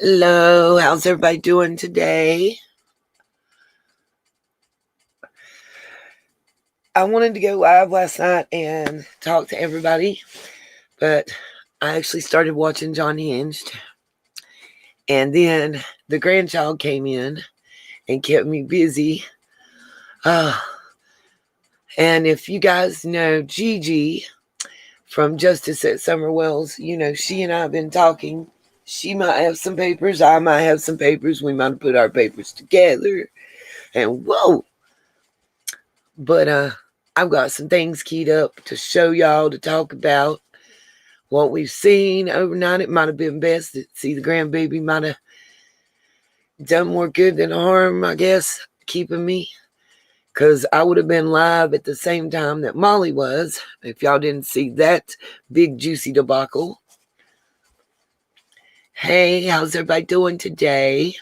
Hello, how's everybody doing today? I wanted to go live last night and talk to everybody, but I actually started watching John Hinged, and then the grandchild came in and kept me busy. Uh, and if you guys know Gigi from Justice at Summer Wells, you know, she and I have been talking. She might have some papers, I might have some papers. We might have put our papers together. And whoa, but I've got some things keyed up to show y'all, to talk about what we've seen overnight. It might have been best to see the grandbaby might have done more good than harm, I guess, keeping me. Because I would have been live at the same time that Molly was, if y'all didn't see that big juicy debacle. Hey, how's everybody doing today?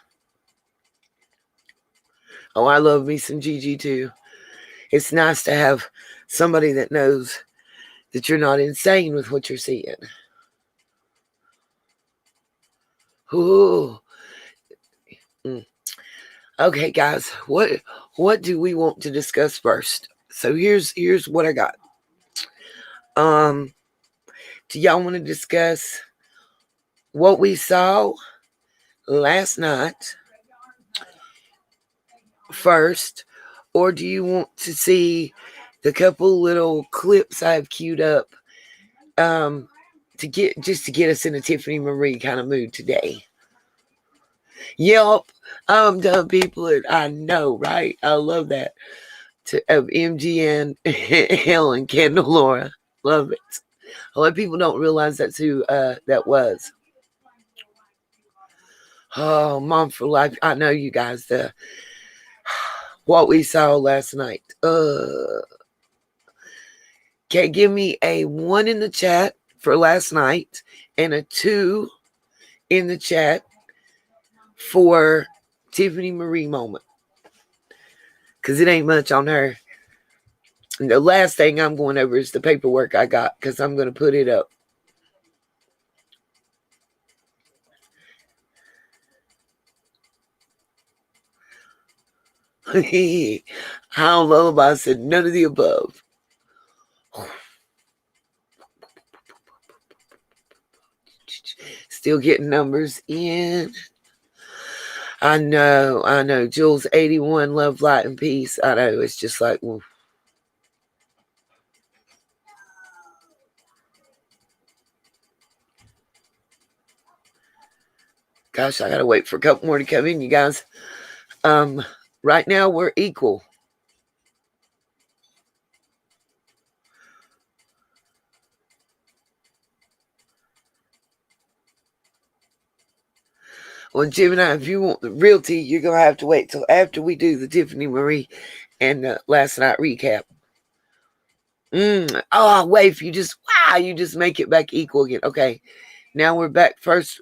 Oh, I love me some Gigi too. It's nice to have somebody that knows that you're not insane with what you're seeing. Ooh. Okay, guys, what do we want to discuss first? So here's what I got. Do y'all want to discuss what we saw last night first, or do you want to see the couple little clips I've queued up to get us in a Tiffany Marie kind of mood today? Yep, I'm done, people. I know, right? I love that. Of MGN, Helen, Kendall, Laura. Love it. A lot of people don't realize that's who that was. Oh, Mom for Life. I know you guys. What we saw last night. Okay, give me a 1 in the chat for last night and a 2 in the chat for Tiffany Marie moment. Because it ain't much on her. And the last thing I'm going over is the paperwork I got, because I'm going to put it up. How Lullaby said none of the above. Still getting numbers in. I know. Jules 81, love, light, and peace. I know. It's just like, well, gosh, I gotta wait for a couple more to come in, you guys. Right now we're equal. Well, Gemini, if you want the realty, you're gonna have to wait till after we do the Tiffany Marie and last night recap. Oh, wait, you just make it back equal again. Okay, now we're back first.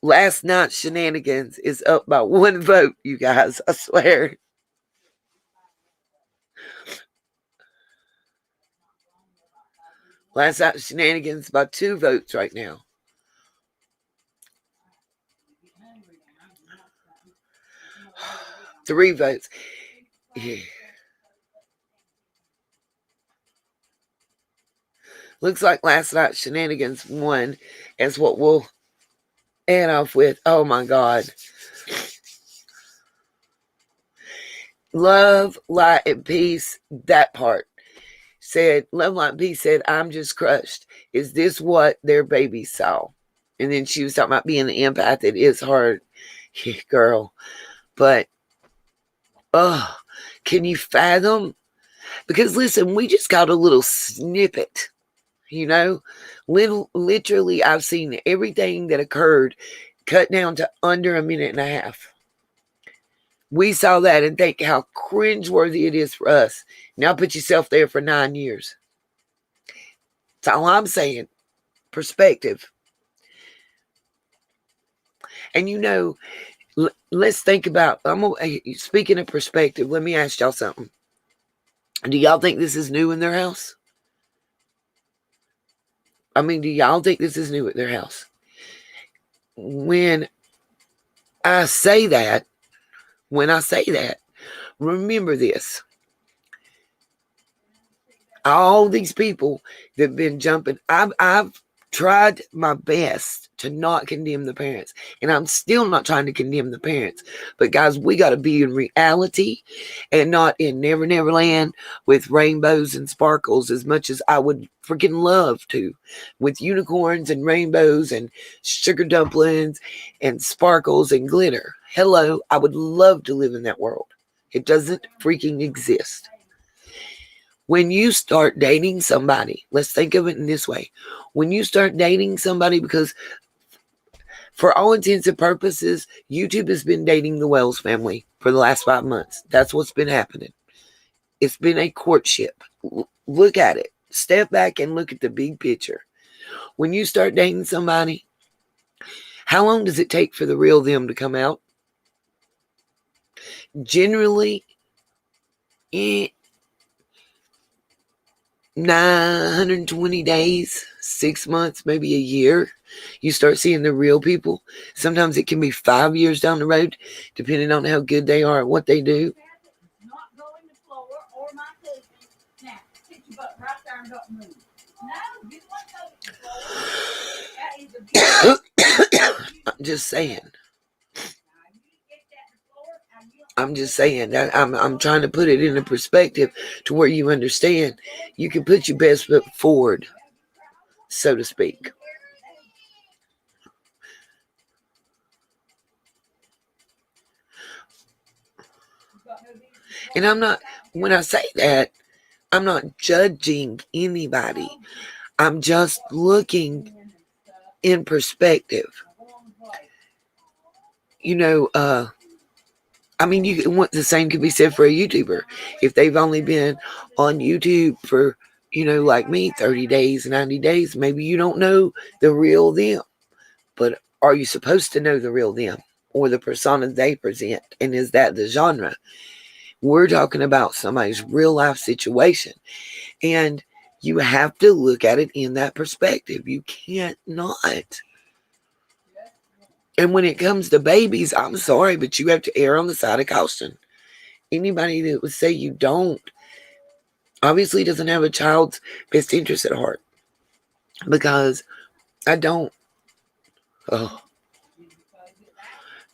Last night's shenanigans is up by 1 vote, you guys. I swear. Last night's shenanigans by 2 votes right now. Three votes. Yeah. Looks like last night's shenanigans won, is what we'll end off with. Oh my God. Love, light, and peace. That part said, love, light, and peace said, I'm just crushed. Is this what their baby saw? And then she was talking about being the empath. It is hard, girl. But, oh, can you fathom? Because listen, we just got a little snippet, you know? Literally, I've seen everything that occurred cut down to under a minute and a half. We saw that and think how cringeworthy it is for us. Now put yourself there for 9 years. That's all I'm saying. Perspective. And you know, let's think about, speaking of perspective, let me ask y'all something. Do y'all think this is new in their house? I mean, do y'all think this is new at their house? when I say that, remember this. All these people that have been jumping, I've tried my best to not condemn the parents, and I'm still not trying to condemn the parents. But guys, we got to be in reality and not in Never Never Land with rainbows and sparkles, as much as I would freaking love to, with unicorns and rainbows and sugar dumplings and sparkles and glitter. Hello, I would love to live in that world. It doesn't freaking exist. When you start dating somebody, let's think of it in this way. When you start dating somebody, because for all intents and purposes, YouTube has been dating the Wells family for the last 5 months. That's what's been happening. It's been a courtship. Look at it. Step back and look at the big picture. When you start dating somebody, how long does it take for the real them to come out? Generally, 920 days, 6 months, maybe a year, you start seeing the real people. Sometimes it can be 5 years down the road, depending on how good they are at what they do. I'm just saying. That I'm trying to put it in a perspective to where you understand. You can put your best foot forward, so to speak. And when I say that, I'm not judging anybody. I'm just looking in perspective. The same could be said for a YouTuber. If they've only been on YouTube for, like me, 30 days, 90 days, maybe you don't know the real them. But are you supposed to know the real them or the persona they present? And is that the genre? We're talking about somebody's real life situation. And you have to look at it in that perspective. You can't not. And when it comes to babies, I'm sorry, but you have to err on the side of caution. Anybody that would say you don't obviously doesn't have a child's best interest at heart. Because I don't. Oh,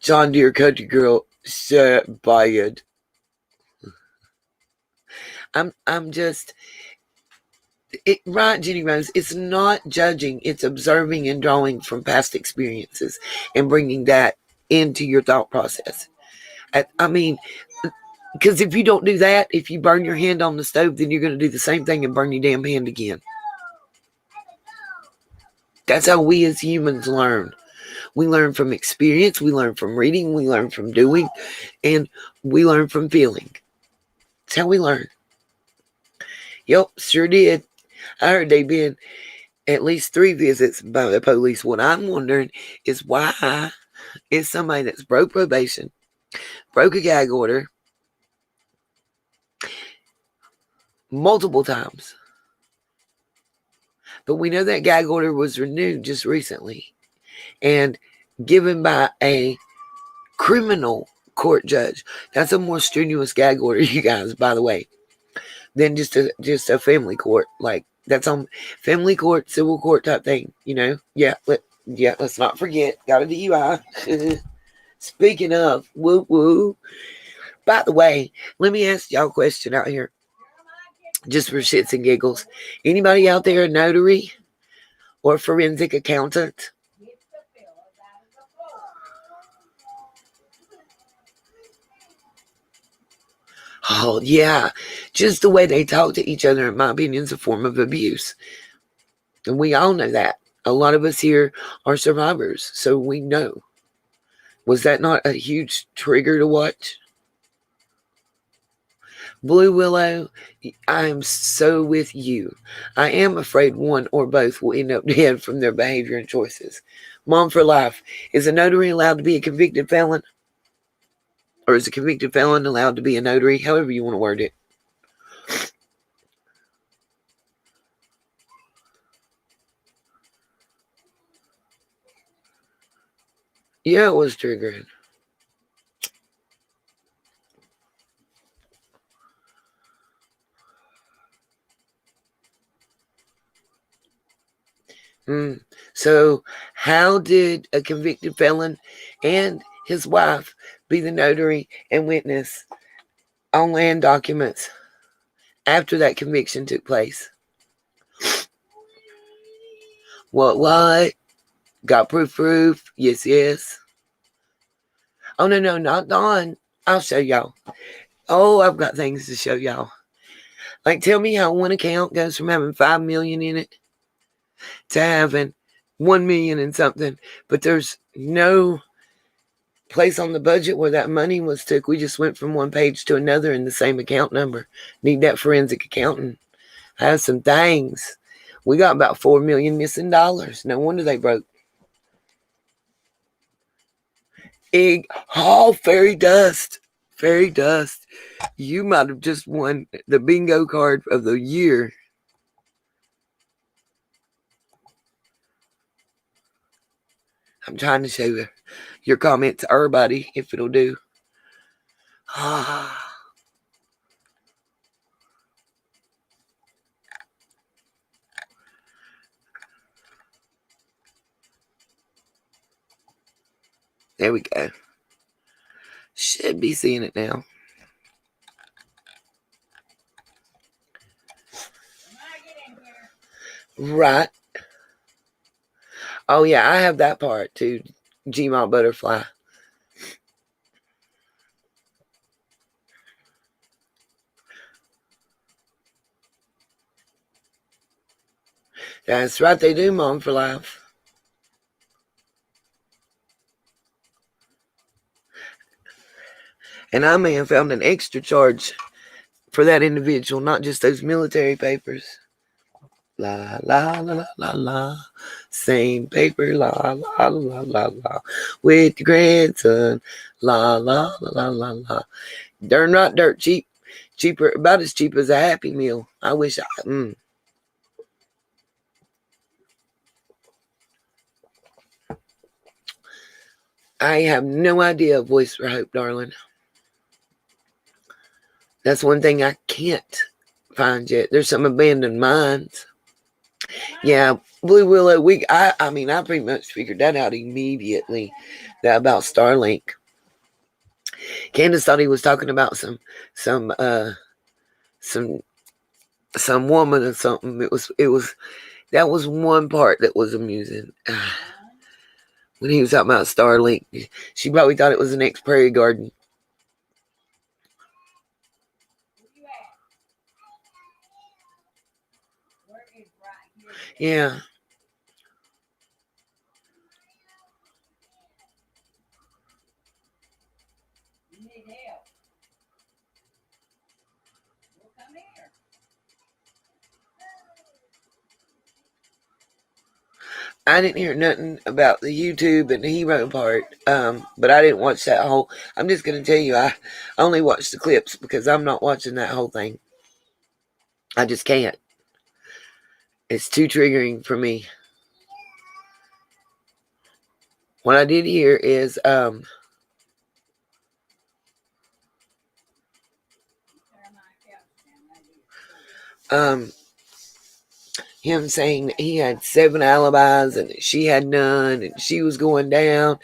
John Deere Country Girl said by it. I'm just right, Jenny Rose. It's not judging, it's observing and drawing from past experiences and bringing that into your thought process. I mean, because if you don't do that, if you burn your hand on the stove, then you're going to do the same thing and burn your damn hand again. That's how we as humans learn. We learn from experience, we learn from reading, we learn from doing, and we learn from feeling. That's how we learn. Yep, sure did. I heard they've been at least 3 visits by the police. What I'm wondering is why is somebody that's broke probation, broke a gag order multiple times. But we know that gag order was renewed just recently and given by a criminal court judge. That's a more strenuous gag order, you guys, by the way, than just a family court. Like, that's on family court, civil court type thing, Yeah, let's not forget. Got a DUI. Speaking of, woo woo. By the way, let me ask y'all a question out here, just for shits and giggles. Anybody out there a notary or forensic accountant? Oh, yeah. Just the way they talk to each other, in my opinion, is a form of abuse. And we all know that. A lot of us here are survivors, so we know. Was that not a huge trigger to watch? Blue Willow, I am so with you. I am afraid one or both will end up dead from their behavior and choices. Mom for life. Is a notary allowed to be a convicted felon? Or is a convicted felon allowed to be a notary? However you want to word it. Yeah, it was triggering. So, how did a convicted felon and his wife be the notary and witness on land documents after that conviction took place? What? Got proof? Yes, yes. Oh, no, not Dawn. I'll show y'all. Oh, I've got things to show y'all. Like, tell me how one account goes from having 5 million in it to having 1 million and something, but there's no place on the budget where that money was took. We just went from one page to another in the same account number. Need that forensic accountant. Have some things. We got about 4 million missing dollars. No wonder they broke. Fairy dust. Fairy dust. You might have just won the bingo card of the year. I'm trying to show your comment to everybody if it'll do. There we go. Should be seeing it now. Right. Oh, yeah, I have that part too. Gmail butterfly. That's right, they do, Mom for Life. And I may have found an extra charge for that individual, not just those military papers. La la la la la la. Same paper, la la la la la. With your grandson, la la la la la la. They're not dirt cheap. Cheaper, about as cheap as a Happy Meal. I wish I. I have no idea of Voice for Hope, darling. That's one thing I can't find yet. There's some abandoned mines. Yeah, Blue Willow. I mean, I pretty much figured that out immediately. That about Starlink. Candace thought he was talking about some some woman or something. That was one part that was amusing. When he was talking about Starlink, she probably thought it was the next Prairie Garden. Yeah. I didn't hear nothing about the YouTube and the hero part, but I didn't watch that whole. I'm just gonna tell you, I only watched the clips because I'm not watching that whole thing. I just can't. It's too triggering for me. What I did hear is him saying that he had 7 alibis and that she had none and she was going down,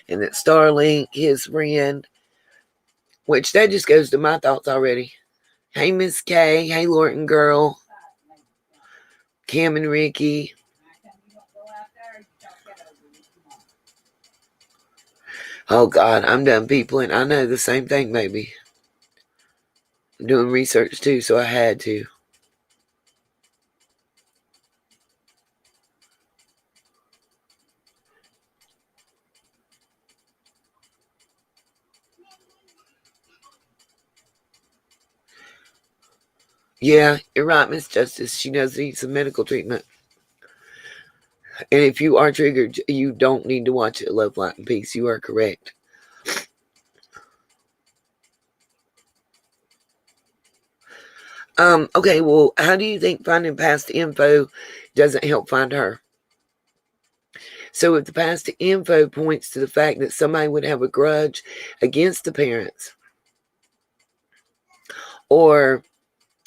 and that Starlink, his friend, which that just goes to my thoughts already. Hey, Miss K. Hey, Lorton girl. Cam and Ricky. Oh, God, I'm done peopling. I know the same thing, maybe. I'm doing research, too, so I had to. Yeah, you're right, Miss Justice. She does need some medical treatment. And if you are triggered, you don't need to watch it. Love, Light, and Peace. You are correct. Okay, well, how do you think finding past info doesn't help find her? So if the past info points to the fact that somebody would have a grudge against the parents, or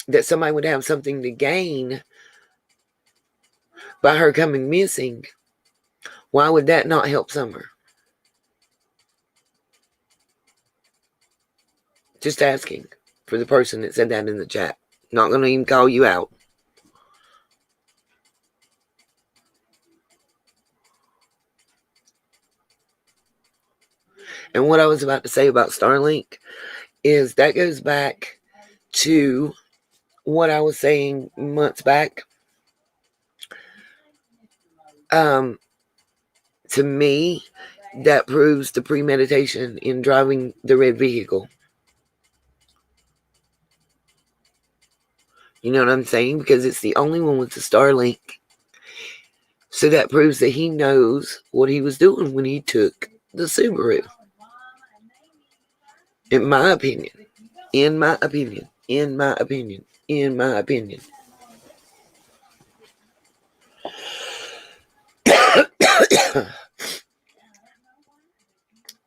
that somebody would have something to gain by her coming missing, why would that not help Summer? Just asking for the person that said that in the chat. Not going to even call you out. And what I was about to say about Starlink is that goes back to what I was saying months back. To me, that proves the premeditation in driving the red vehicle. You know what I'm saying? Because it's the only one with the Starlink. So that proves that he knows what he was doing when he took the Subaru. In my opinion. In my opinion. In my opinion. In my opinion.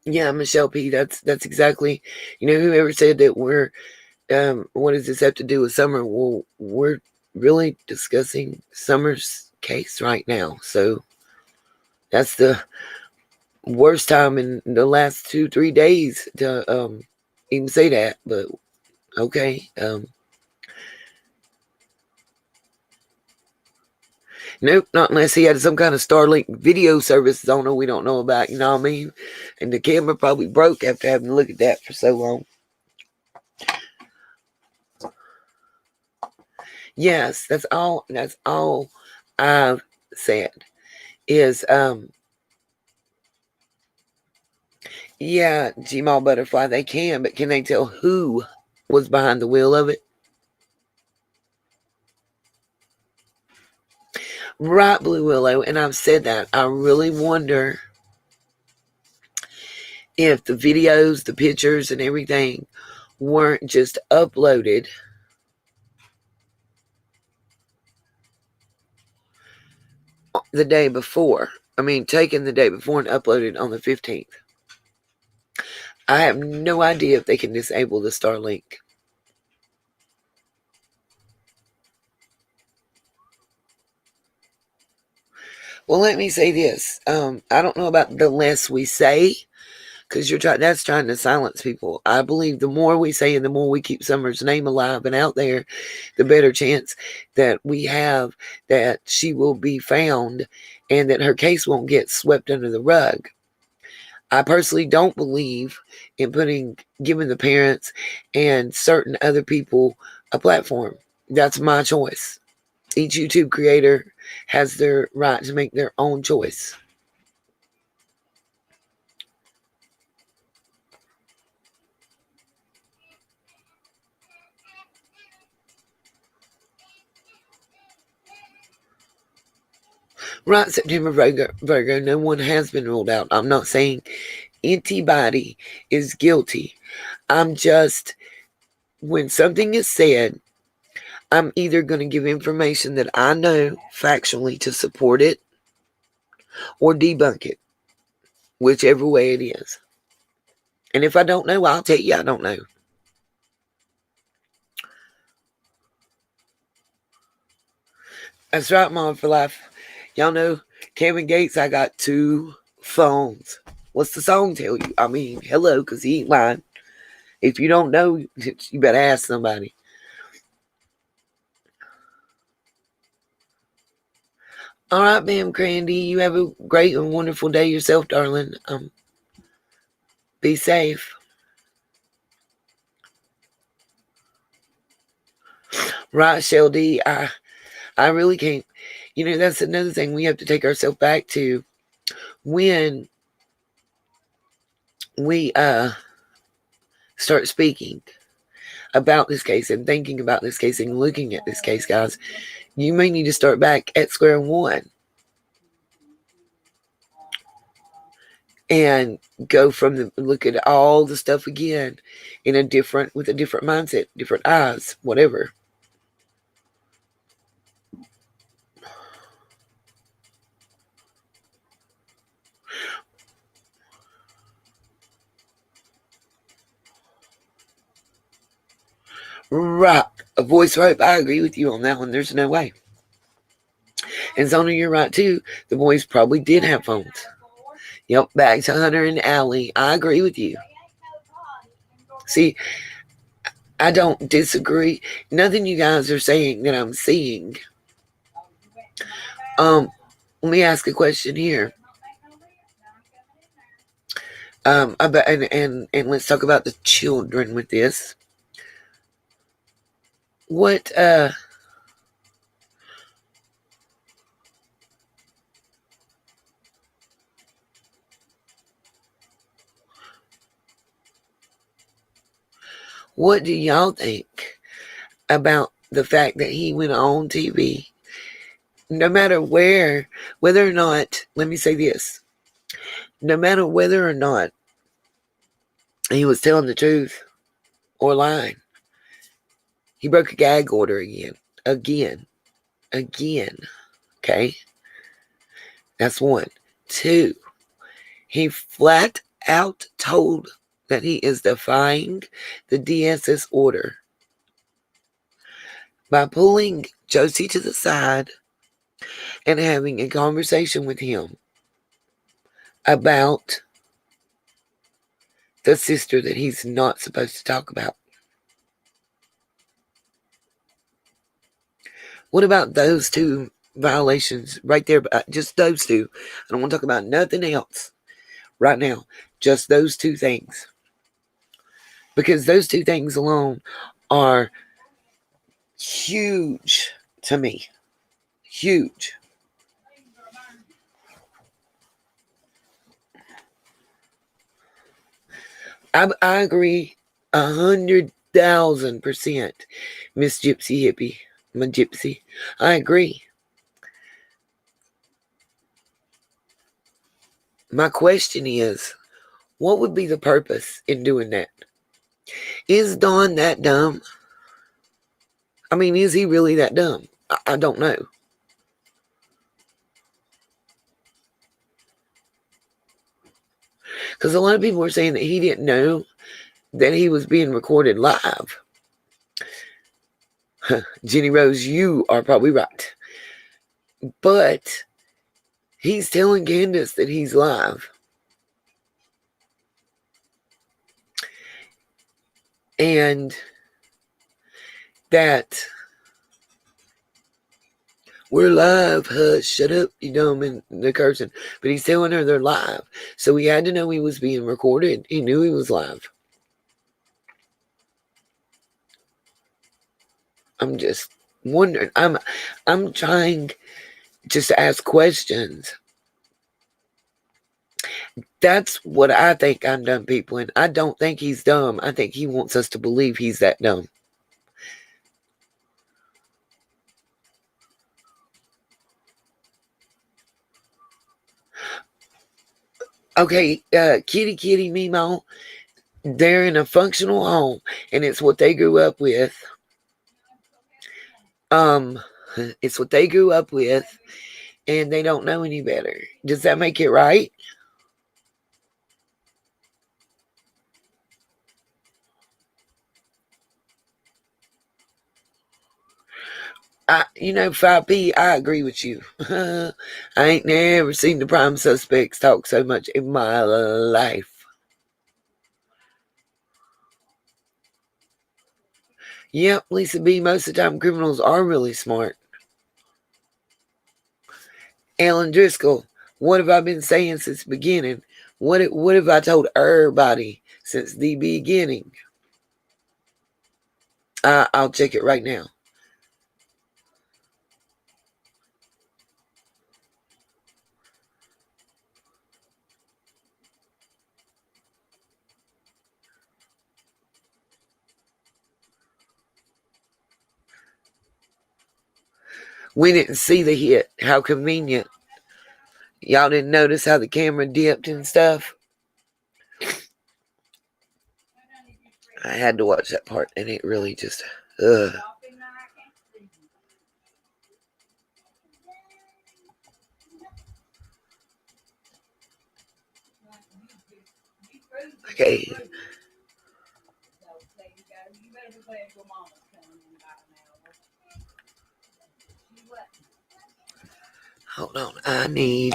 Yeah, Michelle P. That's exactly. Whoever said that we're what does this have to do with Summer? Well, we're really discussing Summer's case right now. So that's the worst time in the last 2-3 days to even say that. But okay. Nope, not unless he had some kind of Starlink video service owner we don't know about, you know what I mean? And the camera probably broke after having to look at that for so long. Yes, that's all I've said is yeah, Gmail Butterfly, they can, but can they tell who was behind the wheel of it? Right, Blue Willow, and I've said that. I really wonder if the videos, the pictures, and everything weren't just uploaded the day before. I mean, taken the day before and uploaded on the 15th. I have no idea if they can disable the Starlink. Well, let me say this. I don't know about the less we say, because that's trying to silence people. I believe the more we say and the more we keep Summer's name alive and out there, the better chance that we have that she will be found and that her case won't get swept under the rug. I personally don't believe in giving the parents and certain other people a platform. That's my choice. Each YouTube creator has their right to make their own choice. Right, September Virgo, no one has been ruled out. I'm not saying anybody is guilty. I'm just, when something is said, I'm either going to give information that I know factually to support it or debunk it, whichever way it is. And if I don't know, I'll tell you I don't know. That's right, Mom for Life. Y'all know, Kevin Gates, I got 2 phones. What's the song tell you? I mean, hello, because he ain't lying. If you don't know, you better ask somebody. All right, ma'am, Crandy. You have a great and wonderful day yourself, darling. Be safe. Right, Sheldy. I really can't. That's another thing we have to take ourselves back to when we start speaking about this case and thinking about this case and looking at this case, guys. You may need to start back at square one and go from look at all the stuff again with a different mindset, different eyes, whatever. Rock, a voice rope. I agree with you on that one. There's no way. And Zona, you're right too. The boys probably did have phones. Yep, back to Hunter and Allie. I agree with you. See, I don't disagree. Nothing you guys are saying that I'm seeing. Let me ask a question here. And let's talk about the children with this. What what do y'all think about the fact that he went on TV? No matter whether or not, let me say this, no matter whether or not he was telling the truth or lying, he broke a gag order again. Okay, that's one. Two, he flat out told that he is defying the DSS order by pulling Josie to the side and having a conversation with him about the sister that he's not supposed to talk about. What about those two violations right there? Just those two. I don't want to talk about nothing else right now. Just those two things. Because those two things alone are huge to me. Huge. I agree 100,000%, Miss Gypsy Hippie. My gypsy. I agree. My question is, what would be the purpose in doing that? Is Don that dumb? I mean, is he really that dumb? I don't know. Because a lot of people are saying that he didn't know that he was being recorded live. Jenny Rose, you are probably right. But he's telling Candace that he's live. And that we're live, hush, shut up, you dumb, and the cursing. But he's telling her they're live. So he had to know he was being recorded. He knew he was live. I'm just wondering. I'm trying just to ask questions. That's what I think I'm dumb, people. And I don't think he's dumb. I think he wants us to believe he's that dumb. Okay, kitty, Mimo, they're in a functional home, and it's what they grew up with. It's what they grew up with, and they don't know any better. Does that make it right? You know, 5P, I agree with you. I ain't never seen the prime suspects talk so much in my life. Yep, Lisa B, most of the time criminals are really smart. Alan Driscoll, what have I been saying since the beginning? What have I told everybody since the beginning? I'll check it right now. We didn't see the hit. How convenient. Y'all didn't notice how the camera dipped and stuff? I had to watch that part, and it really just, ugh. Okay. Hold on. I need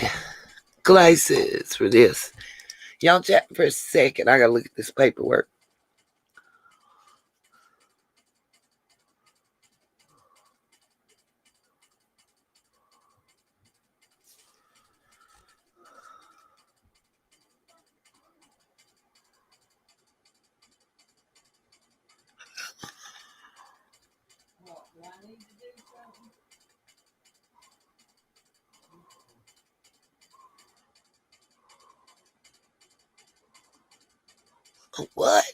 glasses for this. Y'all chat for a second. I gotta look at this paperwork. What?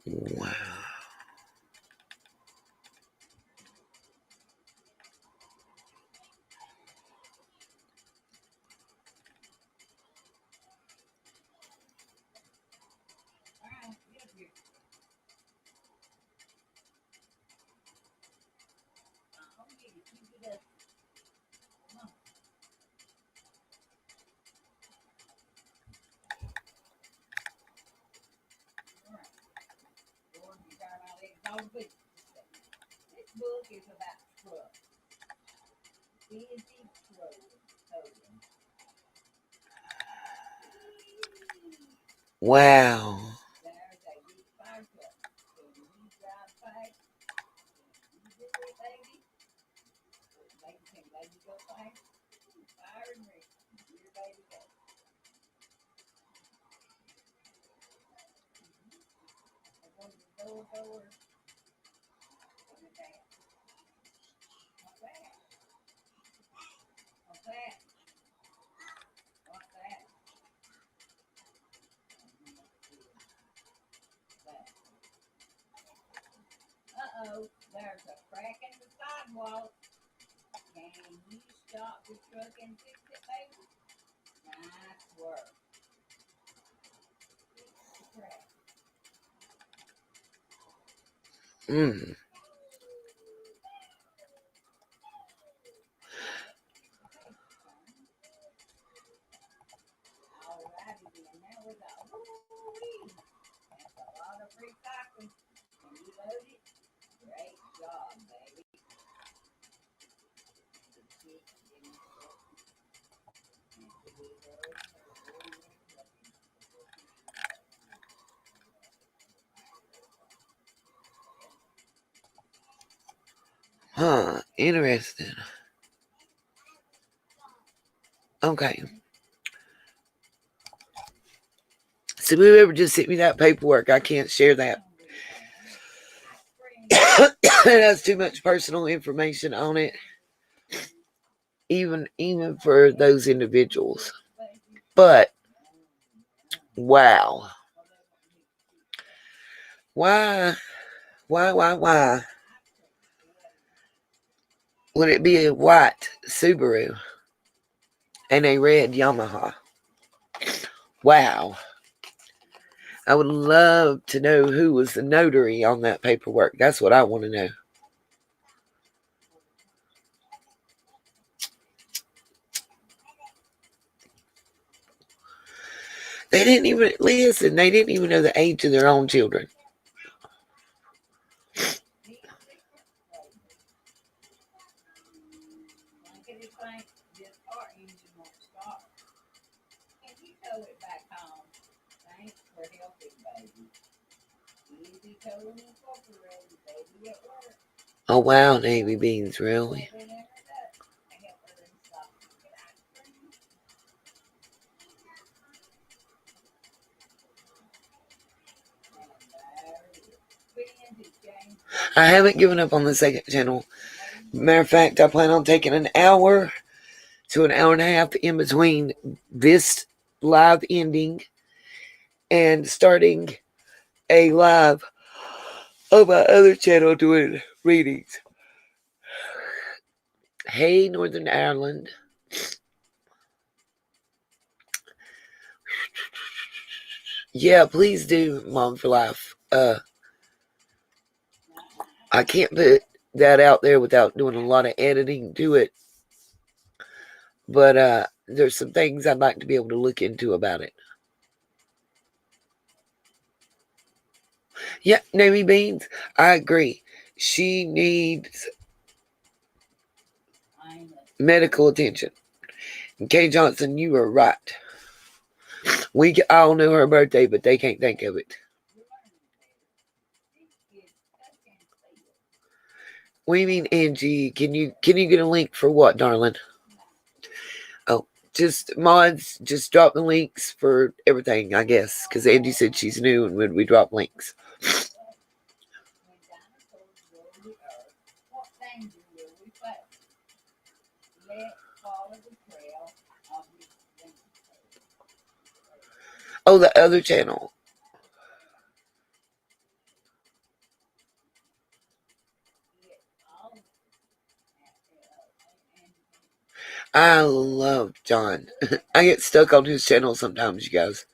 Wow. Wow. Mm. Huh. Interesting. Okay. So whoever just sent me that paperwork, I can't share that. It has too much personal information on it, even for those individuals. But wow, why would it be a white Subaru and a red Yamaha? Wow. I would love to know who was the notary on that paperwork. That's what I want to know. They didn't even listen. They didn't even know the age of their own children. Oh wow, Navy beans, really? I haven't given up on the second channel. Matter of fact, I plan on taking an hour to an hour and a half in between this live ending and starting a live on my other channel doing readings. Hey, Northern Ireland. Yeah, please do, Mom for Life. I can't put that out there without doing a lot of editing to it. But there's some things I'd like to be able to look into about it. Yeah, Navy Beans, I agree. She needs medical attention. And Kay Johnson, you are right. We all know her birthday, but they can't think of it. What do you mean, Angie? Can you get a link for what, darling? Oh, just mods, just drop the links for everything, I guess, because Angie said she's new and when we drop links. Oh, the other channel. I love John. I get stuck on his channel sometimes, you guys.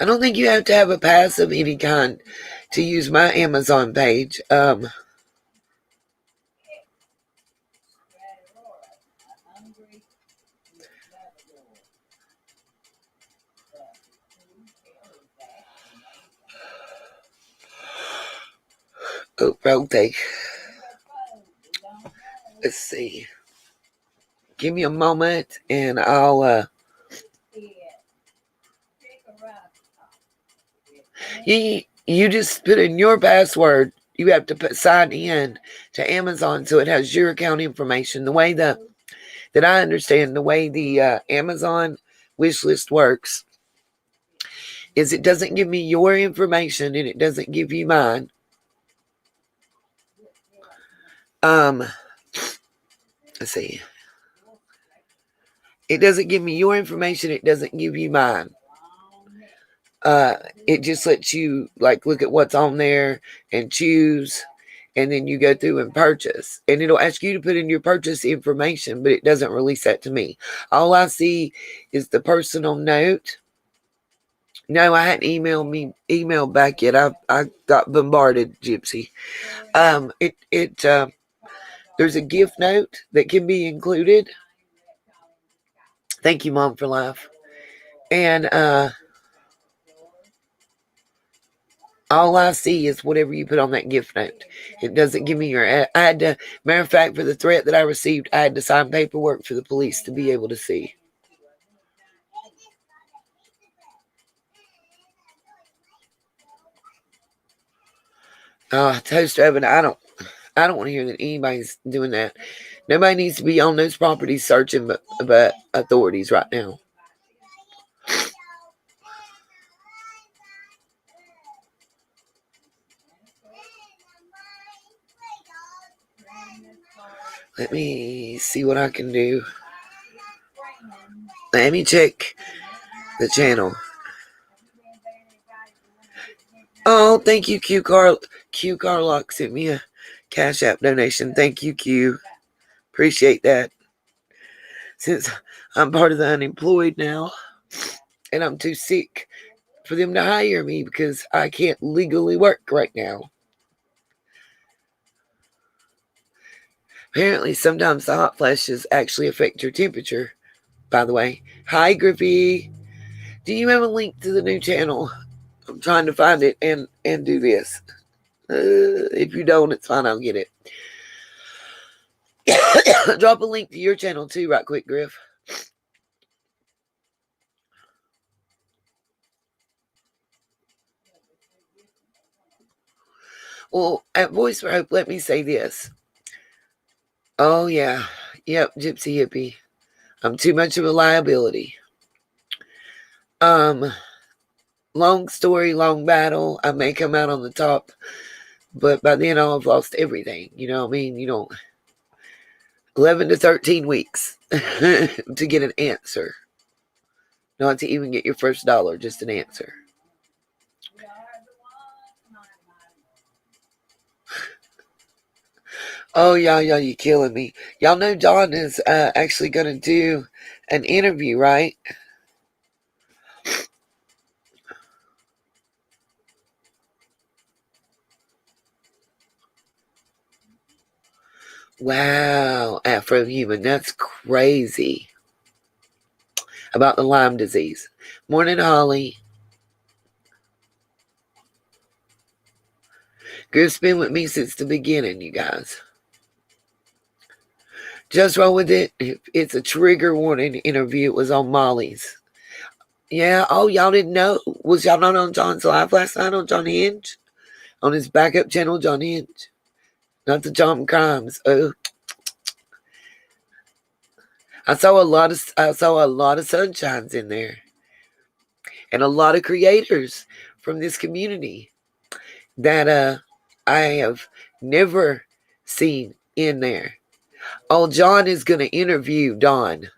I don't think you have to have a pass of any kind to use my Amazon page. Okay. Let's see. Give me a moment and I'll you just put in your password. You have to sign in to Amazon so it has your account information. The way that I understand the way the Amazon wish list works is it doesn't give me your information and it doesn't give you mine. Let's see. It doesn't give me your information. It doesn't give you mine. It just lets you like look at what's on there and choose, and then you go through and purchase, and it'll ask you to put in your purchase information, but it doesn't release that to me. All I see is the personal note. No, I hadn't emailed back yet. I got bombarded, Gypsy. There's a gift note that can be included. Thank you, Mom for Life. And all I see is whatever you put on that gift note. It doesn't give me your. I had to. Matter of fact, for the threat that I received, I had to sign paperwork for the police to be able to see. Toaster oven. I don't want to hear that anybody's doing that. Nobody needs to be on those properties searching, but authorities right now. Let me see what I can do. Let me check the channel. Oh, thank you, Q Carlock sent me a Cash App donation. Thank you, Q. Appreciate that. Since I'm part of the unemployed now, and I'm too sick for them to hire me because I can't legally work right now. Apparently, sometimes the hot flashes actually affect your temperature, by the way. Hi, Griffey. Do you have a link to the new channel? I'm trying to find it and do this. If you don't, it's fine. I'll get it. Drop a link to your channel too, right quick, Griff. Well, at Voice for Hope, let me say this. Oh, yeah. Yep, Gypsy Hippie. I'm too much of a liability. Long story, long battle. I may come out on the top, but by then I'll have lost everything. You know what I mean? 11 to 13 weeks to get an answer. Not to even get your first dollar, just an answer. Oh, y'all, you killing me. Y'all know Dawn is actually going to do an interview, right? Wow, Afro-Human, that's crazy. About the Lyme disease. Morning, Holly. Griff's been with me since the beginning, you guys. Just roll with it. It's a trigger warning interview. It was on Molly's. Yeah. Oh, y'all didn't know? Was y'all not on John's live last night on John Hinge? On his backup channel, John Hinge? Not the John Crimes. Oh, I saw a lot of sunshines in there, and a lot of creators from this community that I have never seen in there. Oh, John is going to interview Dawn.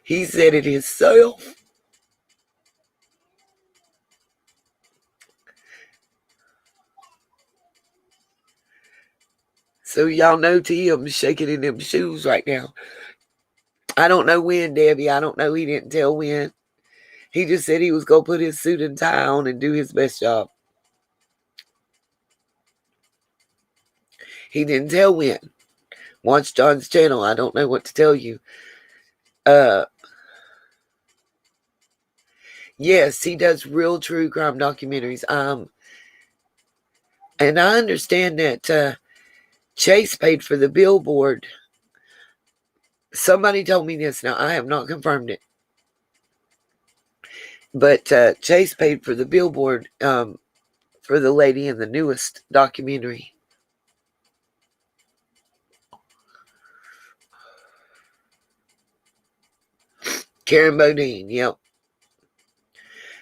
He said it himself. So y'all know Tim's shaking in them shoes right now. I don't know when, Debbie. I don't know. He didn't tell when. He just said he was going to put his suit and tie on and do his best job. He didn't tell when. Watch John's channel. I don't know what to tell you. Yes, he does real true crime documentaries. And I understand that Chase paid for the billboard. Somebody told me this. Now, I have not confirmed it. But Chase paid for the billboard for the lady in the newest documentary. Karen Bodine, yep.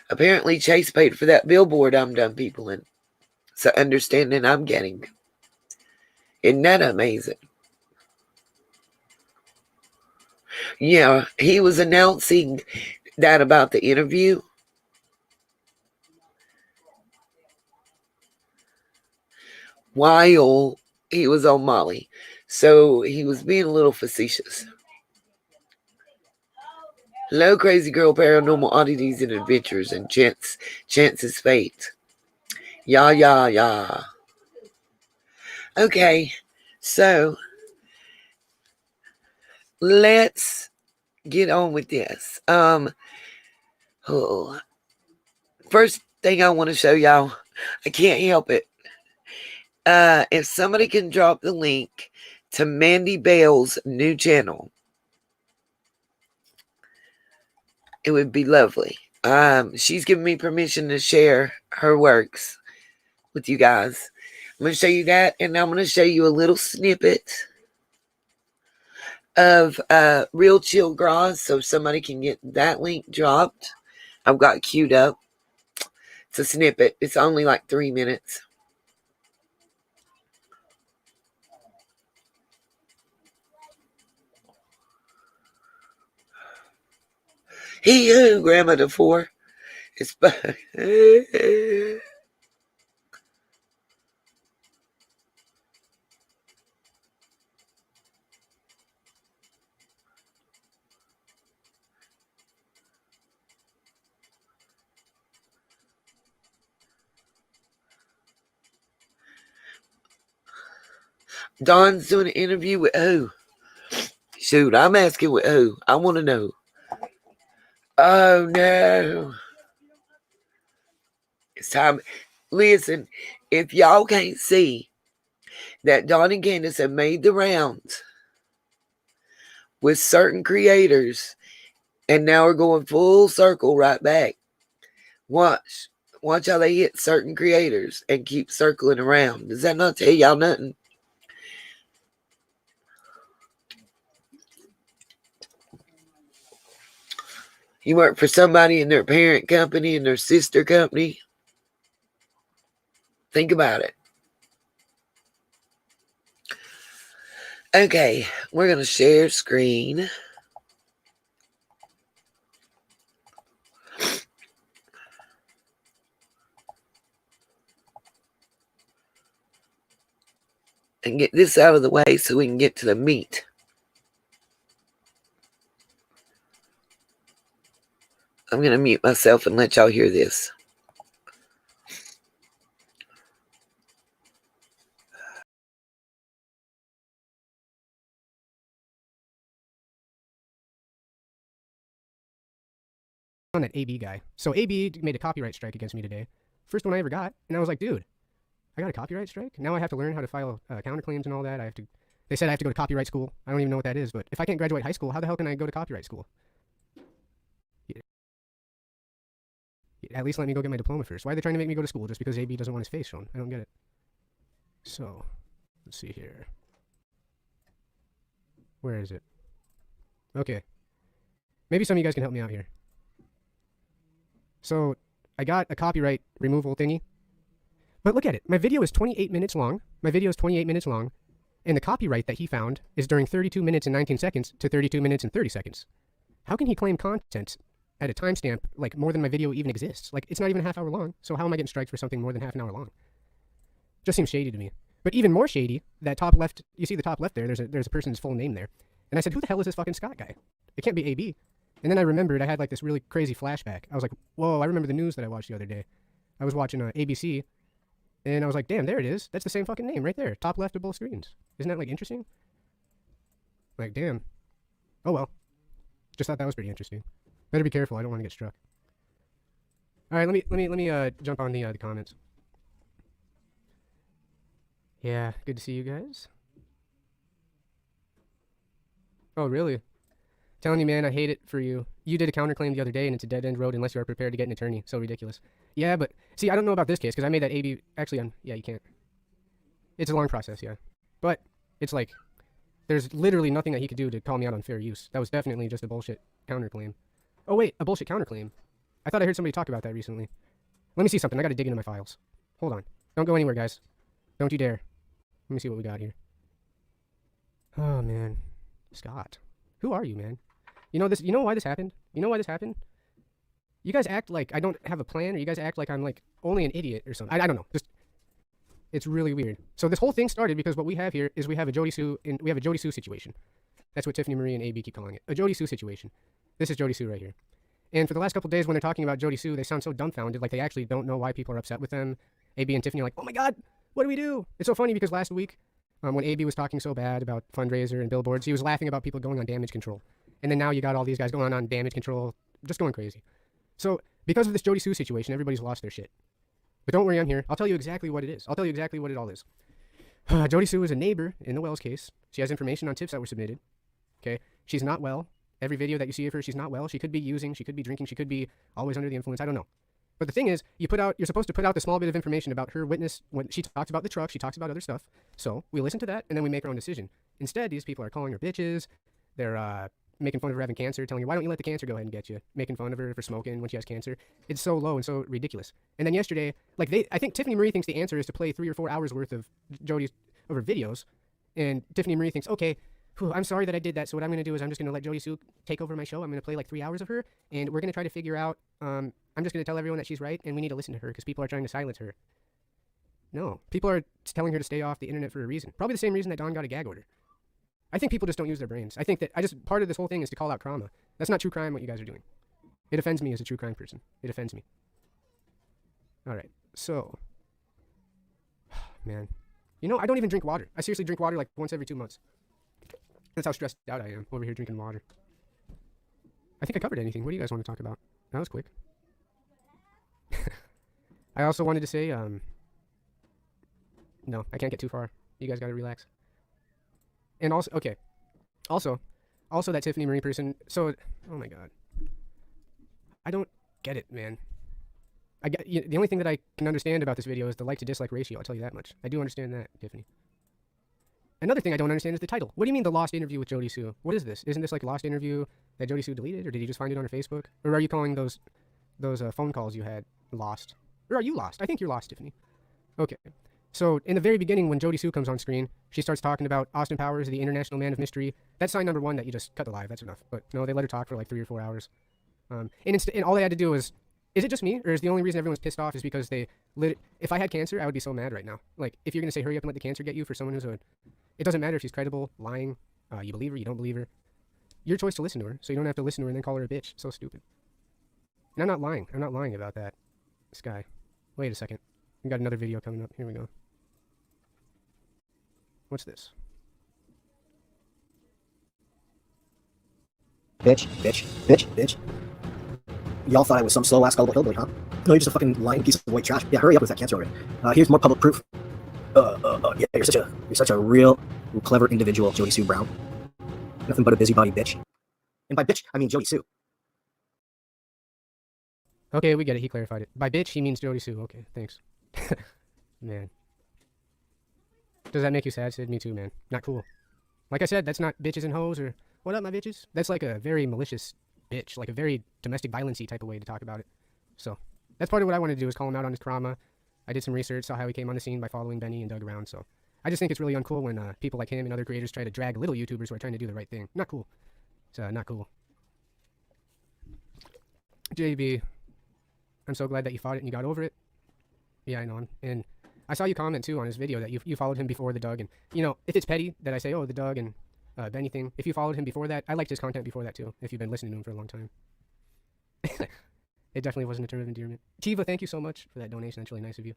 Apparently, Chase paid for that billboard I'm done people in. It's an understanding I'm getting. Isn't that amazing? Yeah, he was announcing that about the interview. While he was on Molly. So he was being a little facetious. Hello, crazy girl, paranormal oddities and adventures, and Chance's fate. Yeah. Okay, so let's get on with this. Oh, first thing I want to show y'all, I can't help it. If somebody can drop the link to Mandy Bell's new channel, it would be lovely. She's given me permission to share her works with you guys. I'm going to show you that, and I'm going to show you a little snippet of Real Chill Gras so somebody can get that link dropped. I've got queued up. It's a snippet. It's only like 3 minutes. He who, Grandma the Four. It's Don's doing an interview with who? Shoot, I'm asking with who. I want to know. Oh, no. It's time. Listen, if y'all can't see that Don and Candace have made the rounds with certain creators and now we're going full circle right back. Watch how they hit certain creators and keep circling around. Does that not tell y'all nothing? You work for somebody in their parent company and their sister company. Think about it. Okay, we're going to share screen. and get this out of the way so we can get to the meat. I'm going to mute myself and let y'all hear this. On that AB guy. So AB made a copyright strike against me today. First one I ever got. And I was like, dude, I got a copyright strike? Now I have to learn how to file counterclaims and all that. They said I have to go to copyright school. I don't even know what that is, but if I can't graduate high school, how the hell can I go to copyright school? At least let me go get my diploma first. Why are they trying to make me go to school just because AB doesn't want his face shown? I don't get it. So, let's see here. Where is it? Okay. Maybe some of you guys can help me out here. So, I got a copyright removal thingy. But look at it. My video is 28 minutes long. And the copyright that he found is during 32 minutes and 19 seconds to 32 minutes and 30 seconds. How can he claim content at a timestamp like more than my video even exists? Like, it's not even a half hour long. So how am I getting striked for something more than half an hour long? Just seems shady to me. But even more shady, that top left, you see the top left there, there's a person's full name there. And I said, who the hell is this fucking Scott guy? It can't be AB. And then I remembered I had like this really crazy flashback. I was like, whoa, I remember the news that I watched the other day. I was watching ABC, and I was like, damn, there it is. That's the same fucking name right there. Top left of both screens. Isn't that like interesting? Like, damn. Oh well. Just thought that was pretty interesting. Better be careful. I don't want to get struck. All right, let me jump on the comments. Yeah, good to see you guys. Oh, really? Telling you, man, I hate it for you. You did a counterclaim the other day, and it's a dead-end road unless you are prepared to get an attorney. So ridiculous. Yeah, but, see, I don't know about this case, because I made that AB... Actually, yeah, you can't. It's a long process, yeah. But, it's like, there's literally nothing that he could do to call me out on fair use. That was definitely just a bullshit counterclaim. Oh, wait, a bullshit counterclaim. I thought I heard somebody talk about that recently. Let me see something. I gotta dig into my files. Hold on. Don't go anywhere, guys. Don't you dare. Let me see what we got here. Oh, man. Scott. Who are you, man? You know why this happened? You know why this happened? You guys act like I don't have a plan, or you guys act like I'm like only an idiot or something. I don't know. Just it's really weird. So this whole thing started because what we have here is we have a Jody Sue situation. That's what Tiffany Marie and AB keep calling it. A Jody Sue situation. This is Jody Sue right here. And for the last couple of days when they're talking about Jody Sue, they sound so dumbfounded, like they actually don't know why people are upset with them. AB and Tiffany are like, oh my God, what do we do? It's so funny because last week, when AB was talking so bad about fundraiser and billboards, he was laughing about people going on damage control. And then now you got all these guys going on damage control, just going crazy. So because of this Jody Sue situation, everybody's lost their shit. But don't worry, I'm here. I'll tell you exactly what it is. I'll tell you exactly what it all is. Jody Sue is a neighbor in the Wells case. She has information on tips that were submitted. Okay, she's not well. Every video that you see of her, she's not well. She could be using, she could be drinking, she could be always under the influence. I don't know. But the thing is, you're supposed to put out the small bit of information about her witness when she talks about the truck, she talks about other stuff. So we listen to that, and then we make our own decision. Instead, these people are calling her bitches. They're making fun of her having cancer, telling her, why don't you let the cancer go ahead and get you? Making fun of her for smoking when she has cancer. It's so low and so ridiculous. And then yesterday, like I think Tiffany Marie thinks the answer is to play 3 or 4 hours worth of her videos. And Tiffany Marie thinks, okay, I'm sorry that I did that. So what I'm going to do is I'm just going to let Jody Sue take over my show. I'm going to play like 3 hours of her, and we're going to try to figure out, I'm just going to tell everyone that she's right, and we need to listen to her because people are trying to silence her. No, people are telling her to stay off the internet for a reason. Probably the same reason that Dawn got a gag order. I think people just don't use their brains. I think that part of this whole thing is to call out trauma. That's not true crime, what you guys are doing. It offends me as a true crime person. It offends me. All right, so, man, I don't even drink water. I seriously drink water like once every 2 months. That's how stressed out I am over here drinking water. I think I covered anything. What do you guys want to talk about? That was quick. I also wanted to say, no, I can't get too far. You guys got to relax. And also, okay. Also that Tiffany Marie person. So, oh my God. I don't get it, man. The only thing that I can understand about this video is the like to dislike ratio. I'll tell you that much. I do understand that, Tiffany. Another thing I don't understand is the title. What do you mean the lost interview with Jody Sue? What is this? Isn't this like a lost interview that Jody Sue deleted, or did he just find it on her Facebook? Or are you calling those phone calls you had lost? Or are you lost? I think you're lost, Tiffany. Okay. So in the very beginning, when Jody Sue comes on screen, she starts talking about Austin Powers, the international man of mystery. That's sign number 1 that you just cut the live. That's enough. But no, they let her talk for like 3 or 4 hours. And all they had to do was Is it just me, or is the only reason everyone's pissed off is because they if I had cancer, I would be so mad right now. Like, if you're gonna say hurry up and let the cancer get you for someone who's it doesn't matter if she's credible, lying, you believe her, you don't believe her. Your choice to listen to her, so you don't have to listen to her and then call her a bitch. So stupid. And I'm not lying. I'm not lying about that. This guy. Wait a second. We got another video coming up. Here we go. What's this? Bitch, bitch, bitch, bitch. Y'all thought I was some slow-ass gullible hillbilly, huh? No, you're just a fucking lying piece of white trash. Yeah, hurry up with that cancer already. Here's more public proof. Yeah, you're such a real clever individual, Jody Sue Brown. Nothing but a busybody bitch. And by bitch, I mean Jody Sue. Okay, we get it. He clarified it. By bitch, he means Jody Sue. Okay, thanks. Man. Does that make you sad, Sid? Me too, man. Not cool. Like I said, that's not bitches and hoes or what up, my bitches? That's like a very malicious bitch, like a very domestic violence-y type of way to talk about it. So that's part of what I wanted to do, is call him out on his trauma. I did some research, saw how he came on the scene by following Benny and dug around. So I just think it's really uncool when people like him and other creators try to drag little YouTubers who are trying to do the right thing. Not cool. It's not cool. JB, I'm so glad that you fought it and you got over it. Yeah, I know him. And I saw you comment too on his video that you followed him before the Doug. And, you know, if it's petty that I say, oh, the Doug and Benny thing, if you followed him before that, I liked his content before that too, if you've been listening to him for a long time. It definitely wasn't a term of endearment. Kiva, thank you so much for that donation. That's really nice of you.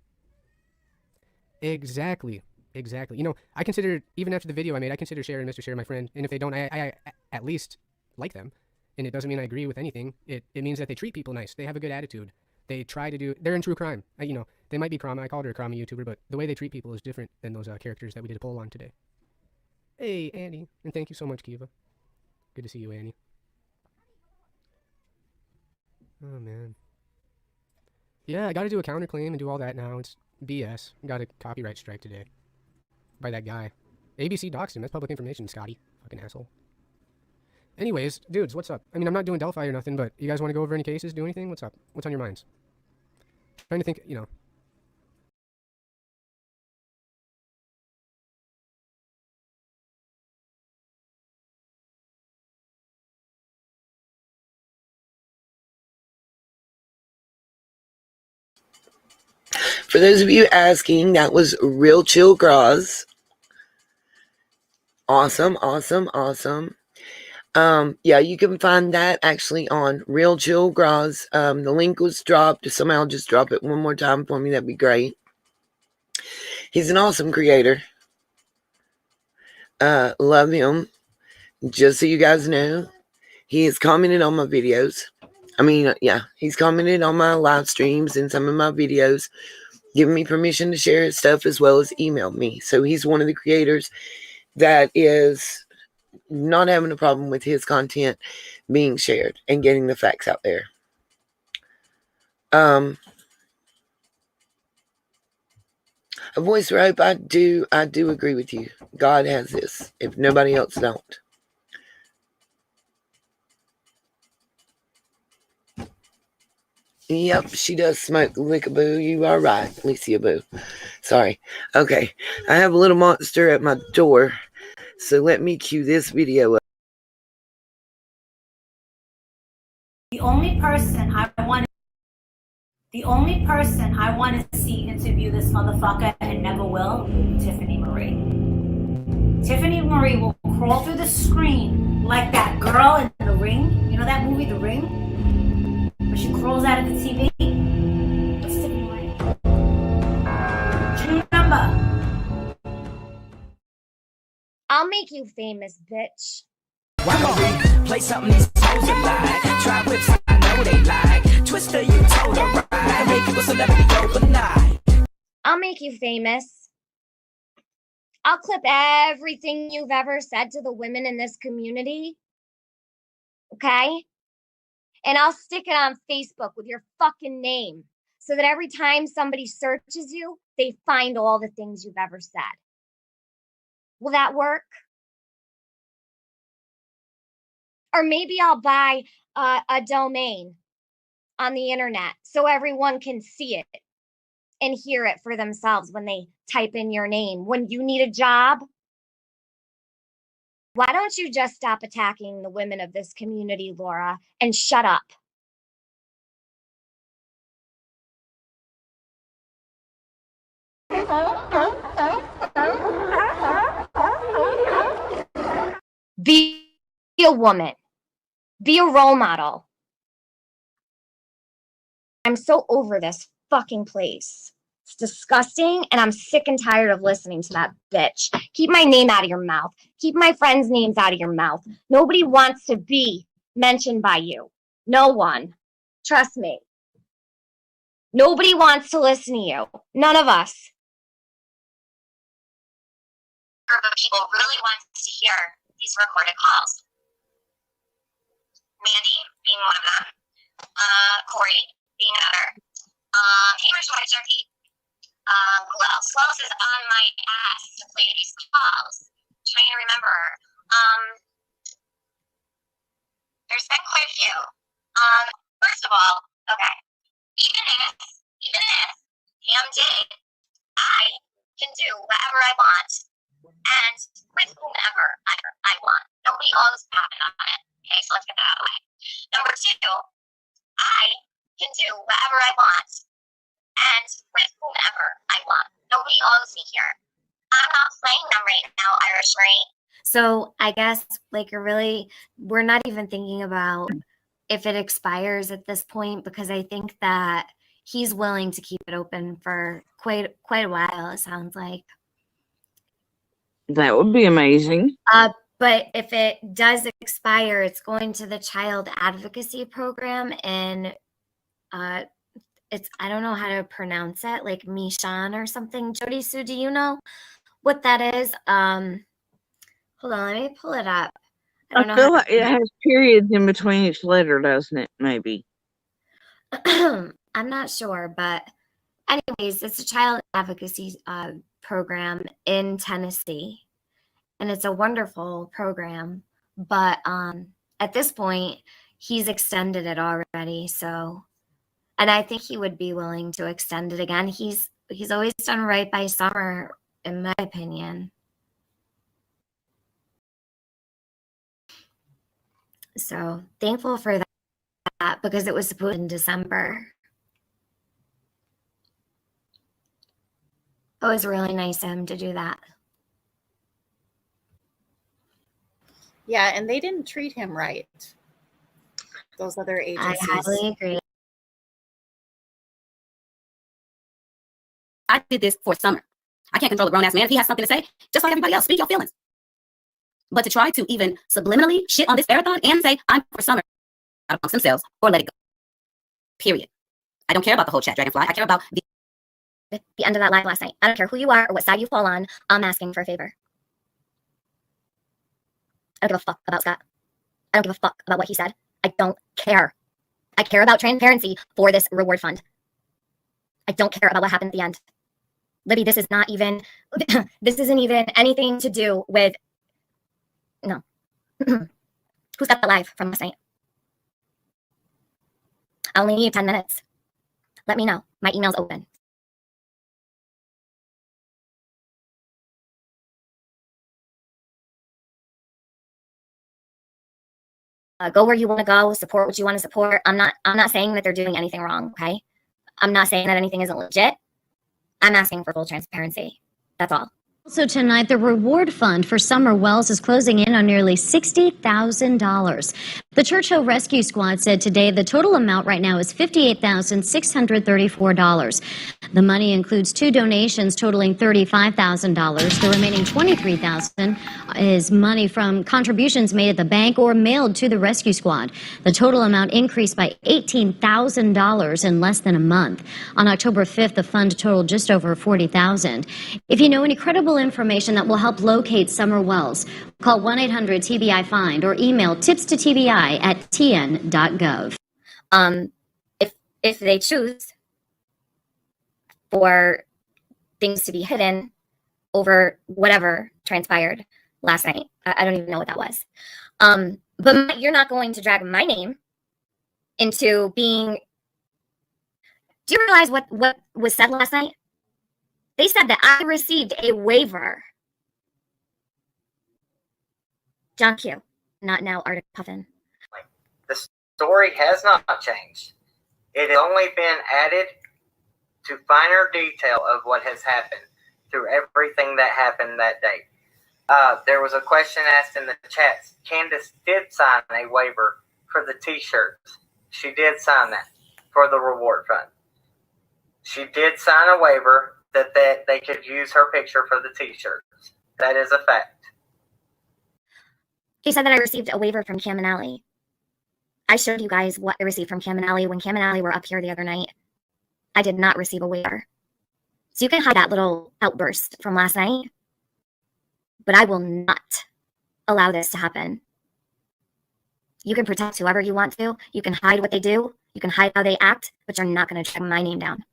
Exactly. Exactly. You know, I consider, even after the video I made, I consider Cher and Mr. Cher my friend. And if they don't, I at least like them. And it doesn't mean I agree with anything. It means that they treat people nice. They have a good attitude. They try to do, they're in true crime. You know, they might be crime. I called her a crime YouTuber, but the way they treat people is different than those characters that we did a poll on today. Hey, Annie. And thank you so much, Kiva. Good to see you, Annie. Oh, man. Yeah, I gotta do a counterclaim and do all that now. It's BS. Got a copyright strike today. By that guy. ABC doxed him. That's public information, Scotty. Fucking asshole. Anyways, dudes, what's up? I mean, I'm not doing Delphi or nothing, but you guys want to go over any cases? Do anything? What's up? What's on your minds? Trying to think, you know. For those of you asking, that was Real Chill Graz. Awesome, awesome, awesome. Yeah, you can find that actually on Real Chill Graz. The link was dropped. Somehow just drop it one more time for me. That'd be great. He's an awesome creator. Love him. Just so you guys know, he has commented on my videos. I mean, yeah, he's commented on my live streams and some of my videos, giving me permission to share his stuff as well as email me. So he's one of the creators that is not having a problem with his content being shared and getting the facts out there. A voice for hope. I do agree with you. God has this, if nobody else don't. Yep, she does smoke lickaboo. You are right, Licia Boo. Sorry. Okay, I have a little monster at my door, so let me cue this video up. The only person I want to see interview this motherfucker and never will, Tiffany Marie. Tiffany Marie will crawl through the screen like that girl in The Ring. You know that movie, The Ring? Where she crawls out of the TV? What's Tiffany Marie? June number. I'll make you famous, bitch. Come on, play something these hoes are like. Try whips, I know they like. Twister, you told her right. Make you a celebrity overnight. I'll make you famous. I'll clip everything you've ever said to the women in this community. Okay? And I'll stick it on Facebook with your fucking name so that every time somebody searches you, they find all the things you've ever said. Will that work? Or maybe I'll buy a domain on the internet so everyone can see it and hear it for themselves when they type in your name. When you need a job, why don't you just stop attacking the women of this community, Laura, and shut up? Be a woman. Be a role model. I'm so over this fucking place. It's disgusting, and I'm sick and tired of listening to that bitch. Keep my name out of your mouth. Keep my friends' names out of your mouth. Nobody wants to be mentioned by you. No one. Trust me. Nobody wants to listen to you. None of us. Group of people really wants to hear these recorded calls. Mandy being one of them. Corey being another. Hammer Short Jerky. Who else? Who else is on my ass to play these calls? Trying to remember. There's been quite a few. First of all, okay. Even if Ham did, I can do whatever I want and with whomever I want. Nobody owns patent on it. Okay, so let's get that out of the way. Number two, I can do whatever I want and with whomever I want. Nobody owns me here. I'm not playing them right now, Irish Marie. So I guess like we're not even thinking about if it expires at this point, because I think that he's willing to keep it open for quite a while, it sounds like. That would be amazing. But if it does expire, it's going to the child advocacy program, and it's, I don't know how to pronounce it, like Mishan or something. Jody Sue, do you know what that is? Hold on, let me pull it up. I feel like it has periods in between each letter, doesn't it? Maybe. I'm not sure, but anyways, it's a child advocacy program in Tennessee, and it's a wonderful program. But at this point, he's extended it already. So, and I think he would be willing to extend it again. He's always done right by Summer, in my opinion. So thankful for that, because it was supposed in December. It was really nice of him to do that. Yeah, and they didn't treat him right. Those other agencies. I highly agree. I did this for Summer. I can't control a grown-ass man. If he has something to say, just like everybody else, speak your feelings. But to try to even subliminally shit on this marathon and say, I'm for Summer, amongst themselves, or let it go. Period. I don't care about the whole chat, Dragonfly. I care about the end of that live last night. I don't care who you are or what side you fall on. I'm asking for a favor. I don't give a fuck about Scott. I don't give a fuck about what he said. I don't care. I care about transparency for this reward fund. I don't care about what happened at the end. Libby, this is not even, this isn't even anything to do with, no. Who's got the live from last night? I only need 10 minutes. Let me know. My email's open. Go where you want to go, support what you want to support. I'm not saying that they're doing anything wrong, okay? I'm not saying that anything isn't legit. I'm asking for full transparency. That's all. Also tonight, the reward fund for Summer Wells is closing in on nearly $60,000. The Churchill Rescue Squad said today the total amount right now is $58,634. The money includes 2 donations totaling $35,000. The remaining $23,000 is money from contributions made at the bank or mailed to the rescue squad. The total amount increased by $18,000 in less than a month. On October 5th, the fund totaled just over $40,000. If you know any credible information that will help locate Summer Wells, call 1-800-TBI-FIND or email tipstotbi@tn.gov. If they choose for things to be hidden over whatever transpired last night, I don't even know what that was. But you're not going to drag my name into being. Do you realize what was said last night? They said that I received a waiver. John Q, not now Arctic Puffin. The story has not changed. It has only been added to finer detail of what has happened. through everything that happened that day. There was a question asked in the chats. Candace did sign a waiver for the t-shirts. She did sign that for the reward fund. She did sign a waiver that they could use her picture for the t-shirts. That is a fact. He said that I received a waiver from Cam and Allie. I showed you guys what I received from Cam and Allie when Cam and Allie were up here the other night. I did not receive a waiver. So you can hide that little outburst from last night, but I will not allow this to happen. You can protect whoever you want to. You can hide what they do. You can hide how they act, but you're not going to drag my name down.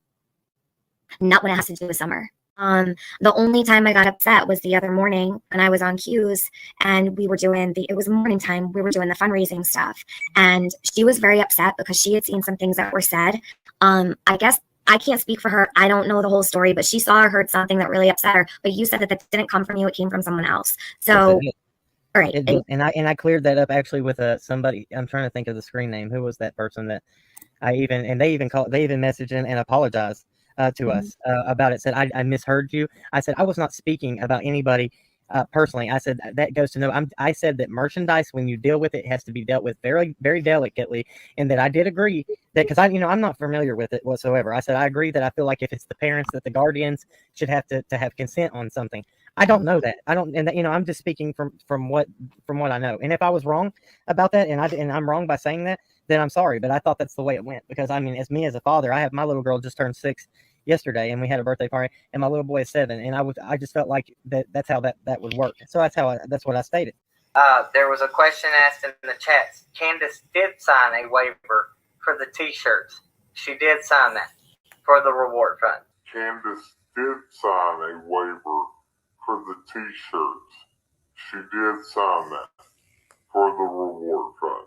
Not when it has to do with Summer. The only time I got upset was the other morning when I was on cues and we were doing it was morning time, we were doing the fundraising stuff. And she was very upset because she had seen some things that were said. I guess I can't speak for her. I don't know the whole story, but she saw or heard something that really upset her. But you said that didn't come from you, it came from someone else. So, all right. And I cleared that up actually with somebody. I'm trying to think of the screen name. Who was that person that they even messaged in and apologized to us about it. Said I misheard you. I said I was not speaking about anybody personally. I said that goes to no. I said that merchandise, when you deal with it, has to be dealt with very, very delicately, and that I did agree that because I'm not familiar with it whatsoever. I said I agree that I feel like if it's the parents, that the guardians should have to have consent on something. I don't know that. I don't, and I'm just speaking from what I know. And if I was wrong about that, and I'm wrong by saying that, then I'm sorry. But I thought that's the way it went because as a father, I have my little girl just turned 6 yesterday, and we had a birthday party, and my little boy is 7, and I just felt like that's how that would work. So that's what I stated. There was a question asked in the chats. Candace did sign a waiver for the t-shirts. She did sign that for the reward fund. Candace did sign a waiver for the t-shirts. She did sign that for the reward fund.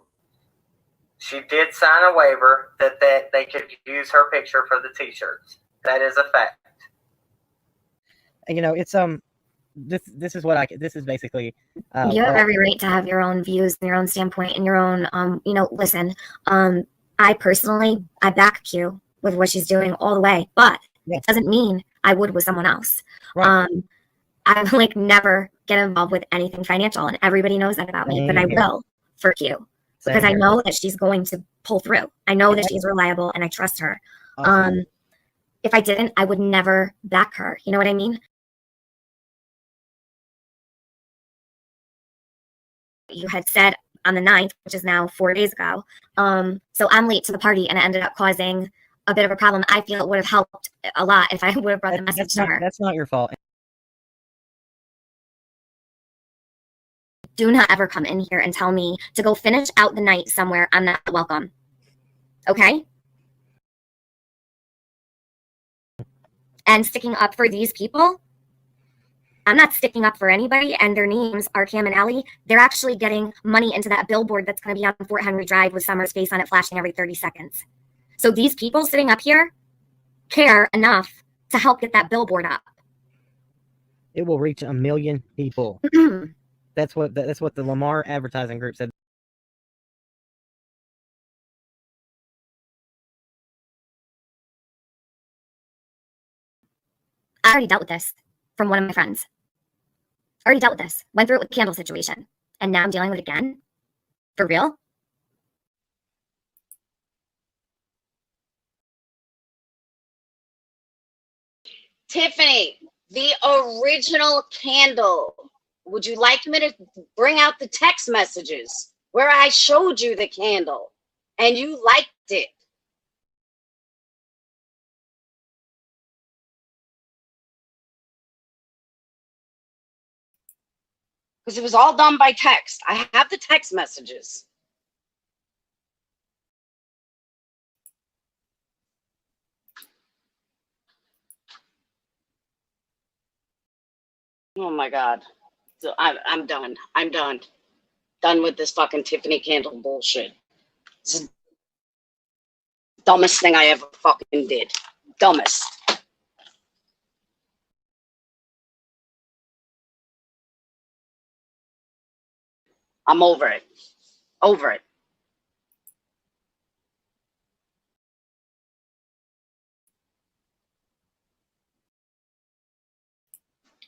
She did sign a waiver that they could use her picture for the t-shirts. That is a fact. It's this is basically you have every right to have your own views and your own standpoint and your own listen. I personally back Q with what she's doing all the way, but it doesn't mean I would with someone else. Right. I would never get involved with anything financial, and everybody knows that about me, but I will for Q because I know that she's going to pull through. I know that she's reliable and I trust her. Awesome. If I didn't, I would never back her. You know what I mean? You had said on the 9th, which is now 4 days ago. So I'm late to the party and it ended up causing a bit of a problem. I feel it would have helped a lot if I would have brought the message to her. That's not your fault. Do not ever come in here and tell me to go finish out the night somewhere I'm not welcome. Okay? And sticking up for these people, I'm not sticking up for anybody, and their names are Cam and Allie. They're actually getting money into that billboard that's going to be on Fort Henry Drive with Summer's face on it flashing every 30 seconds. So these people sitting up here care enough to help get that billboard up. It will reach 1 million people. That's what the Lamar Advertising Group said. I already dealt with this from one of my friends. Already dealt with this. Went through it with the candle situation. And now I'm dealing with it again? For real? Tiffany, the original candle. Would you like me to bring out the text messages where I showed you the candle and you liked it? Because it was all done by text. I have the text messages. Oh my God. So I'm done. I'm done. Done with this fucking Tiffany candle bullshit. This is the dumbest thing I ever fucking did. Dumbest. I'm over it. Over it.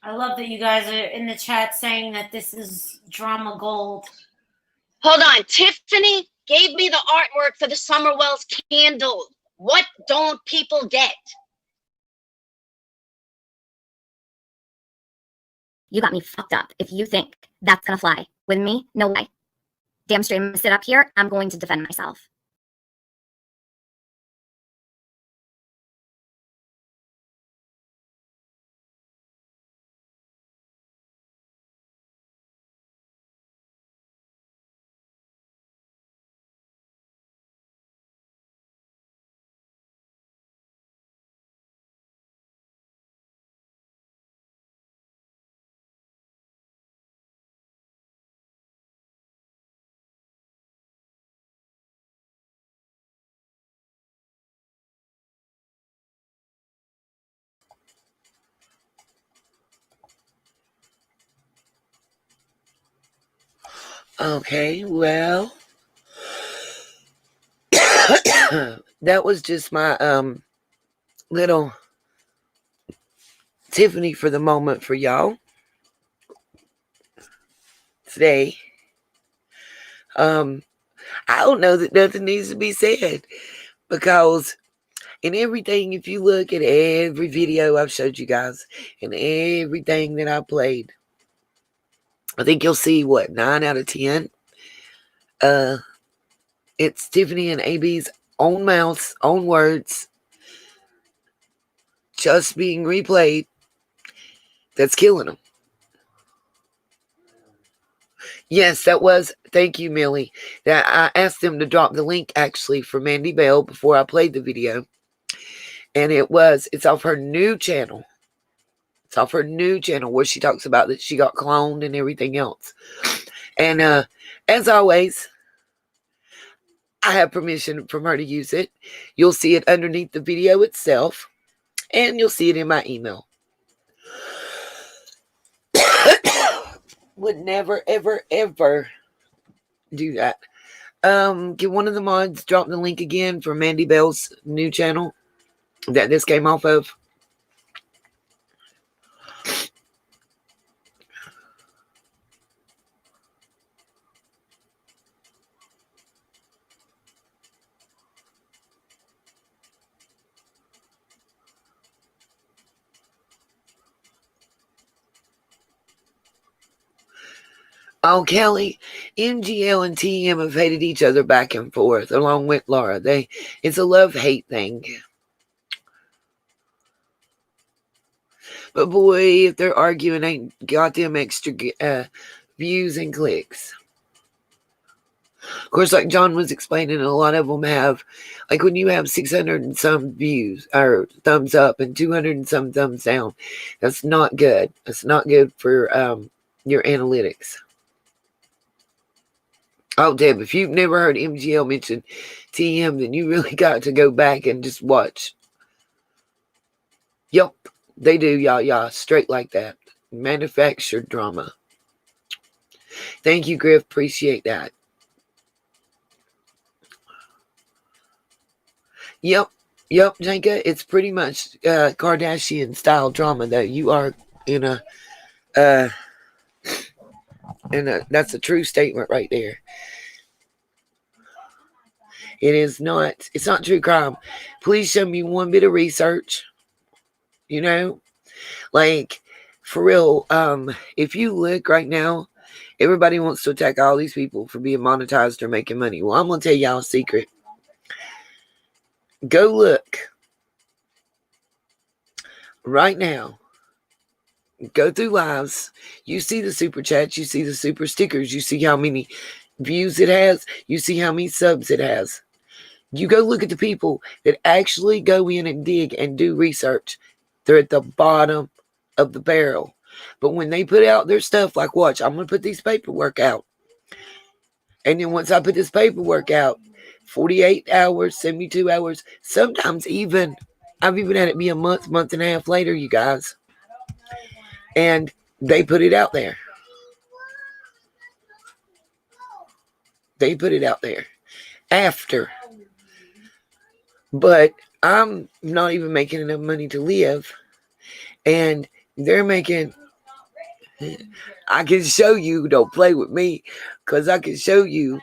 I love that you guys are in the chat saying that this is drama gold. Hold on. Tiffany gave me the artwork for the Summerwell's candle. What don't people get? You got me fucked up if you think that's gonna fly. With me, no way. Damn straight, I'm gonna sit up here. I'm going to defend myself. Okay, well, that was just my little Tiffany for the moment for y'all today. I don't know that nothing needs to be said, because in everything, if you look at every video I've showed you guys and everything that I played, I think you'll see 9 out of 10. It's Tiffany and AB's own mouths, own words, just being replayed, that's killing them. Yes, that was. Thank you, Millie. That I asked them to drop the link actually for Mandy Bell before I played the video, and it's off her new channel. It's off her new channel where she talks about that she got cloned and everything else. And as always, I have permission from her to use it. You'll see it underneath the video itself, and you'll see it in my email. Would never, ever, ever do that. Get one of the mods drop the link again for Mandy Bell's new channel that this came off of. Oh, Kelly, MGL and TM have hated each other back and forth, along with Laura. It's a love-hate thing. But boy, if they're arguing, ain't got them extra views and clicks. Of course, like John was explaining, a lot of them have, like when you have 600 and some views or thumbs up and 200 and some thumbs down, that's not good. That's not good for your analytics. Oh, Deb, if you've never heard MGL mention TM, then you really got to go back and just watch. Yup, they do, y'all, straight like that. Manufactured drama. Thank you, Griff. Appreciate that. Yep, Janka. It's pretty much Kardashian style drama, though. You are in a that's a true statement right there. It's not true crime. Please show me one bit of research. Like, for real, if you look right now, everybody wants to attack all these people for being monetized or making money. Well, I'm going to tell y'all a secret. Go look right now. Go through lives. You see the super chats. You see the super stickers. You see how many views it has. You see how many subs it has. You go look at the people that actually go in and dig and do research. They're at the bottom of the barrel. But when they put out their stuff, like, watch, I'm going to put these paperwork out. And then once I put this paperwork out, 48 hours, 72 hours, sometimes I've even had it be a month and a half later, you guys. And they put it out there. They put it out there after. But I'm not even making enough money to live. And they're making I can show you, don't play with me, because I can show you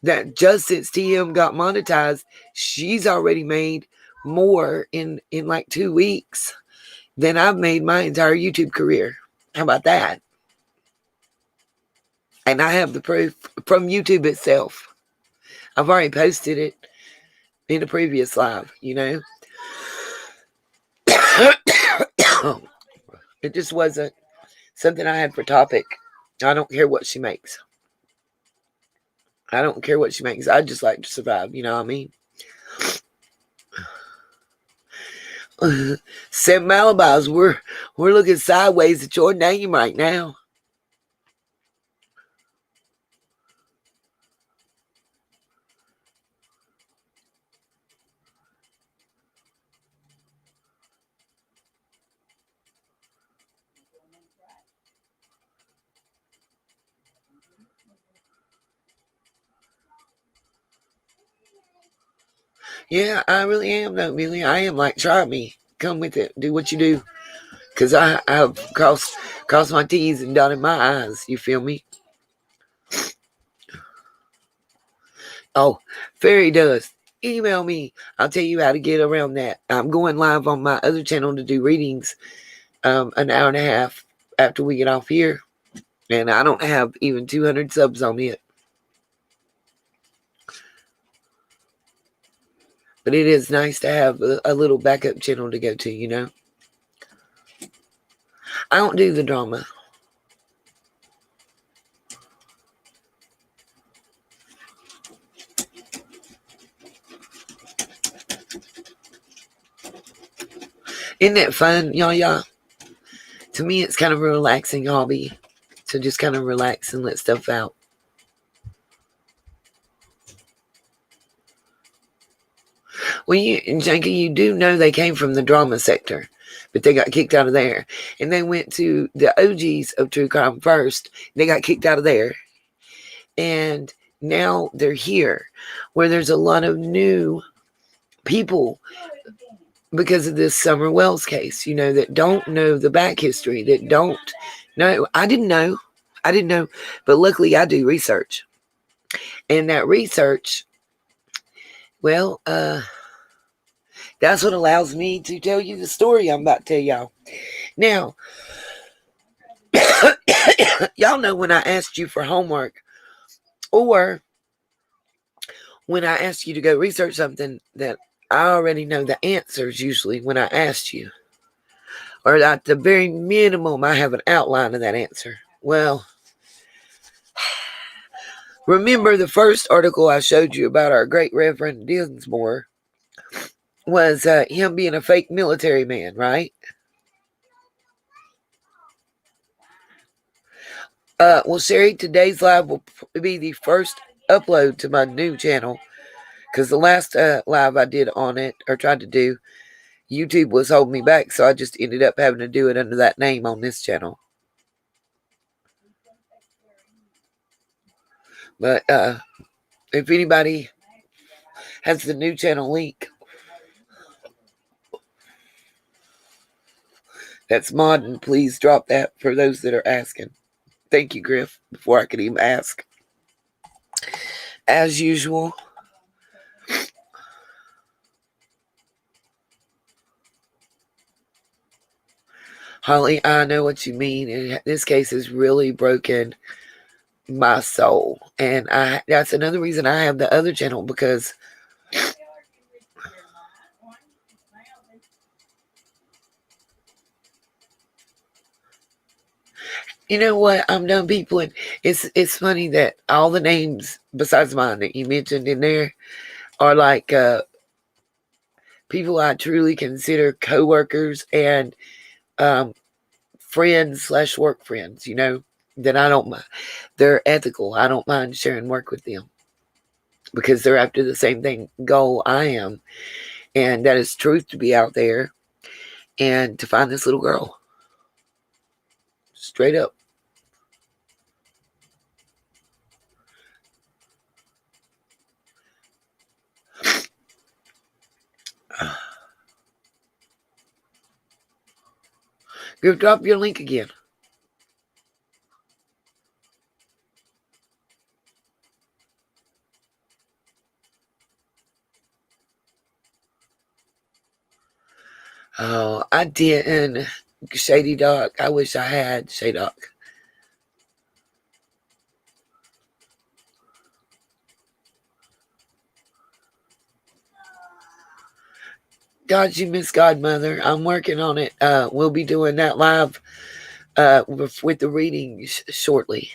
that just since TM got monetized, she's already made more in like 2 weeks than I've made my entire YouTube career. How about that? And I have the proof from YouTube itself. I've already posted it in a previous live, you know. It just wasn't something I had for topic. I don't care what she makes. I don't care what she makes. I just like to survive, you know what I mean? Sam Alibis, we're looking sideways at your name right now. Yeah, I really am, though, Millie. I am like, try me. Come with it. Do what you do. Because I've crossed my T's and dotted my I's. You feel me? Oh, Fairy does. Email me. I'll tell you how to get around that. I'm going live on my other channel to do readings an hour and a half after we get off here. And I don't have even 200 subs on it. But it is nice to have a little backup channel to go to, you know. I don't do the drama. Isn't that fun, y'all? To me, it's kind of a relaxing hobby. To just kind of relax and let stuff out. Well, Janky, you do know they came from the drama sector, but they got kicked out of there. And they went to the OGs of True Crime first. They got kicked out of there. And now they're here, where there's a lot of new people because of this Summer Wells case, you know, that don't know the back history, that don't know. I didn't know. But luckily I do research. And that research, well, that's what allows me to tell you the story I'm about to tell y'all. Now, y'all know when I asked you for homework or when I asked you to go research something that I already know the answers usually when I asked you. Or at the very minimum, I have an outline of that answer. Well, remember the first article I showed you about our great Reverend Dinsmore was him being a fake military man, right? Well, Sherry, today's live will be the first upload to my new channel because the last live I did on it or tried to do, YouTube was holding me back, so I just ended up having to do it under that name on this channel. But if anybody has the new channel link that's modern, please drop that for those that are asking. Thank you, Griff, before I could even ask. As usual, Holly, I know what you mean. And this case has really broken my soul. And that's another reason I have the other channel, because you know what? I'm done people. And it's funny that all the names besides mine that you mentioned in there are like people I truly consider co-workers and friends / work friends, you know, that I don't mind. They're ethical. I don't mind sharing work with them because they're after the same goal I am. And that is truth to be out there and to find this little girl. Straight up. Go drop your link again. Oh, I didn't. Shady Doc. I wish I had Shady Doc. God, you miss Godmother. I'm working on it. We'll be doing that live with the readings shortly.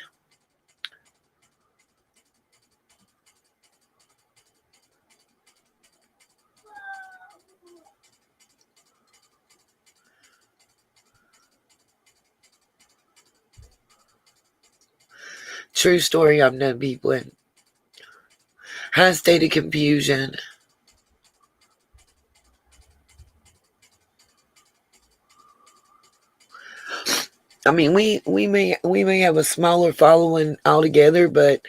True story. I've known people in high state of confusion. I mean, we may have a smaller following altogether, but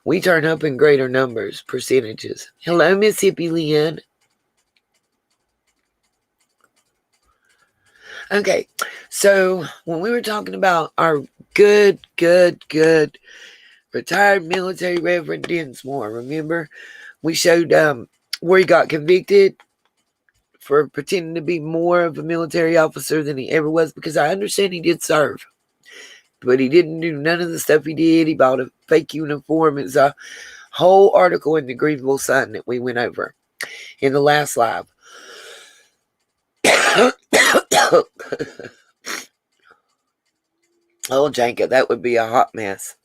we turn up in greater numbers, percentages. Hello, Miss Hippie Lynn. Okay, so when we were talking about our good retired military Reverend Dinsmore, remember we showed where he got convicted for pretending to be more of a military officer than he ever was, because I understand he did serve, but he didn't do none of the stuff he did. He bought a fake uniform. It's a whole article in the Greenville Sun that we went over in the last live. Oh, Janka, that would be a hot mess.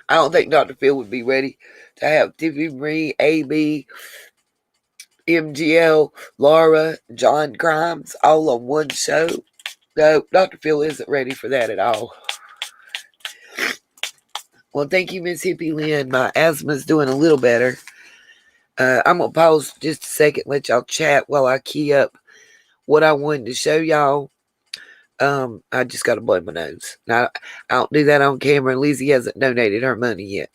I don't think Dr. Phil would be ready to have Tiffany Marie, AB, MGL, Laura, John Grimes all on one show. No, Dr. Phil isn't ready for that at all. Well, thank you, Miss Hippie Lynn. My asthma's doing a little better. I'm going to pause just a second, let y'all chat while I key up what I wanted to show y'all. I just got to blow my nose. Now, I don't do that on camera. Lizzie hasn't donated her money yet.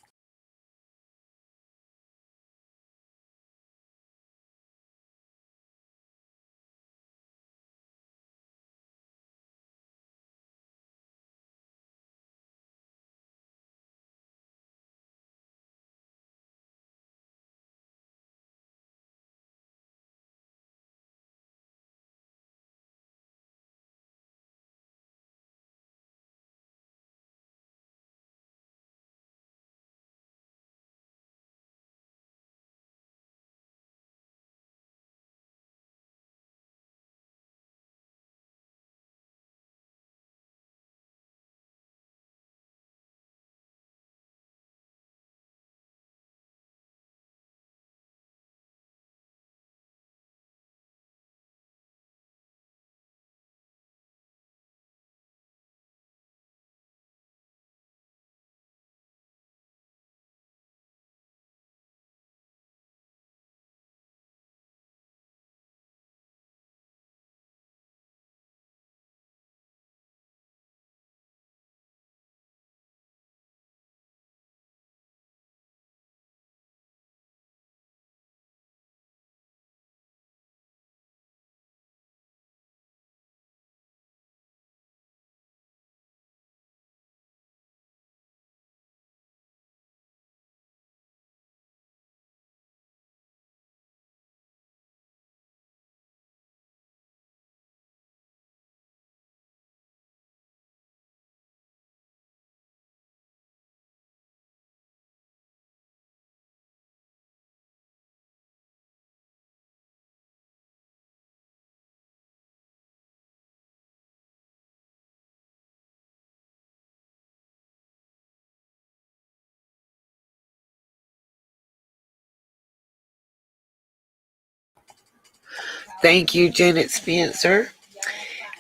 Thank you, Janet Spencer.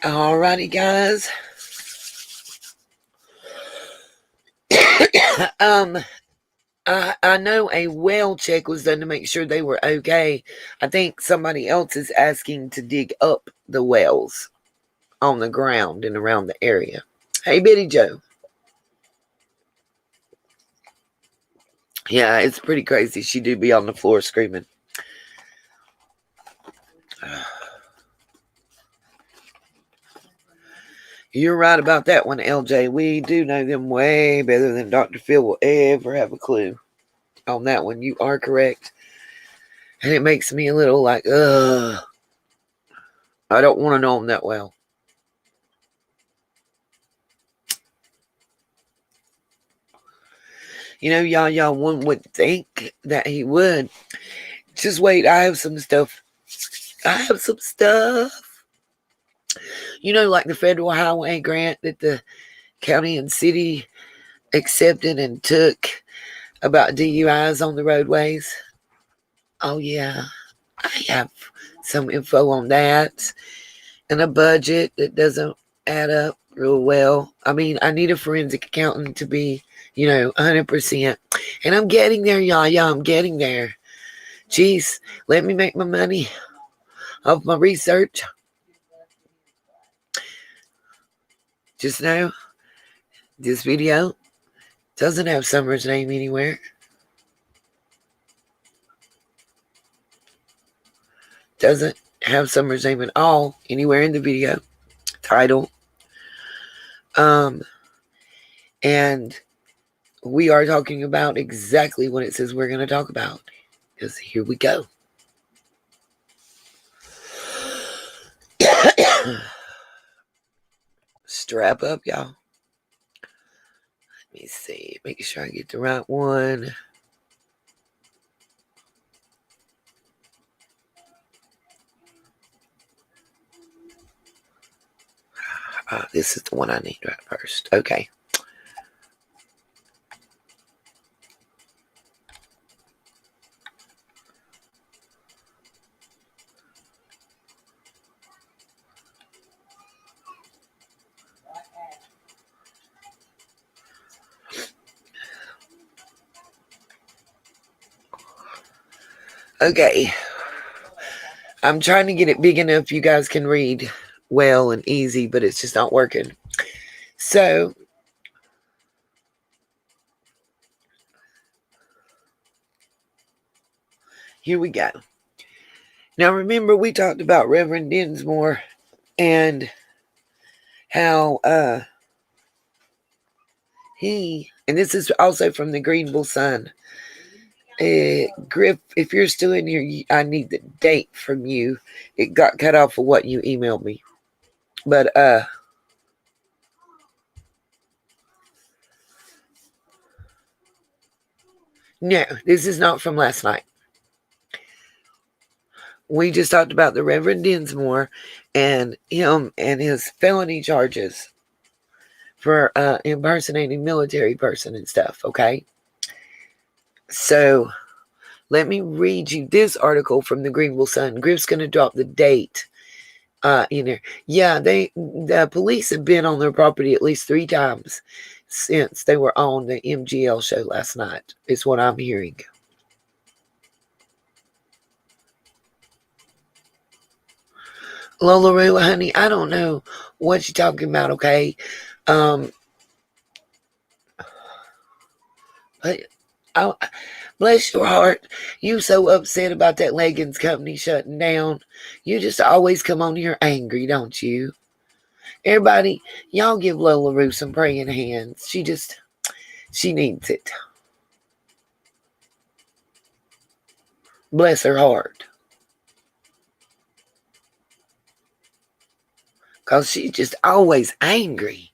Alrighty, guys. I know a well check was done to make sure they were okay. I think somebody else is asking to dig up the wells on the ground and around the area. Hey, Betty Joe. Yeah, it's pretty crazy. She do be on the floor screaming. You're right about that one, LJ. We do know them way better than Dr. Phil will ever have a clue on that one. You are correct. And it makes me a little like, ugh. I don't want to know him that well. You know, y'all, one would think that he would. Just wait, I have some stuff. You know, like the federal highway grant that the county and city accepted and took about DUIs on the roadways. Oh, yeah. I have some info on that. And a budget that doesn't add up real well. I mean, I need a forensic accountant to be, 100%. And I'm getting there, y'all. Yeah, I'm getting there. Jeez, let me make my money off my research. Just know, this video doesn't have Summer's name anywhere. Doesn't have Summer's name at all anywhere in the video title. And we are talking about exactly what it says we're going to talk about. Because here we go. Strap up, y'all. Let me see. Make sure I get the right one. This is the one I need right first. Okay. Okay. I'm trying to get it big enough you guys can read well and easy, but it's just not working. So, here we go. Now, remember, we talked about Reverend Dinsmore and how and this is also from the Greenville Sun. Griff, if you're still in here, I need the date from you. It got cut off of what you emailed me. But, no, this is not from last night. We just talked about the Reverend Dinsmore and him and his felony charges for impersonating military person and stuff, okay? So, let me read you this article from the Greenville Sun. Griff's going to drop the date in there. Yeah, the police have been on their property at least 3 times since they were on the MGL show last night, is what I'm hearing. Lola Roo, honey, I don't know what you're talking about, okay? But bless your heart. You so upset about that leggings company shutting down. You just always come on here angry, don't you? Everybody, y'all give Lola Roo some praying hands. She needs it. Bless her heart. Because she's just always angry.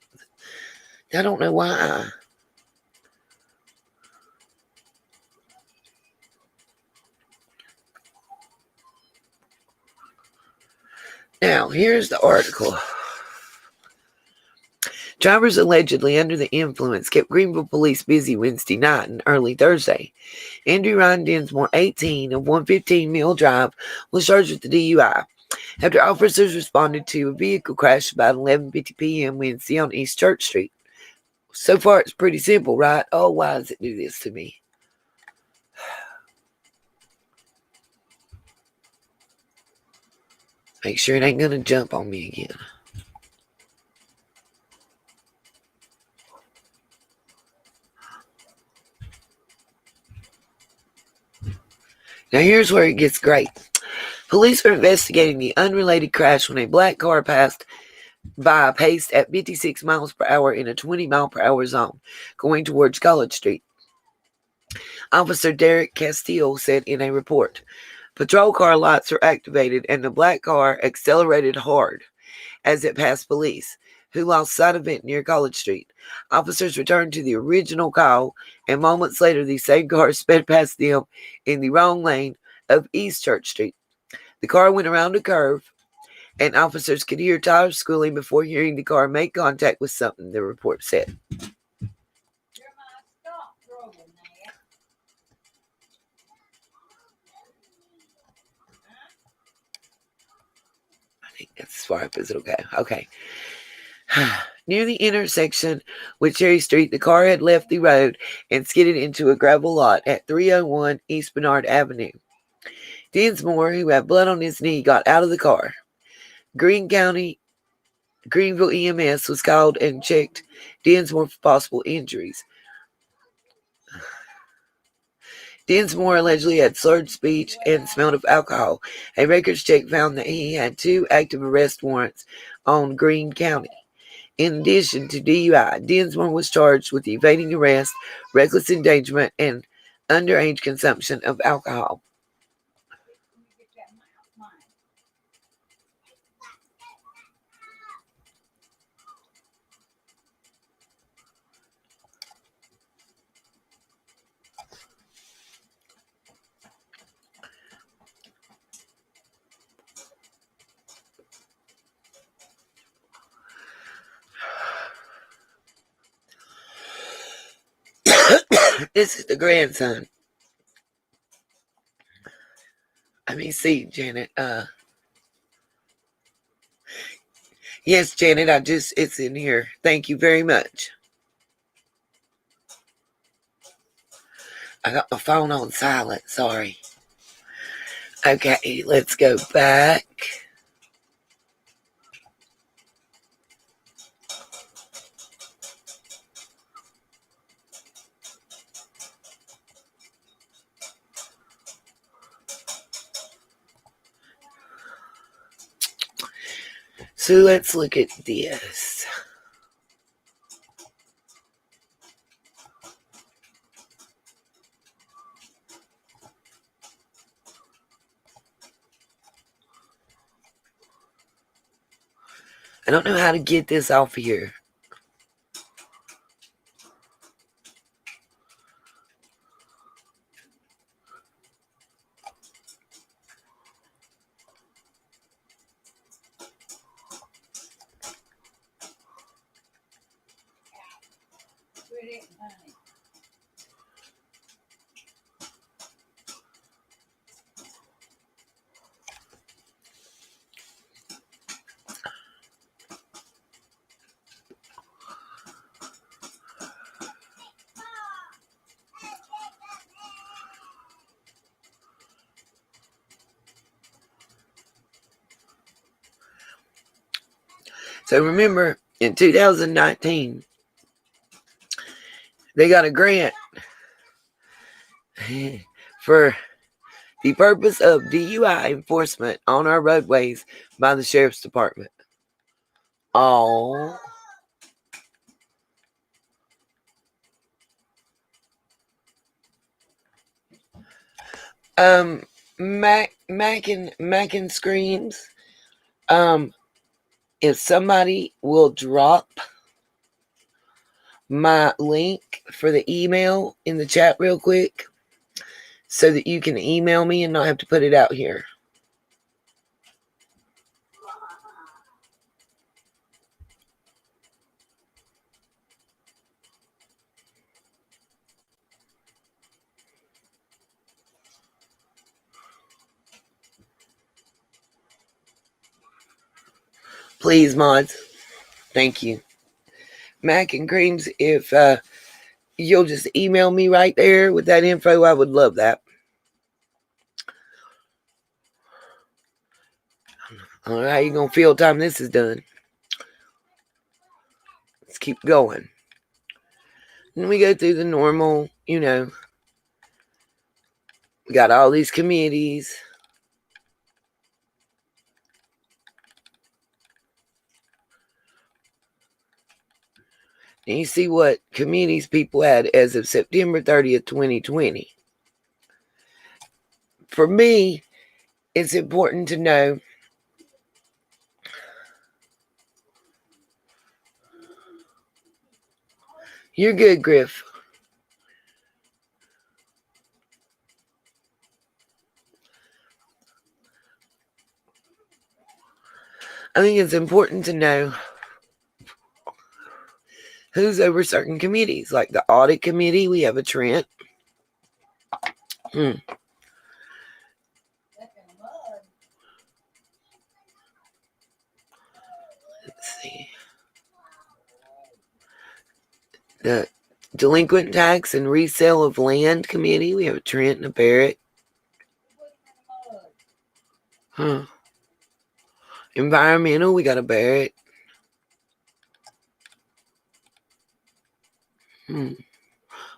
I don't know why. Now, here's the article. Drivers allegedly under the influence kept Greenville police busy Wednesday night and early Thursday. Andrew Ryan Dinsmore, 18, of 115 Mill Drive, was charged with the DUI after officers responded to a vehicle crash about 11:50 p.m. Wednesday on East Church Street. So far, it's pretty simple, right? Oh, why does it do this to me? Make sure it ain't going to jump on me again. Now, here's where it gets great. Police are investigating the unrelated crash when a black car passed by paced at 56 miles per hour in a 20-mile-per-hour zone, going towards College Street. Officer Derek Castile said in a report. Patrol car lights were activated and the black car accelerated hard as it passed police, who lost sight of it near College Street. Officers returned to the original call, and moments later the same car sped past them in the wrong lane of East Church Street. The car went around a curve, and officers could hear tires squealing before hearing the car make contact with something, the report said. I think that's swipe. Is it okay? Okay. Near the intersection with Cherry Street, the car had left the road and skidded into a gravel lot at 301 East Bernard Avenue. Dinsmore, who had blood on his knee, got out of the car. Greenville EMS was called and checked Dinsmore for possible injuries. Dinsmore allegedly had slurred speech and smelled of alcohol. A records check found that he had 2 active arrest warrants on Greene County. In addition to DUI, Dinsmore was charged with evading arrest, reckless endangerment, and underage consumption of alcohol. This is the grandson. Let me see, Janet. Yes, Janet, it's in here. Thank you very much. I got my phone on silent, sorry. Okay, let's go back. So let's look at this. I don't know how to get this off here. So remember, in 2019, they got a grant for the purpose of DUI enforcement on our roadways by the Sheriff's Department. Oh. Mac and Screams. If somebody will drop my link for the email in the chat real quick so that you can email me and not have to put it out here. Please, mods. Thank you. Mac and Creams, if you'll just email me right there with that info, I would love that. I don't know how you're going to feel time this is done. Let's keep going. And we go through the normal, we got all these committees. And you see what committees people had as of September 30th, 2020. For me, it's important to know you're good, Griff. I think it's important to know who's over certain committees. Like the audit committee, we have a Trent. Let's see. The delinquent tax and resale of land committee, we have a Trent and a Barrett. Environmental, we got a Barrett.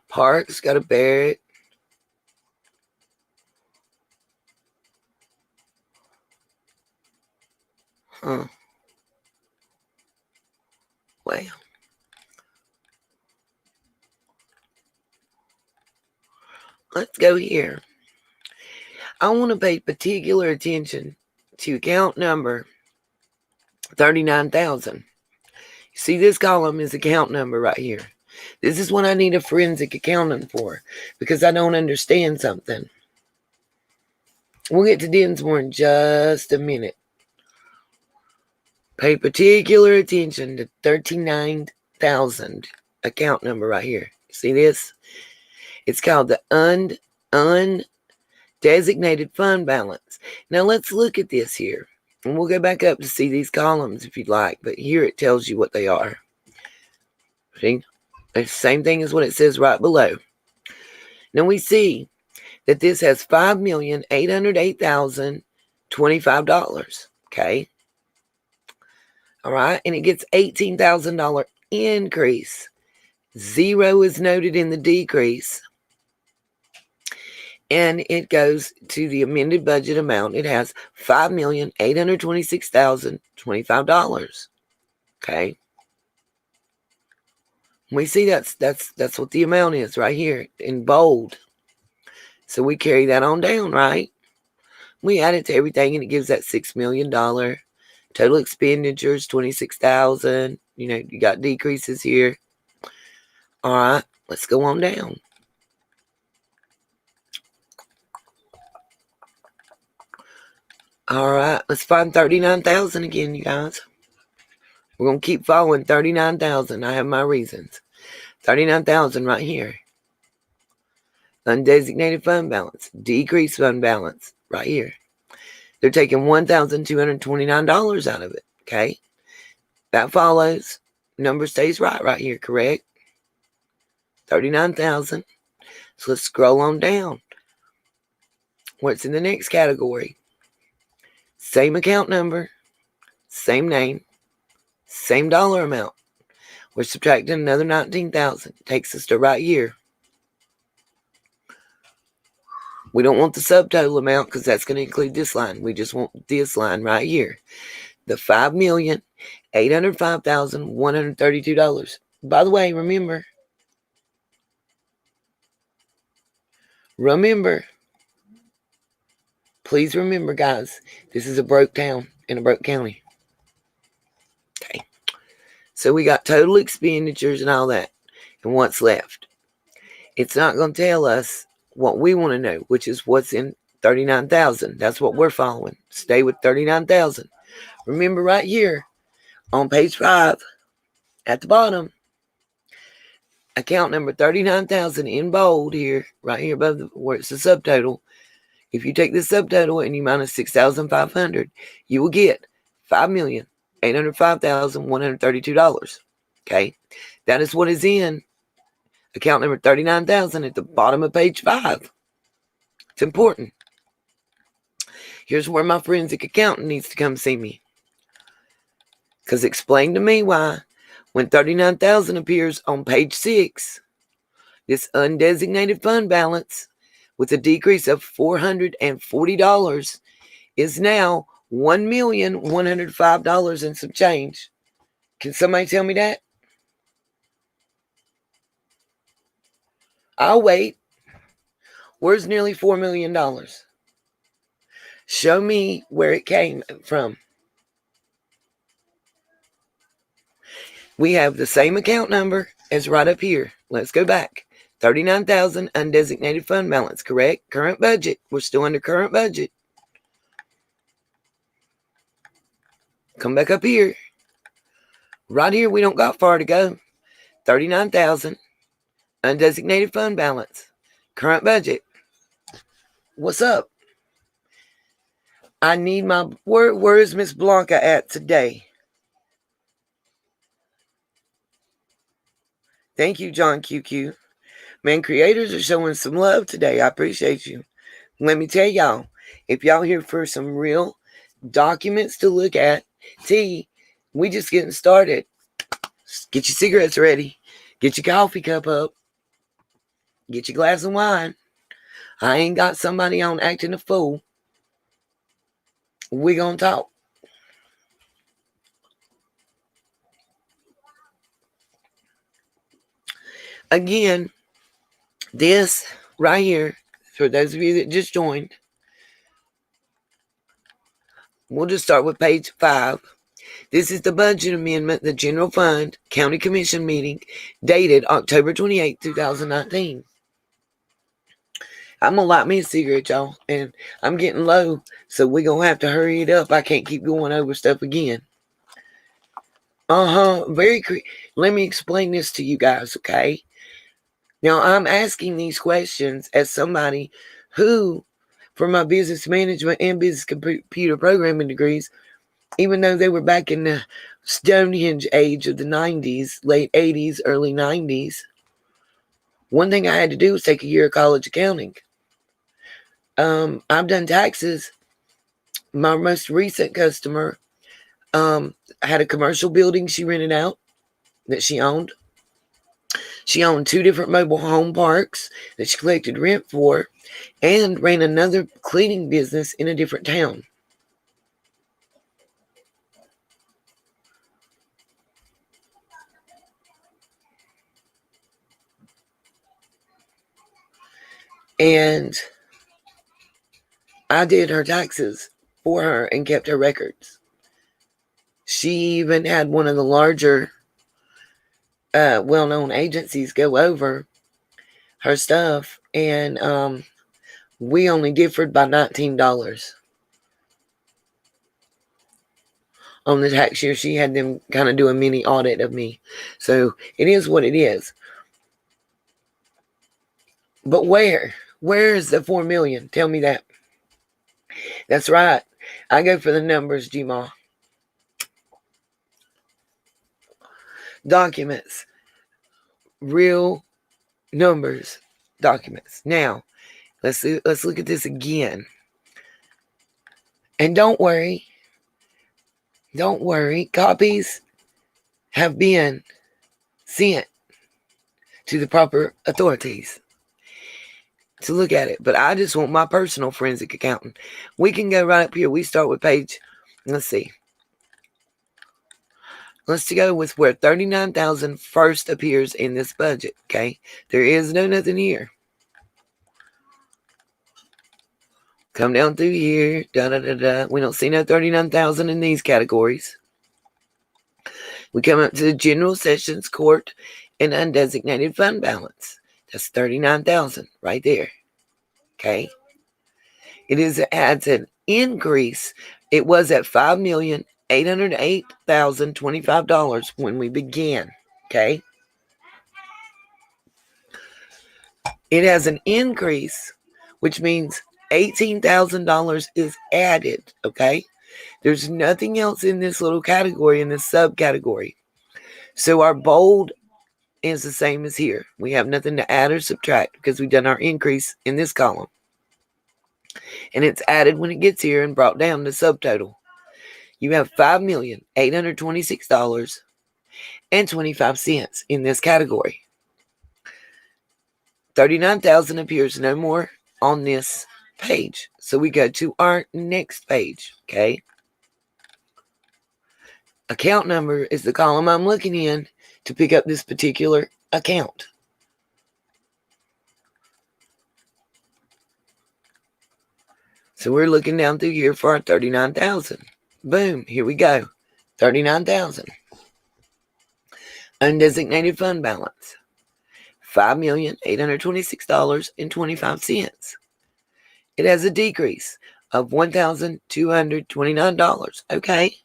Parks got a Barrett. Well, let's go here. I want to pay particular attention to account number 39,000. See, this column is account number right here. This is what I need a forensic accountant for because I don't understand something. We'll get to Dinsmore in just a minute. Pay particular attention to 39,000 account number right here. See this? It's called the undesignated fund balance. Now let's look at this here. And we'll go back up to see these columns if you'd like. But here it tells you what they are. See? It's the same thing as what it says right below. Now we see that this has $5,808,025. Okay? All right? And it gets $18,000 increase. 0 is noted in the decrease. And it goes to the amended budget amount. It has $5,826,025. Okay. We see that's what the amount is right here in bold. So we carry that on down, right? We add it to everything and it gives that $6 million. Total expenditures, $26,000. You know, you got decreases here. All right, let's go on down. All right, let's find 39,000 again, you guys. We're going to keep following 39,000. I have my reasons. 39,000 right here. Undesignated fund balance. Decreased fund balance right here. They're taking $1,229 out of it. Okay. That follows. Number stays right here, correct? 39,000. So let's scroll on down. What's in the next category? Same account number. Same name. Same dollar amount. We're subtracting another 19,000. Takes us to right here. We don't want the subtotal amount because that's going to include this line. We just want this line right here. The $5,805,132. By the way, remember, please remember, guys, this is a broke town in a broke county. Okay. So we got total expenditures and all that and what's left. It's not going to tell us what we want to know, which is what's in 39,000. That's what we're following. Stay with 39,000. Remember right here on page 5 at the bottom, account number 39,000 in bold here, right here above where it's the subtotal. If you take the subtotal and you minus 6,500, you will get $5,805,132. Okay, that is what is in account number 39,000 at the bottom of page 5. It's important. Here's where my forensic accountant needs to come see me. Because explain to me why when 39,000 appears on page 6, this undesignated fund balance with a decrease of $440 is now $1,105,000 and some change. Can somebody tell me that? I'll wait. Where's nearly $4 million? Show me where it came from. We have the same account number as right up here. Let's go back. 39,000 undesignated fund balance, correct? Current budget. We're still under current budget. Come back up here. Right here, we don't got far to go. 39,000 undesignated fund balance. Current budget. What's up? I need my where is Miss Blanca at today? Thank you, John QQ. Man, creators are showing some love today. I appreciate you. Let me tell y'all, if y'all here for some real documents to look at, we just getting started. Get your cigarettes ready. Get your coffee cup up. Get your glass of wine. I ain't got somebody on acting a fool. We gonna talk. Again, this right here, for those of you that just joined, we'll just start with page 5. This is the budget amendment, the general fund county commission meeting dated October 28, 2019. I'm gonna light me a cigarette, y'all, and I'm getting low, so we're gonna have to hurry it up. I can't keep going over stuff again. Let me explain this to you guys, okay? Now, I'm asking these questions as somebody who, for my business management and business computer programming degrees, even though they were back in the Stonehenge age of the 90s, late 80s, early 90s, one thing I had to do was take a year of college accounting. I've done taxes. My most recent customer had a commercial building she rented out that she owned. She owned 2 different mobile home parks that she collected rent for and ran another cleaning business in a different town. And I did her taxes for her and kept her records. She even had one of the larger well-known agencies go over her stuff, and we only differed by $19 on the tax year. She had them kind of do a mini audit of me, so it is what it is. But where is the 4 million? Tell me that. That's right, I go for the numbers, G-Ma. Documents, real numbers, documents. Now, let's look at this again. And don't worry, copies have been sent to the proper authorities to look at it. But I just want my personal forensic accountant. We can go right up here. We start with page, let's see. Let's go with where 39,000 first appears in this budget, okay? There is nothing here. Come down through here. We don't see no 39,000 in these categories. We come up to the general sessions court and undesignated fund balance. That's 39,000 right there. Okay. It adds an increase. It was at $5,808,025 when we began. Okay. It has an increase, which means $18,000 is added. Okay. There's nothing else in this little category, in this subcategory. So our bold is the same as here. We have nothing to add or subtract because we've done our increase in this column. And it's added when it gets here and brought down the subtotal. You have $5,826.25 in this category. 39,000 appears no more on this page. So we go to our next page, okay? Account number is the column I'm looking in to pick up this particular account. So we're looking down through here for our 39,000. Boom, here we go. 39,000. Undesignated fund balance. $5,826.25. It has a decrease of $1,229. Okay,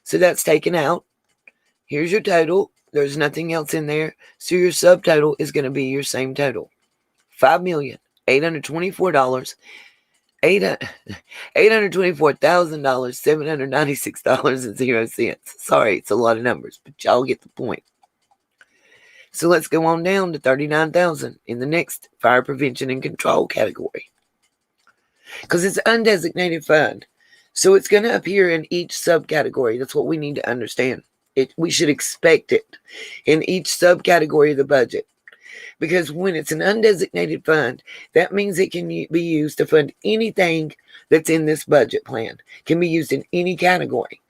so that's taken out. Here's your total. There's nothing else in there, so your subtotal is going to be your same total. $5,824. $824,796.00. Sorry, it's a lot of numbers, but y'all get the point. So let's go on down to 39,000 in the next fire prevention and control category. Because it's undesignated fund. So it's going to appear in each subcategory. That's what we need to understand. We should expect it in each subcategory of the budget. Because when it's an undesignated fund, that means it can be used to fund anything that's in this budget plan. It can be used in any category.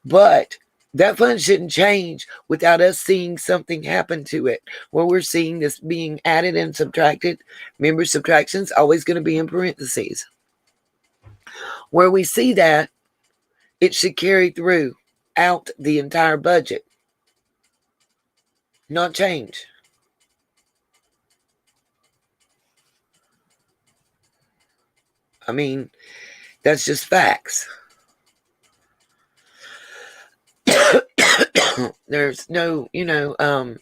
But that fund shouldn't change without us seeing something happen to it, where we're seeing this being added and subtracted. Remember, subtraction's always going to be in parentheses. Where we see that, it should carry through out the entire budget, not change. I mean, that's just facts. There's no, we're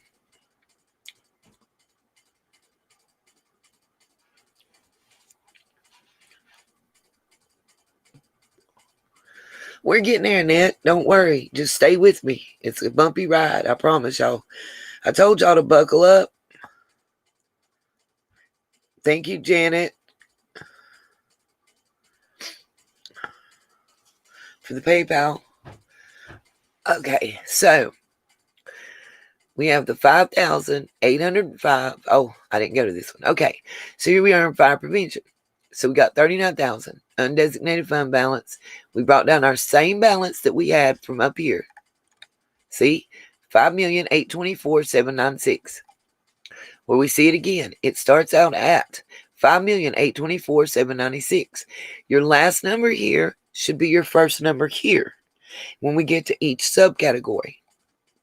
getting there, Annette. Don't worry. Just stay with me. It's a bumpy ride. I promise y'all. I told y'all to buckle up. Thank you, Janet, for the PayPal. Okay, so we have the 5,805. Oh, I didn't go to this one. Okay, so here we are in fire prevention. So we got 39,000 undesignated fund balance. We brought down our same balance that we had from up here. See, 5,824,796. Where we see it again, it starts out at 5,824,796. Your last number here should be your first number here when we get to each subcategory.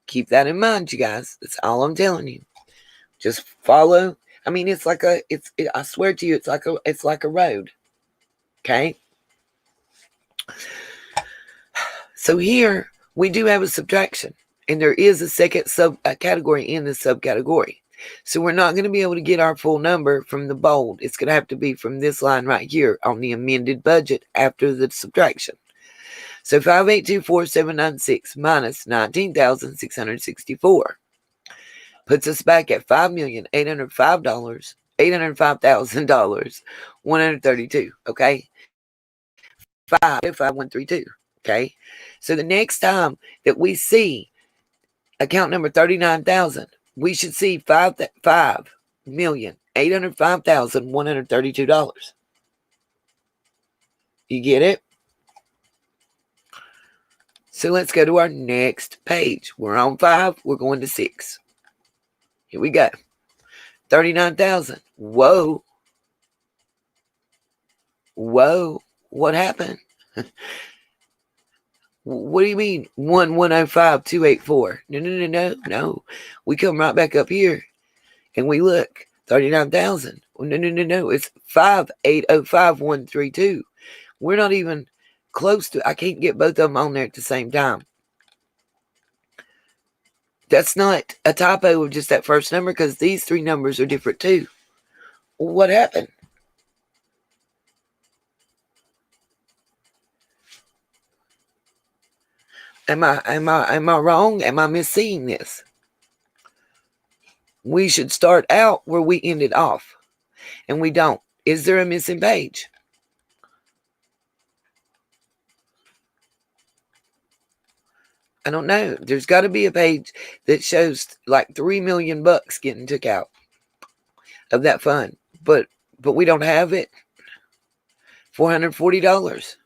Keep that in mind, you guys. That's all I'm telling you. Just follow. I mean, it's like I swear to you, it's like a road. Okay. So here we do have a subtraction, and there is a second subcategory in the subcategory. So we're not going to be able to get our full number from the bold. It's going to have to be from this line right here on the amended budget after the subtraction. So 5,824,796 minus 19,664 puts us back at $805,132. Okay, 55132. Okay, so the next time that we see account number 39,000, we should see $5,805,132. You get it? So let's go to our next page. We're on 5. We're going to 6. Here we go. 39,000. Whoa. Whoa. What happened? What do you mean? 1,105,284. No. We come right back up here and we look. 39,000. No. It's 5,805,132. We're not even close to. I can't get both of them on there at the same time. That's not a typo of just that first number, because these three numbers are different too. What happened? Am I wrong? Am I misseeing this? We should start out where we ended off, and we don't. Is there a missing page? I don't know. There's got to be a page that shows like $3 million getting took out of that fund, but we don't have it. $440.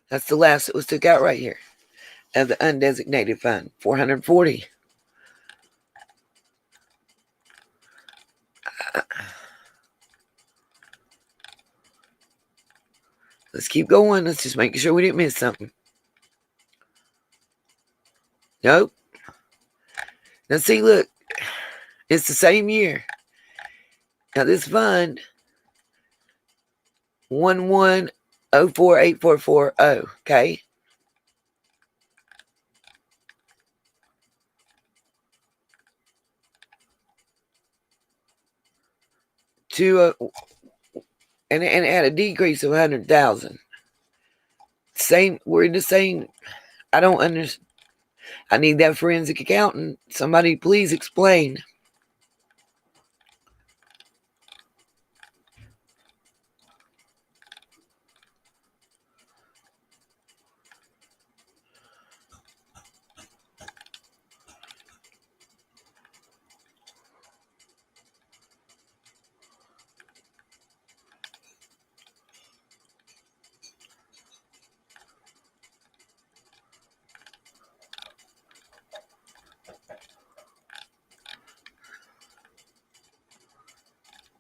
That's the last that was took out right here of the undesignated fund. $440. Let's keep going. Let's just make sure we didn't miss something. Nope. Now see, look. It's the same year. Now this fund, 11048440. Okay. And it had a decrease of 100,000. Same. We're in the same. I don't understand. I need that forensic accountant. Somebody please explain.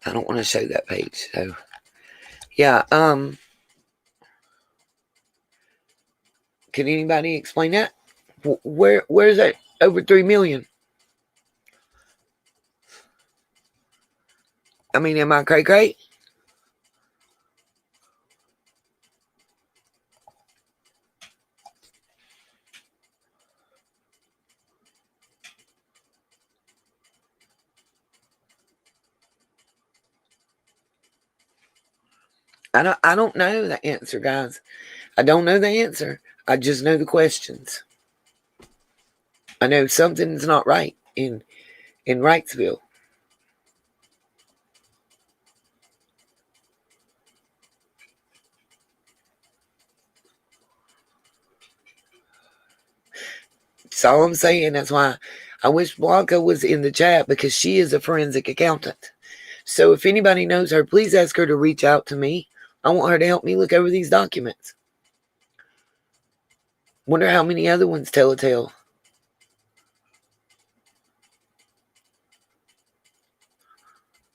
I don't want to show that page. So yeah, can anybody explain that? Where's that over 3 million? I mean, am I cray? I don't know the answer, guys. I don't know the answer. I just know the questions. I know something's not right in Wrightsville. That's all I'm saying. That's why I wish Blanca was in the chat, because she is a forensic accountant. So if anybody knows her, please ask her to reach out to me. I want her to help me look over these documents. Wonder how many other ones tell a tale.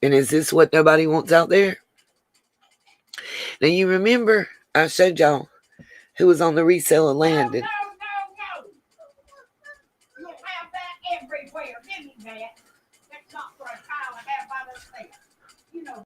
And is this what nobody wants out there? Now you remember I showed y'all who was on the resale of land. And You'll have that everywhere. Give me that. That's not for a child to have by themselves. You know.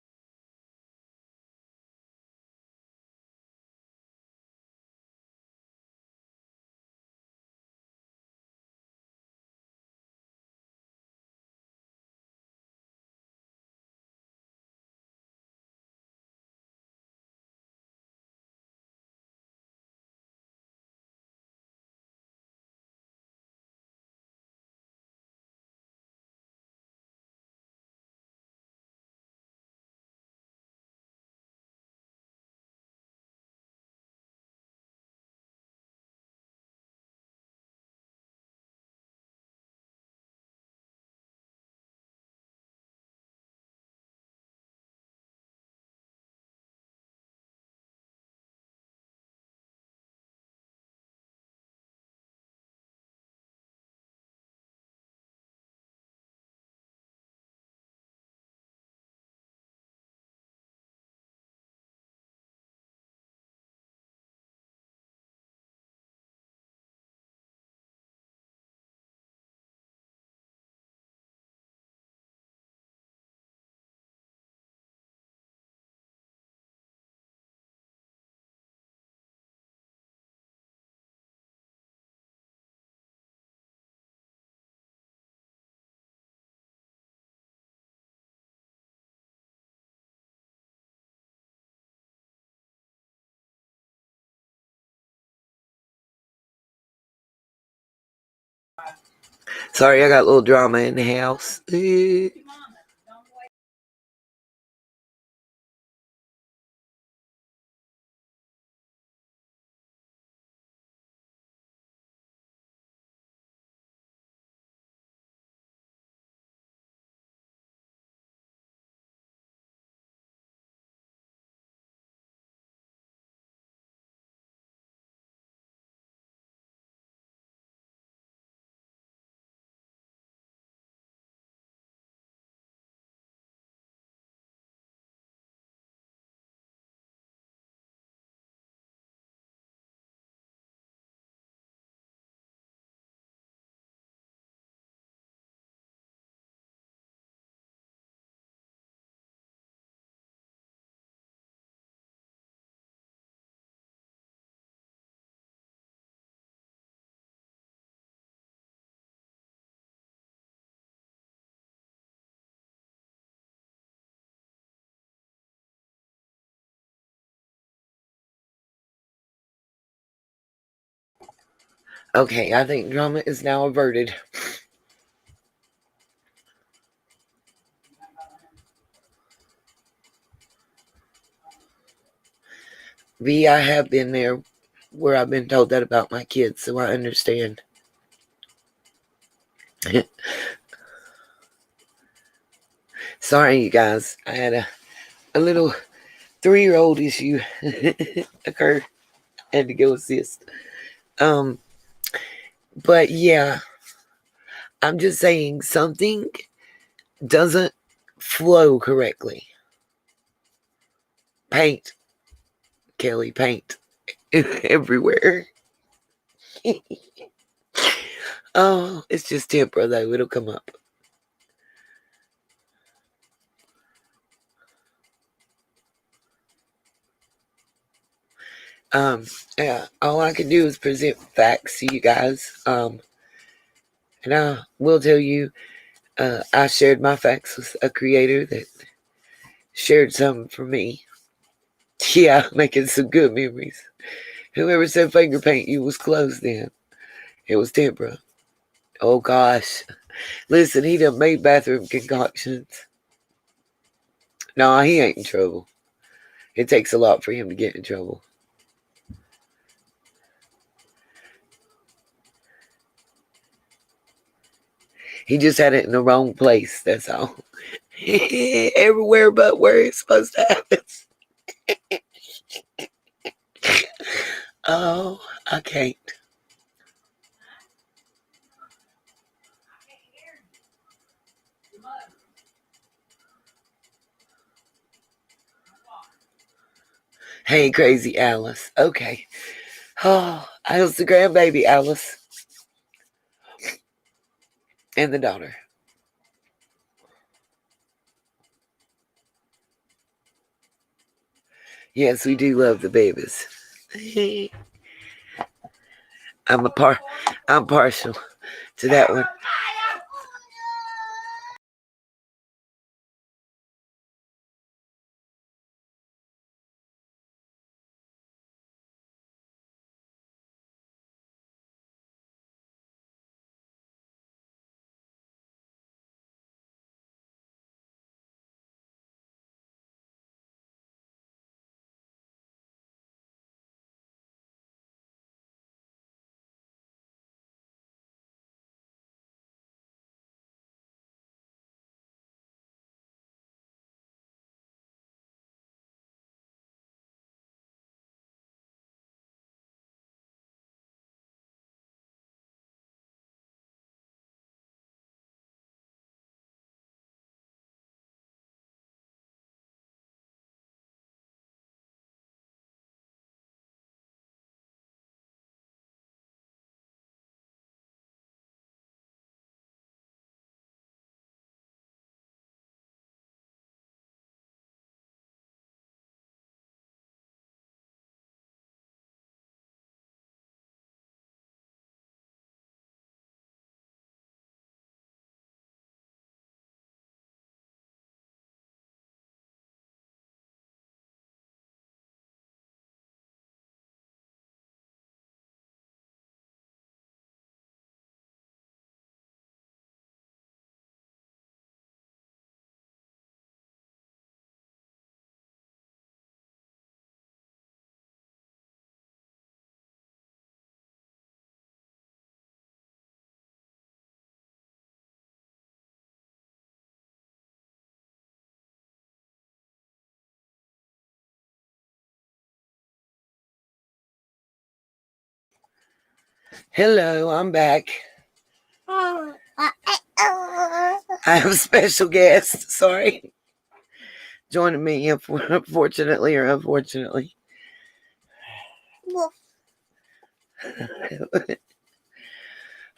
sorry, I got a little drama in the house. Okay, I think drama is now averted. V, I have been there where I've been told that about my kids, so I understand. Sorry, you guys. I had a little 3-year-old issue occur. Had to go assist. But yeah, I'm just saying something doesn't flow correctly. Paint, Kelly, paint everywhere. Oh, it's just tempera though. It'll come up. Yeah, all I can do is present facts to you guys. And I will tell you, I shared my facts with a creator that shared some for me. Yeah, making some good memories. Whoever said finger paint you was close then. It was tempera. Oh gosh. Listen, he done made bathroom concoctions. Nah, he ain't in trouble. It takes a lot for him to get in trouble. He just had it in the wrong place, that's all. Everywhere but where it's supposed to happen. Oh, I can't. Hey, crazy Alice. Okay. Oh, how's the grandbaby, Alice? And the daughter. Yes, we do love the babies. I'm partial to that one. Hello, I'm back. I have a special guest. Sorry. Joining me, unfortunately or unfortunately.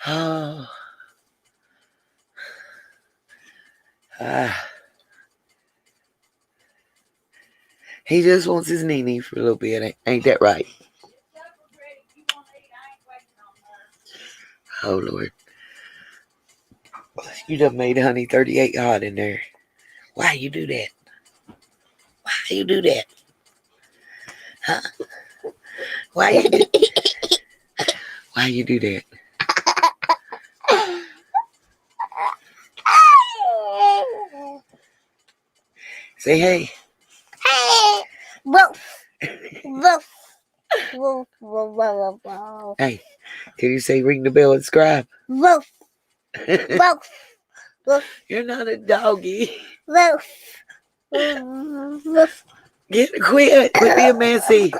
Oh. He just wants his Nene for a little bit. Ain't that right? Oh, Lord. You done made honey 38 hot in there. Why you do that? Why you do that? Huh? Why Why you do that? Say hey. Hey. Woof. Woof. Woof. Woof. Woof. Woof. Hey, can you say ring the bell and subscribe? Woof. Woof. Woof. You're not a doggy. Woof. Woof. Woof. Quit being messy.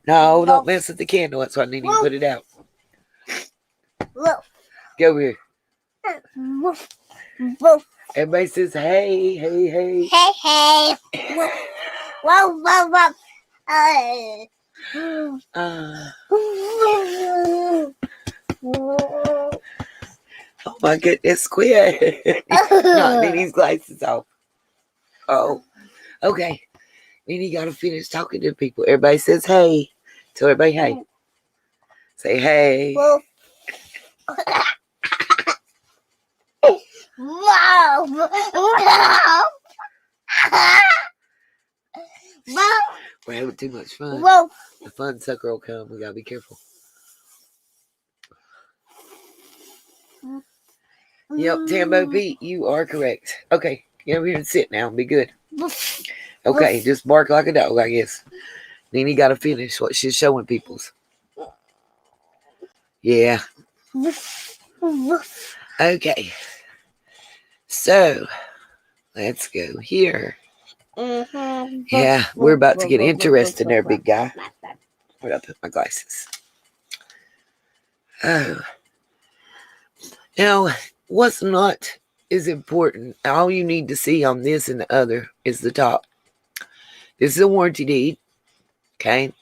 No, don't mess with the candle. That's why I need you to put it out. Woof. Go over here. Woof. Woof. Everybody says hey, hey, hey. Hey, hey. Woof. Woof. Woof. Woof. Oh my goodness, quit. Not Nini's glasses off. Oh, okay. Nini got to finish talking to people. Everybody says hey. Tell everybody hey. Say hey. Woof. Wow. Wow. We're having too much fun. Woof. The fun sucker will come. We got to be careful. Yep, Tambo Pete, you are correct. Okay, get over here and sit now and be good. Okay, just bark like a dog, I guess. Nini got to finish what she's showing people's. Yeah. Okay. So, let's go here. Yeah, we're about to get interested there, big guy. Where'd I put my glasses? Oh. Now, what's not is important. All you need to see on this and the other is the top. This is a warranty deed. Okay.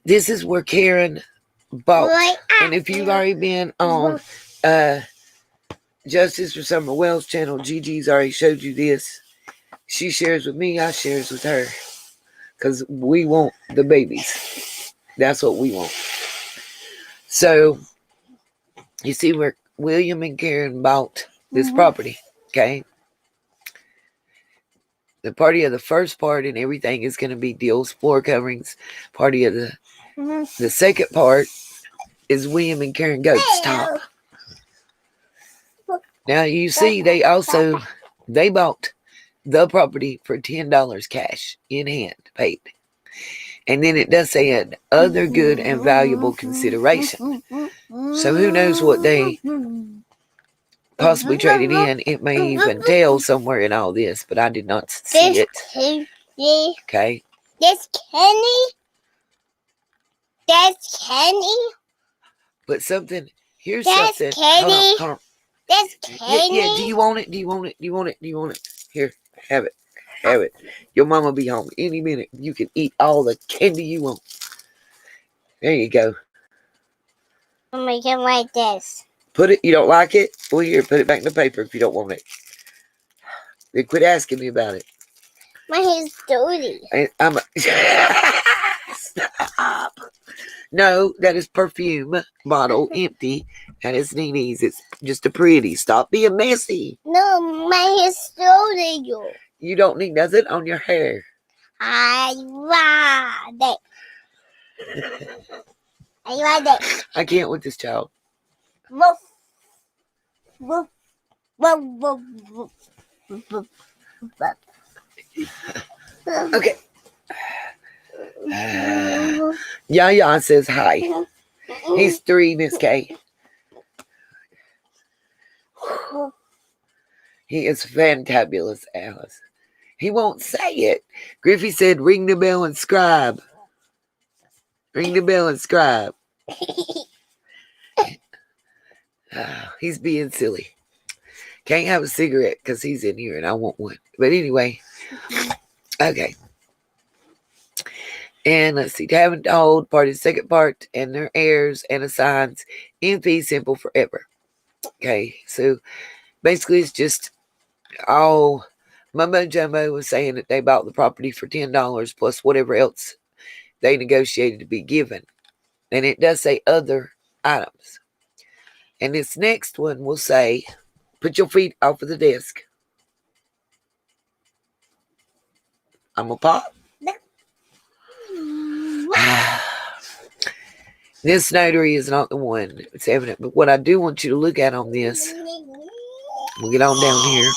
This is where Karen bought. And if you've already been on Justice for Summer Wells channel, Gigi's already showed you this. She shares with me, I shares with her. Because we want the babies. That's what we want. So, you see where William and Karen bought this property, okay? The party of the first part and everything is going to be Dill's floor coverings. Party of the second part is William and Karen Goat's top. Now you see they bought the property for $10 cash in hand paid. And then it does say an other good and valuable consideration. So who knows what they possibly traded in. It may even tell somewhere in all this, but I did not see it. Okay. That's Kenny. That's Kenny. But something, here's That's something. Kenny. Hold on. That's Kenny. Yeah, do you want it? Do you want it? Do you want it? Do you want it? Here, have it. Have it. Your mama will be home any minute. You can eat all the candy you want. There you go. I'll make it like this. Put it, you don't like it? Well, here, put it back in the paper if you don't want it. Then quit asking me about it. My hair's dirty. Stop. No, that is perfume bottle empty. That is Nini's. It's just a pretty. Stop being messy. No, my hair's dirty. You don't need nothing on your hair. I want it. I want it. I can't with this child. Woof. Woof. Woof. Woof. Woof. Woof. Woof. Okay. Yaya says hi. He's 3, Miss K. He is fantabulous, Alice. He won't say it. Griffey said, ring the bell and scribe. Ring the bell and scribe. He's being silly. Can't have a cigarette because he's in here and I want one. But anyway, okay. And let's see, haven't told, part of the second part, and their heirs and assigns in fee simple forever. Okay, so basically it's just all Mumbo Jumbo was saying that they bought the property for $10 plus whatever else they negotiated to be given. And it does say other items. And this next one will say, put your feet off of the desk. I'm gonna pop. This notary is not the one. It's evident. But what I do want you to look at on this, we'll get on down here.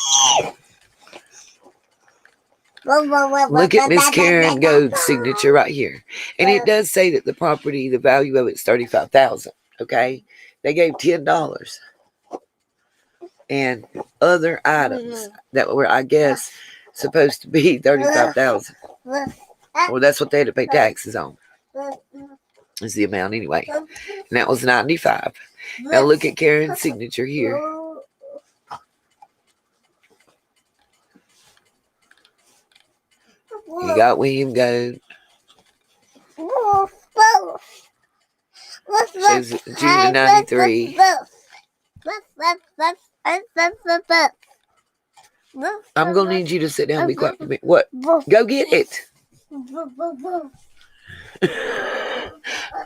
Look at Miss Karen Gold's signature right here. And it does say that the property, the value of it's $35,000. Okay. They gave $10. And other items that were, I guess, supposed to be $35,000. Well, that's what they had to pay taxes on. Is the amount anyway. And that was $95. Now look at Karen's signature here. You got William Gold. Shows June of 93. I'm going to need you to sit down and be quiet for me. What? Go get it.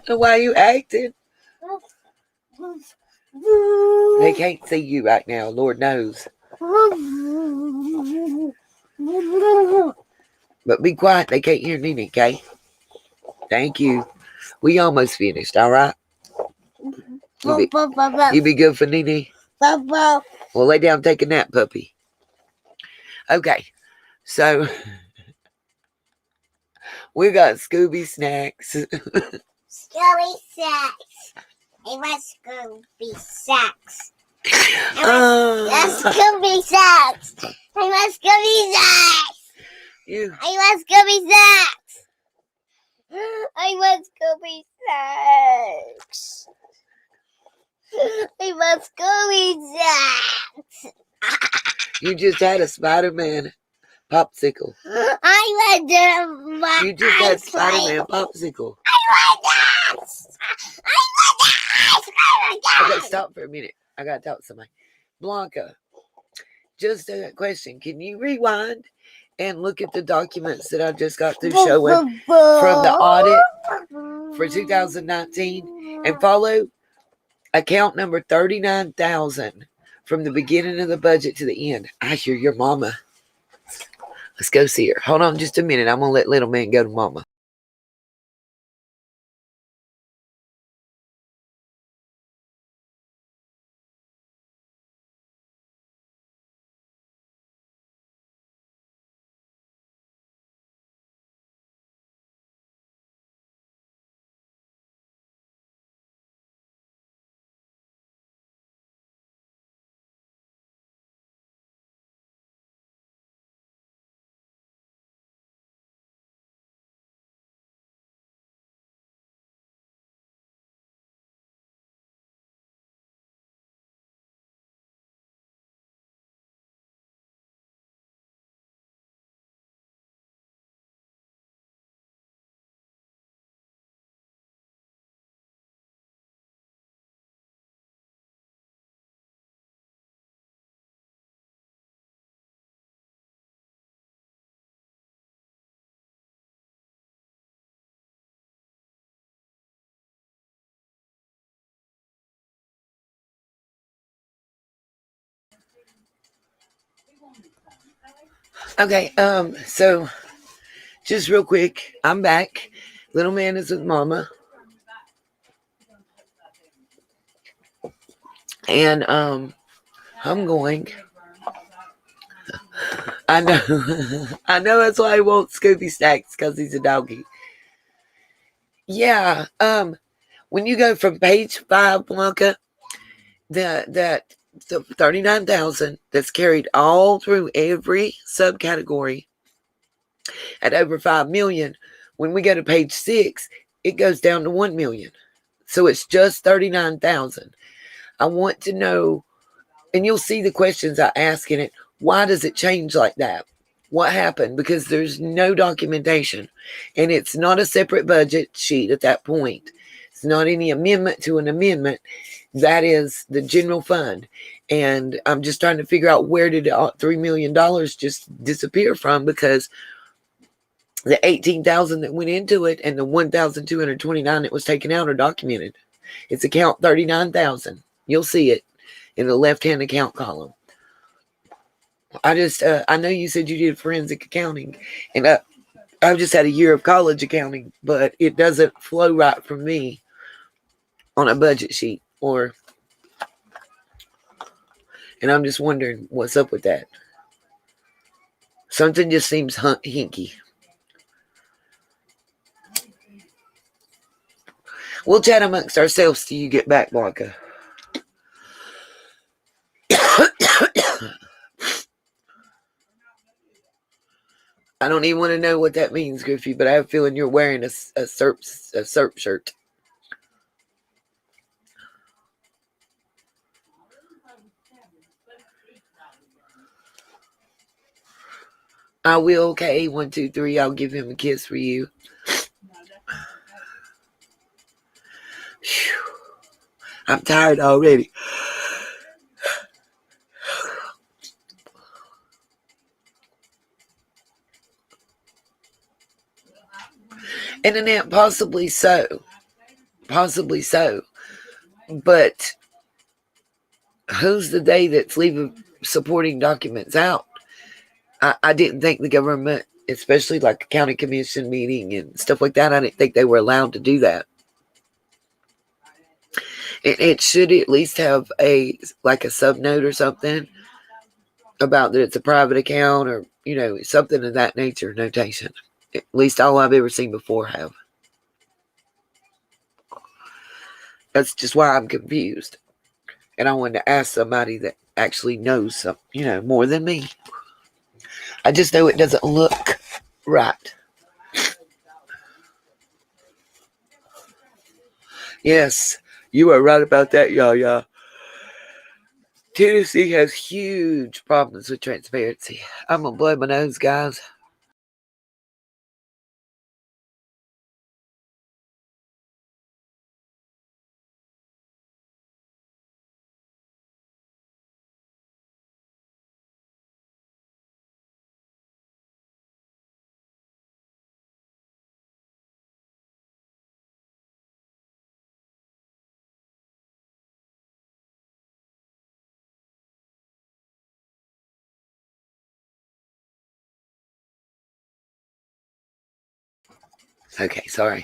Why are you acting? They can't see you right now. Lord knows. But be quiet. They can't hear Nene, okay? Thank you. We almost finished, all right? You be good for Nene? Well, lay down and take a nap, puppy. Okay. So, we got Scooby Snacks. Scooby Snacks. Hey, what's Scooby Snacks? That's Scooby Snacks. Hey, what's Scooby Snacks? You. I want Scooby Snacks. I want Scooby Snacks. I want Scooby Snacks. You just had a Spider-Man popsicle. I want the. You just had Spider-Man popsicle. I want that. Okay, stop for a minute. I gotta talk to somebody. Blanca, just a question. Can you rewind and look at the documents that I just got through showing from the audit for 2019 and follow account number 39,000 from the beginning of the budget to the end? I hear your mama. Let's go see her. Hold on just a minute. I'm going to let little man go to mama. Okay, so just real quick, I'm back. Little man is with mama. And I'm going. I know. I know that's why I want Scooby Snacks, because he's a doggy. Yeah. When you go from page 5, Blanca, the 39,000 that's carried all through every subcategory at over 5 million. When we go to page 6, it goes down to 1 million. So it's just 39,000. I want to know, and you'll see the questions I ask in it. Why does it change like that? What happened? Because there's no documentation, and it's not a separate budget sheet at that point. It's not any amendment to an amendment. That is the general fund. And I'm just trying to figure out, where did $3 million just disappear from? Because the 18,000 that went into it and the 1,229 that was taken out are documented. It's account 39,000. You'll see it in the left-hand account column. I know you said you did forensic accounting, and I've just had a year of college accounting, but it doesn't flow right for me on a budget sheet, and I'm just wondering what's up with that. Something just seems hinky. We'll chat amongst ourselves till you get back, Blanca. I don't even want to know what that means, Griffey, but I have a feeling you're wearing a SERP shirt. I will, okay. 1, 2, 3. I'll give him a kiss for you. Whew. I'm tired already. Internet, possibly so. Possibly so. But who's the day that's leaving supporting documents out? I didn't think the government, especially like a county commission meeting and stuff like that, I didn't think they were allowed to do that. It should at least have a sub note or something about that it's a private account, or something of that nature, notation. At least all I've ever seen before have. That's just why I'm confused, and I wanted to ask somebody that actually knows some, more than me. I just know it doesn't look right. Yes, you are right about that, y'all. Tennessee has huge problems with transparency. I'm gonna blow my nose, guys. Okay, sorry.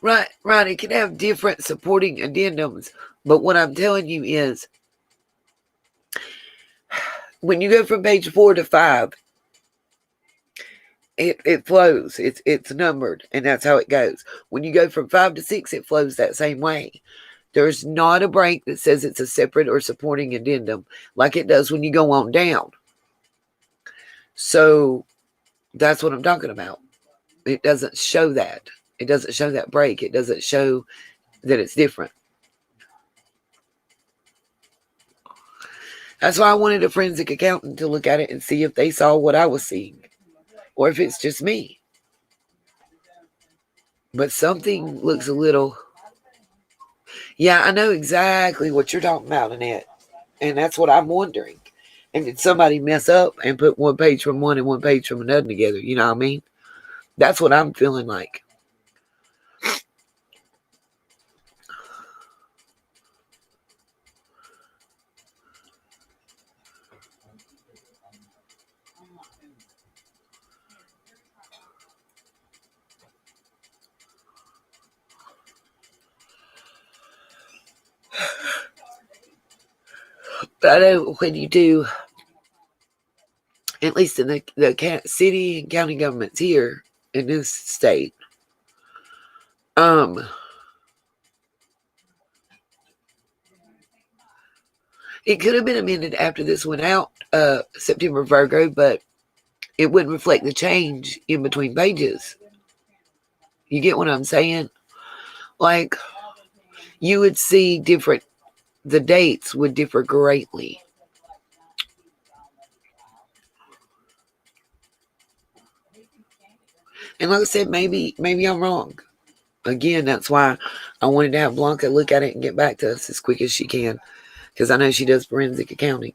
Right. It can have different supporting addendums, but what I'm telling you is, when you go from page 4 to 5, it flows. It's numbered, and that's how it goes. When you go from 5 to 6, it flows that same way. There's not a break that says it's a separate or supporting addendum like it does when you go on down. So that's what I'm talking about. It doesn't show that. It doesn't show that break. It doesn't show that it's different. That's why I wanted a forensic accountant to look at it and see if they saw what I was seeing, or if it's just me. But something looks a little... Yeah, I know exactly what you're talking about, Annette. And that's what I'm wondering. And did somebody mess up and put one page from one and one page from another together? You know what I mean? That's what I'm feeling like. But I know when you do, at least in the city and county governments here in this state, it could have been amended after this went out, September Virgo, but it wouldn't reflect the change in between pages. You get what I'm saying? Like, you would see the dates would differ greatly. And like I said, maybe I'm wrong. again, that's why I wanted to have Blanca look at it and get back to us as quick as she can, because I know she does forensic accounting.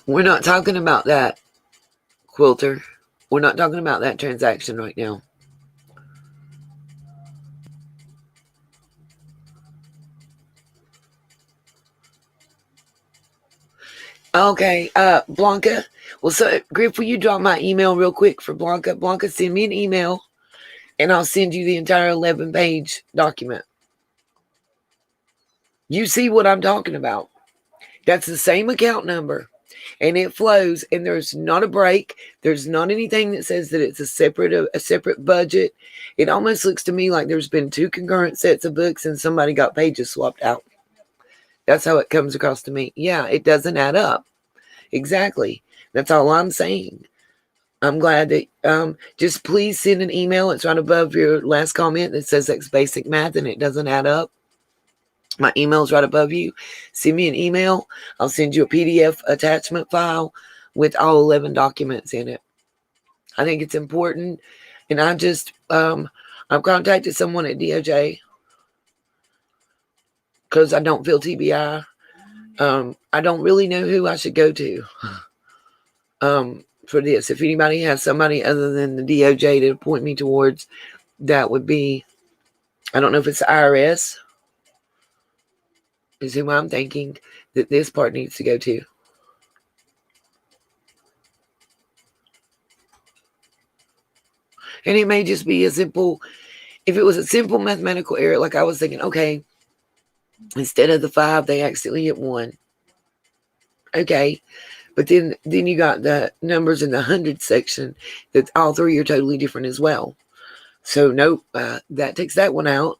We're not talking about that, Quilter. We're not talking about that transaction right now. Okay, Blanca. Well, so Griff, will you drop my email real quick for Blanca? Blanca, send me an email, and I'll send you the entire 11-page document. You see what I'm talking about? That's the same account number, and it flows, and there's not a break. There's not anything that says that it's a separate budget. It almost looks to me like there's been 2 concurrent sets of books, and somebody got pages swapped out. That's how it comes across to me. Yeah, it doesn't add up. Exactly. That's all I'm saying. I'm glad that just please send an email. It's right above your last comment that says that's basic math and it doesn't add up. My email's right above you. Send me an email. I'll send you a PDF attachment file with all 11 documents in it. I think it's important. And I just I've contacted someone at DOJ because I don't feel TBI. I don't really know who I should go to for this. If anybody has somebody other than the DOJ to point me towards, that would be, I don't know if it's the IRS is who I'm thinking that this part needs to go to. And it may just be a simple, if it was a simple mathematical error, like I was thinking, okay, instead of the 5, they accidentally hit 1. Okay. But then you got the numbers in the hundred section that all 3 are totally different as well. So nope, that takes that one out.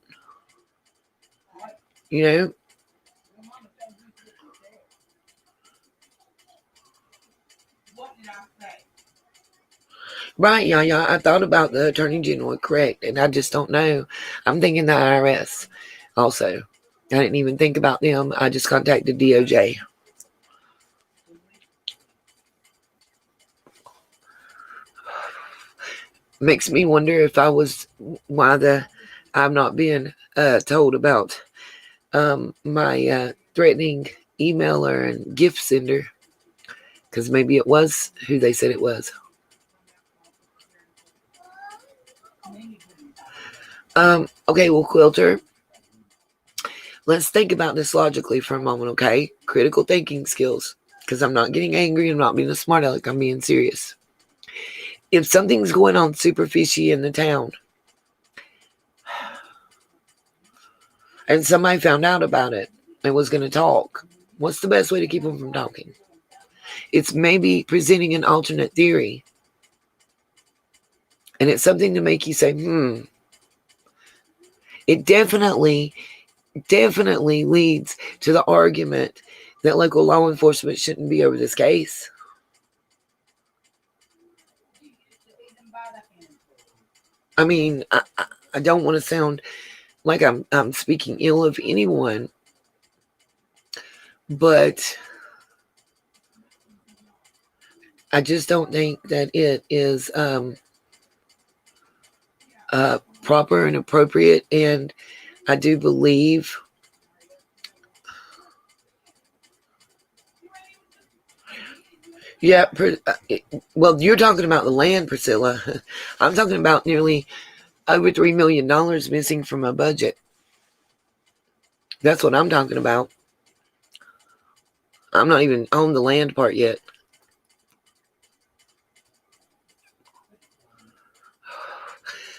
You know? Right, yeah. I thought about the Attorney General, correct, and I just don't know. I'm thinking the IRS also. I didn't even think about them. I just contacted DOJ. Makes me wonder if I was why I'm not being told about my threatening emailer and gift sender, because maybe it was who they said it was. Okay, well, Quilter, let's think about this logically for a moment, okay? Critical thinking skills, because I'm not getting angry. I'm not being a smart aleck. I'm being serious. If something's going on super fishy in the town and somebody found out about it and was going to talk, what's the best way to keep them from talking? It's maybe presenting an alternate theory. And it's something to make you say, It definitely leads to the argument that local law enforcement shouldn't be over this case. I mean, I don't want to sound like I'm speaking ill of anyone, but I just don't think that it is proper and appropriate. And I do believe well, you're talking about the land, Priscilla. I'm talking about nearly over $3 million missing from a budget. That's what I'm talking about. I'm not even on the land part yet.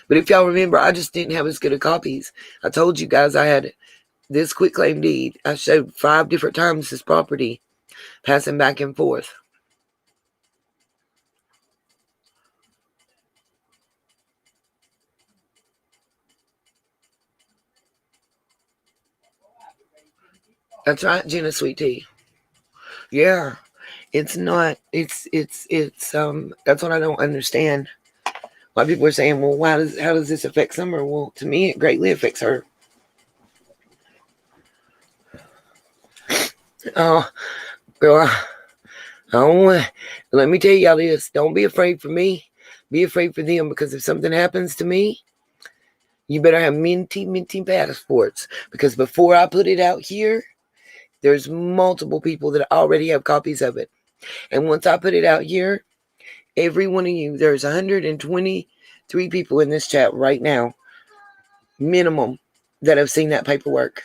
But if y'all remember, I just didn't have as good of copies. I told you guys I had this quitclaim deed. I showed 5 different times this property, passing back and forth. That's right, Jenna Sweet Tea. Yeah. It's not. It's that's what I don't understand. Why people are saying, well, how does this affect Summer? Well, to me, it greatly affects her. Oh, girl, let me tell y'all this. Don't be afraid for me. Be afraid for them, because if something happens to me, you better have minty passports. Because before I put it out here, there's multiple people that already have copies of it. And once I put it out here, every one of you, there's 123 people in this chat right now, minimum, that have seen that paperwork.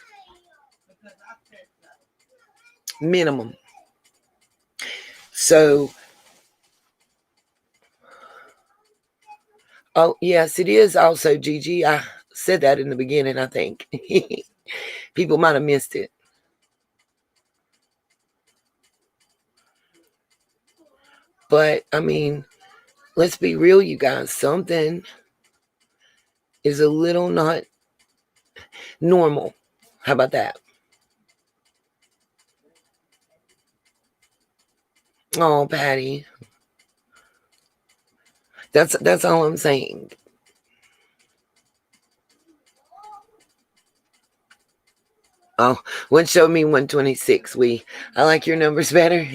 Minimum. So, oh, yes, it is also, Gigi. I said that in the beginning, I think. People might have missed it. But, I mean, let's be real, you guys. Something is a little not normal. How about that? Oh, Patty. That's all I'm saying. Oh, one showed me 126. I like your numbers better.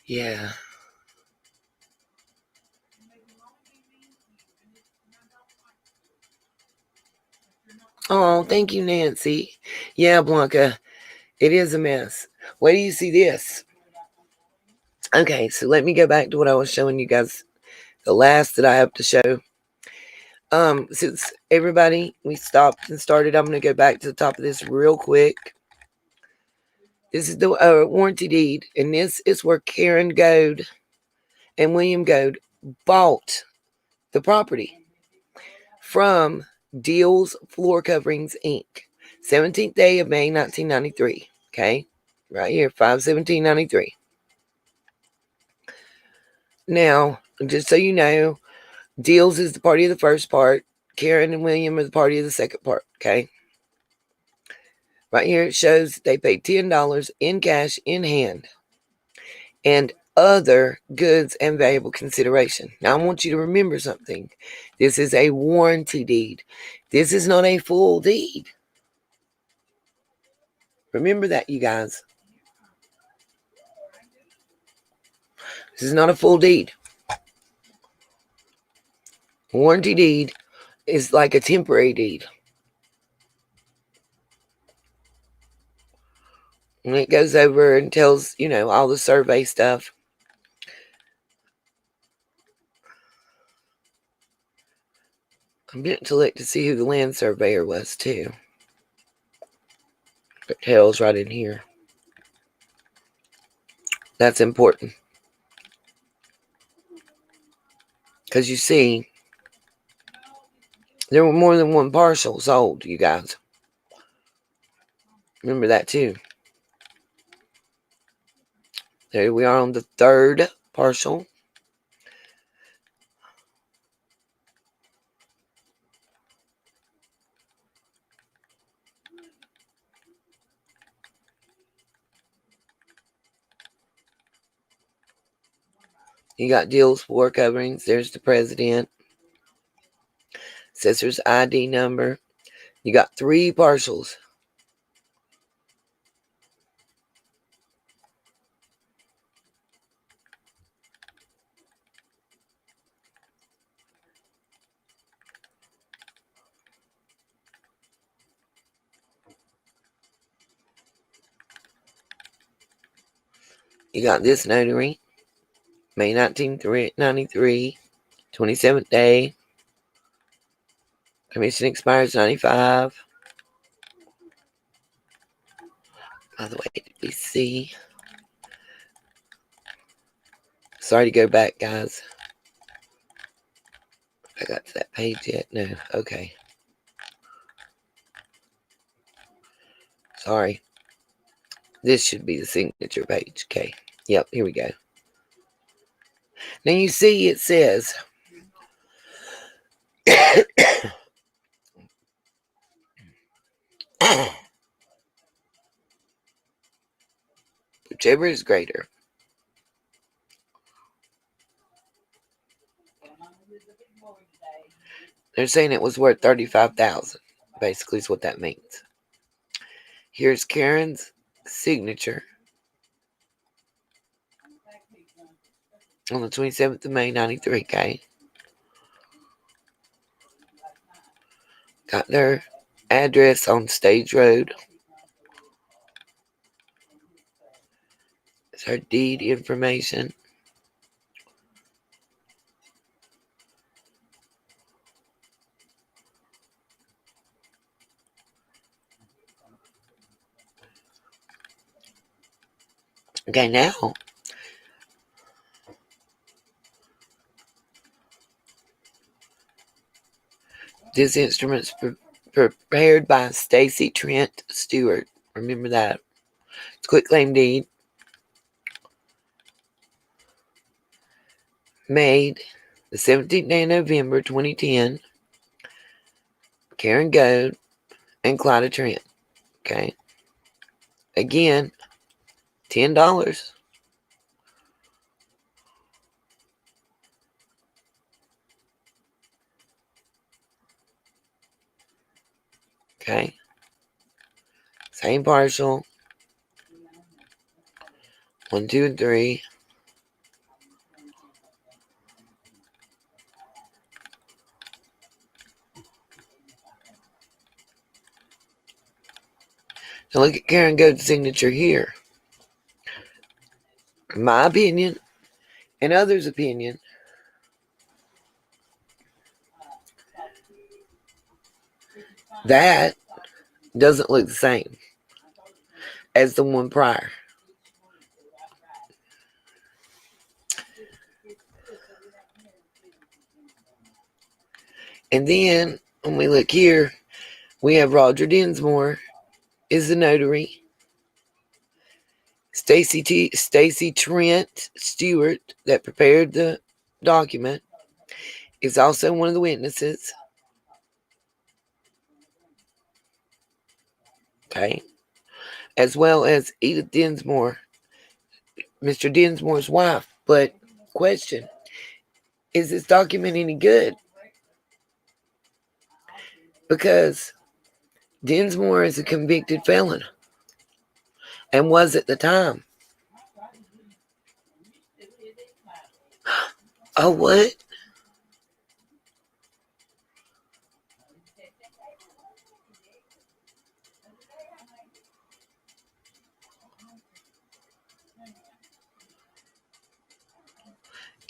Yeah. Oh, thank you, Nancy. Yeah, Blanca, it is a mess. Wait do you see this? Okay, so let me go back to what I was showing you guys. The last that I have to show. Since everybody, we stopped and started, I'm going to go back to the top of this real quick. This is the warranty deed, and this is where Karen Goad and William Goad bought the property from Deals Floor Coverings, Inc. 17th day of May, 1993. Okay, right here, 5/17/93. Now, just so you know, Deals is the party of the first part. Karen and William are the party of the second part. Okay. Right here it shows they paid $10 in cash in hand and other goods and valuable consideration. Now I want you to remember something. This is a warranty deed. This is not a full deed. Remember that, you guys. This is not a full deed. Warranty deed is like a temporary deed. And it goes over and tells, all the survey stuff. I'm getting to look to see who the land surveyor was, too. It tells right in here. That's important. Because you see, there were more than one parcel sold, you guys. Remember that, too. There we are on the third parcel. You got Deals Floor Coverings. There's the president. Assessor's ID number. You got 3 parcels. You got this notary. May 1993. 27th day. Commission expires 95. By the way, did we see? Sorry to go back, guys. I got to that page yet? No. Okay. Sorry. This should be the signature page. Okay. Yep, here we go. Now you see it says whichever is greater. They're saying it was worth $35,000. Basically, is what that means. Here's Karen's signature on the 27th of May, 93. Okay. Got their address on Stage Road. It's her deed information. Okay, now this instrument's prepared by Stacy Trent Stewart. Remember that. It's a quitclaim deed. Made the 17th day of November 2010. Karen Goad and Clyda Trent. Okay. Again, $10. Okay. Same parcel. 1, 2, and 3. Now look at Karen Goad's signature here. In my opinion, and others' opinion, that doesn't look the same as the one prior. And then when we look here, we have Roger Dinsmore is the notary. Stacy Trent Stewart, that prepared the document, is also one of the witnesses. Okay. As well as Edith Dinsmore, Mr. Dinsmore's wife. But question, is this document any good? Because Dinsmore is a convicted felon and was at the time. Oh, what?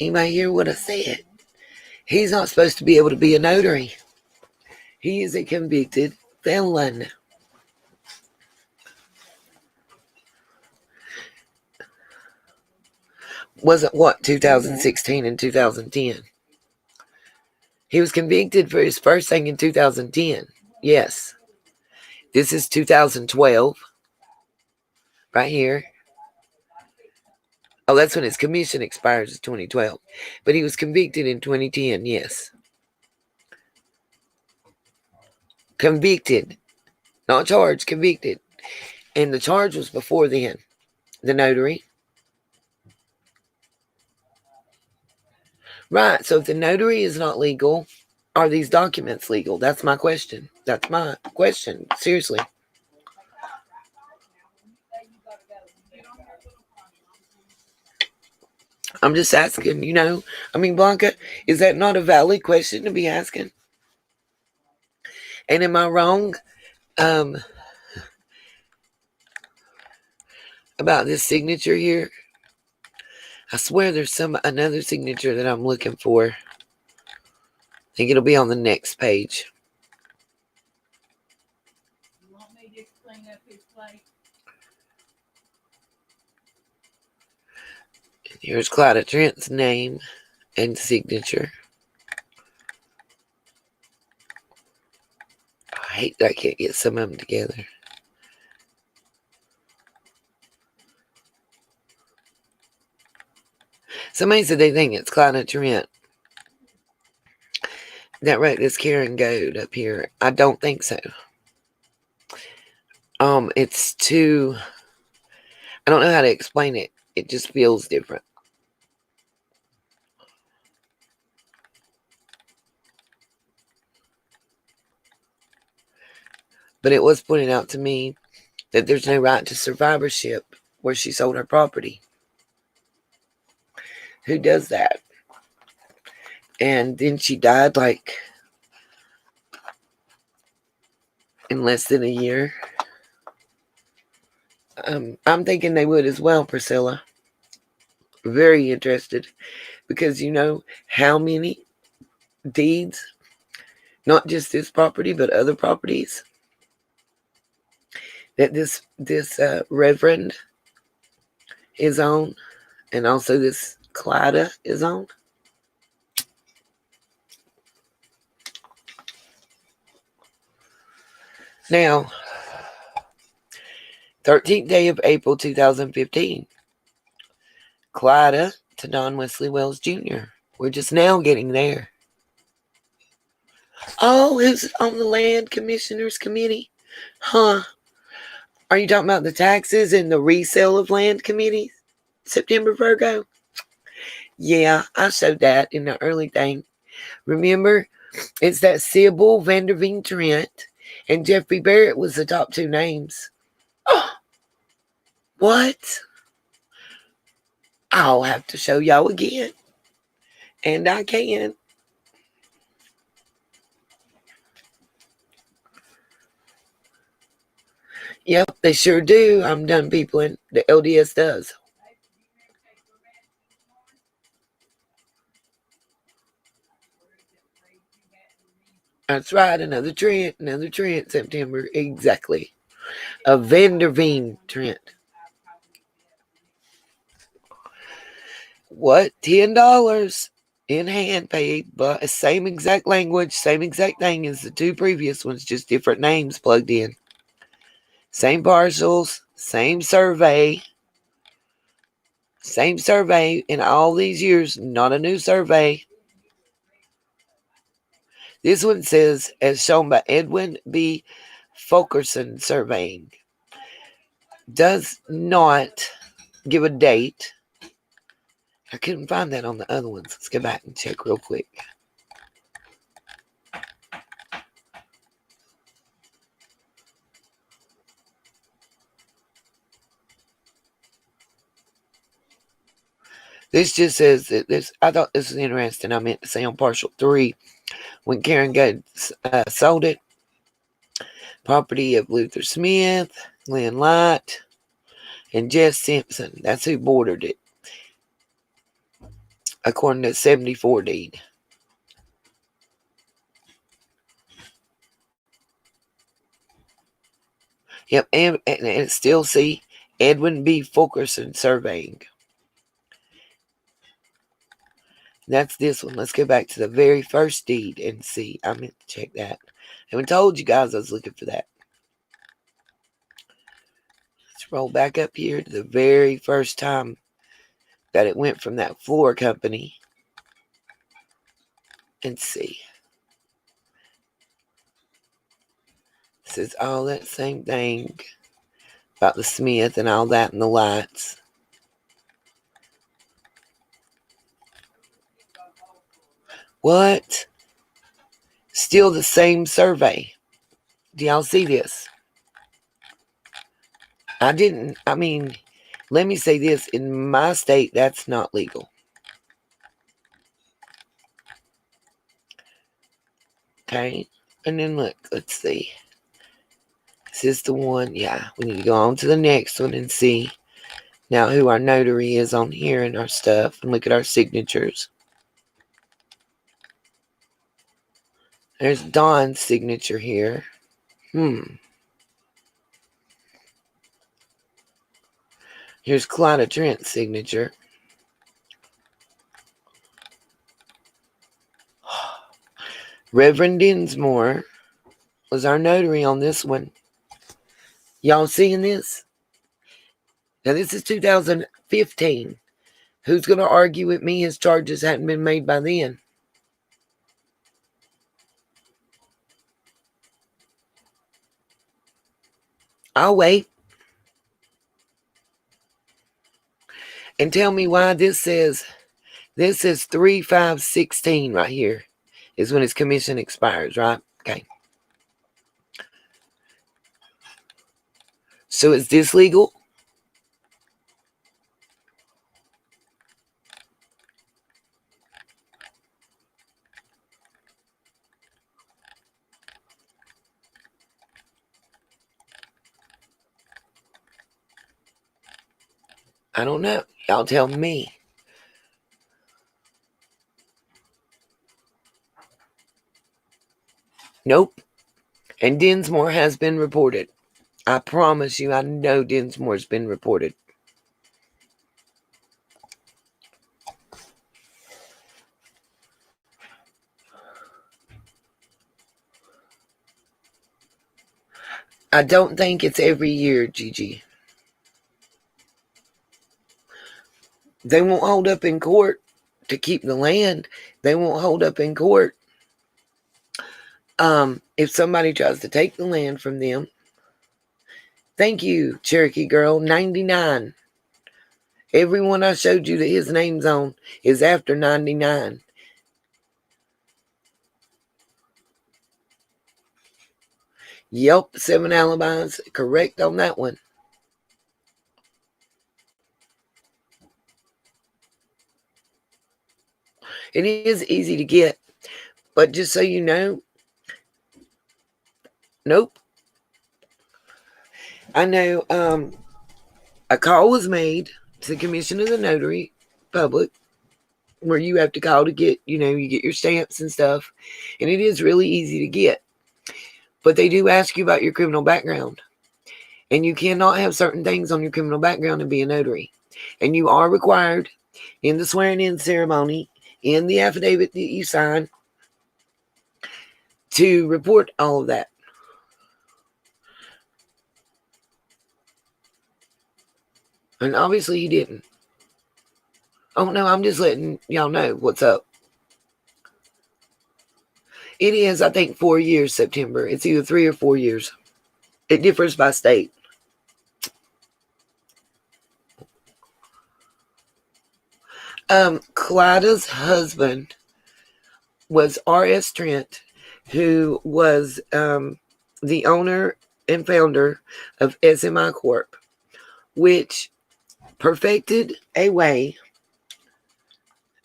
Anybody hear what I said? He's not supposed to be able to be a notary. He is a convicted felon. Wasn't what, 2016 and 2010? He was convicted for his first thing in 2010. Yes. This is 2012. Right here. Oh, that's when his commission expires, is 2012. But he was convicted in 2010, yes. Convicted. Not charged, convicted. And the charge was before then. The notary. Right, so if the notary is not legal, are these documents legal? That's my question. That's my question. Seriously. I'm just asking, I mean, Blanca, is that not a valid question to be asking? And am I wrong about this signature here? I swear there's another signature that I'm looking for. I think it'll be on the next page. Here's Clyda Trent's name and signature. I hate that I can't get some of them together. Somebody said they think it's Clyda Trent that wrote this Karen Goad up here. I don't think so. It's too... I don't know how to explain it. It just feels different. But it was pointed out to me that there's no right to survivorship where she sold her property. Who does that? And then she died like in less than a year. I'm thinking they would as well, Priscilla. Very interested, because you know how many deeds, not just this property but other properties, that this reverend is on, and also this Clyda is on. Now, 13th day of April 2015, Clyda to Don Wesley Wells Jr. We're just now getting there. Oh, who's on the Land Commissioners Committee? Huh? Are you talking about the taxes and the resale of land committees? September, Virgo? Yeah, I showed that in the early thing. Remember, it's that Sybil Vanderveen Trent and Jeffrey Barrett was the top two names. Oh, what? I'll have to show y'all again. And I can. Yep, they sure do. I'm done peopling. The LDS does. That's right. Another Trent. September. Exactly. A Vanderveen Trent. What? $10 in hand paid, but same exact language, same exact thing as the two previous ones, just different names plugged in. Same parcels, same survey in all these years, not a new survey. This one says, as shown by Edwin B. Fulkerson Surveying. Does not give a date. I couldn't find that on the other ones. Let's go back and check real quick. This just says that this. I thought this was interesting. I meant to say on partial 3, when Karen Gates sold it, property of Luther Smith, Glenn Light, and Jess Simpson. That's who bordered it, according to 74 deed. Yep, and it's still see Edwin B. Fulkerson Surveying. That's this one. Let's go back to the very first deed and see. I meant to check that. I haven't told you guys I was looking for that. Let's roll back up here to the very first time that it went from that floor company and see. It says all that same thing about the Smith and all that and the lights. What? Still the same survey. Do y'all see this? I mean, let me say this. In my state, that's not legal. Okay. And then look, let's see. This is the one. Yeah, we need to go on to the next one and see now who our notary is on here and our stuff and look at our signatures. There's Don's signature here. Here's Clyda Trent's signature. Reverend Dinsmore was our notary on this one. Y'all seeing this? Now, this is 2015. Who's going to argue with me his charges hadn't been made by then? I'll wait. And tell me why this says 3/5/16 right here is when his commission expires, right? Okay. So is this legal? I don't know. Y'all tell me. Nope. And Dinsmore has been reported. I promise you, I know Dinsmore's been reported. I don't think it's every year, Gigi. They won't hold up in court to keep the land. They won't hold up in court if somebody tries to take the land from them. Thank you, Cherokee Girl 99. Everyone I showed you that his name's on is after 99. Yep, 7 alibis. Correct on that one. It is easy to get, but just so you know, nope. I know a call was made to the Commission of the Notary Public where you have to call to get, you get your stamps and stuff, and it is really easy to get. But they do ask you about your criminal background, and you cannot have certain things on your criminal background and be a notary. And you are required in the swearing-in ceremony, in the affidavit that you sign, to report all of that. And obviously he didn't. Oh, no, I'm just letting y'all know what's up. It is, I think, 4 years, September. It's either 3 or 4 years. It differs by state. Clyda's husband was R.S. Trent, who was the owner and founder of SMI Corp, which perfected a way,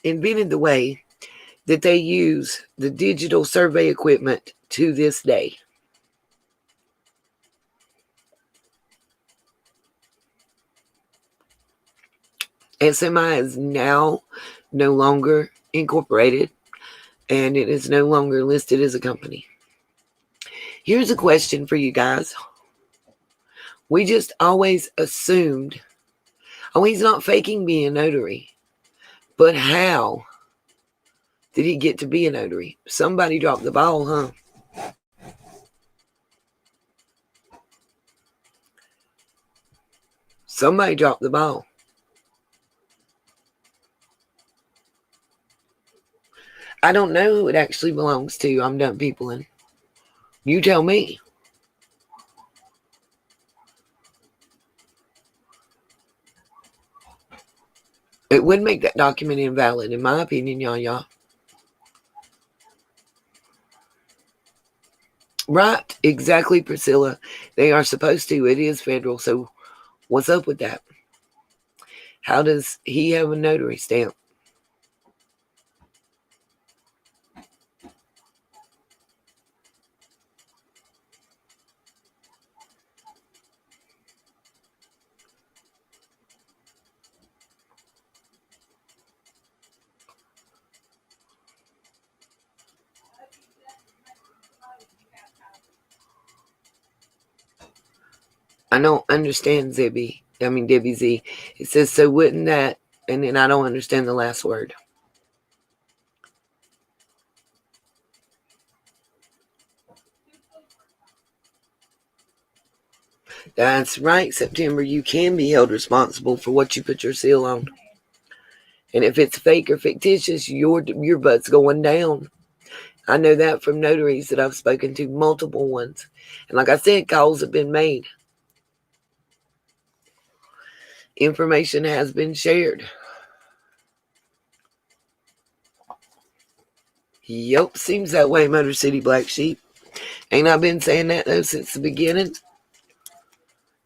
invented the way that they use the digital survey equipment to this day. SMI is now no longer incorporated, and it is no longer listed as a company. Here's a question for you guys. We just always assumed, oh, he's not faking being a notary. But how did he get to be a notary? Somebody dropped the ball, huh? Somebody dropped the ball. I don't know who it actually belongs to. I'm done peopling. You tell me. It would make that document invalid, in my opinion, y'all. Right, exactly, Priscilla. They are supposed to. It is federal, so what's up with that? How does he have a notary stamp? I don't understand Debbie Z. It says, so wouldn't that, and then I don't understand the last word. That's right, September. You can be held responsible for what you put your seal on. And if it's fake or fictitious, your butt's going down. I know that from notaries that I've spoken to, multiple ones. And like I said, calls have been made. Information has been shared. Yup, seems that way, Motor City Black Sheep. Ain't I been saying that though since the beginning?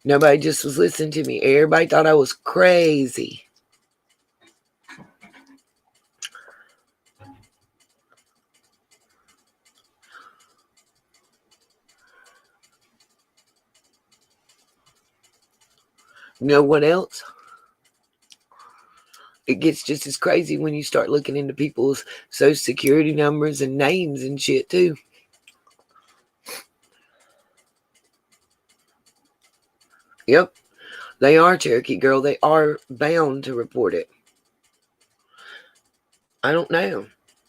Nobody just was listening to me. Everybody thought I was crazy. You know what else? It gets just as crazy when you start looking into people's social security numbers and names and shit too. Yep, they are, Cherokee Girl. They are bound to report it. I don't know.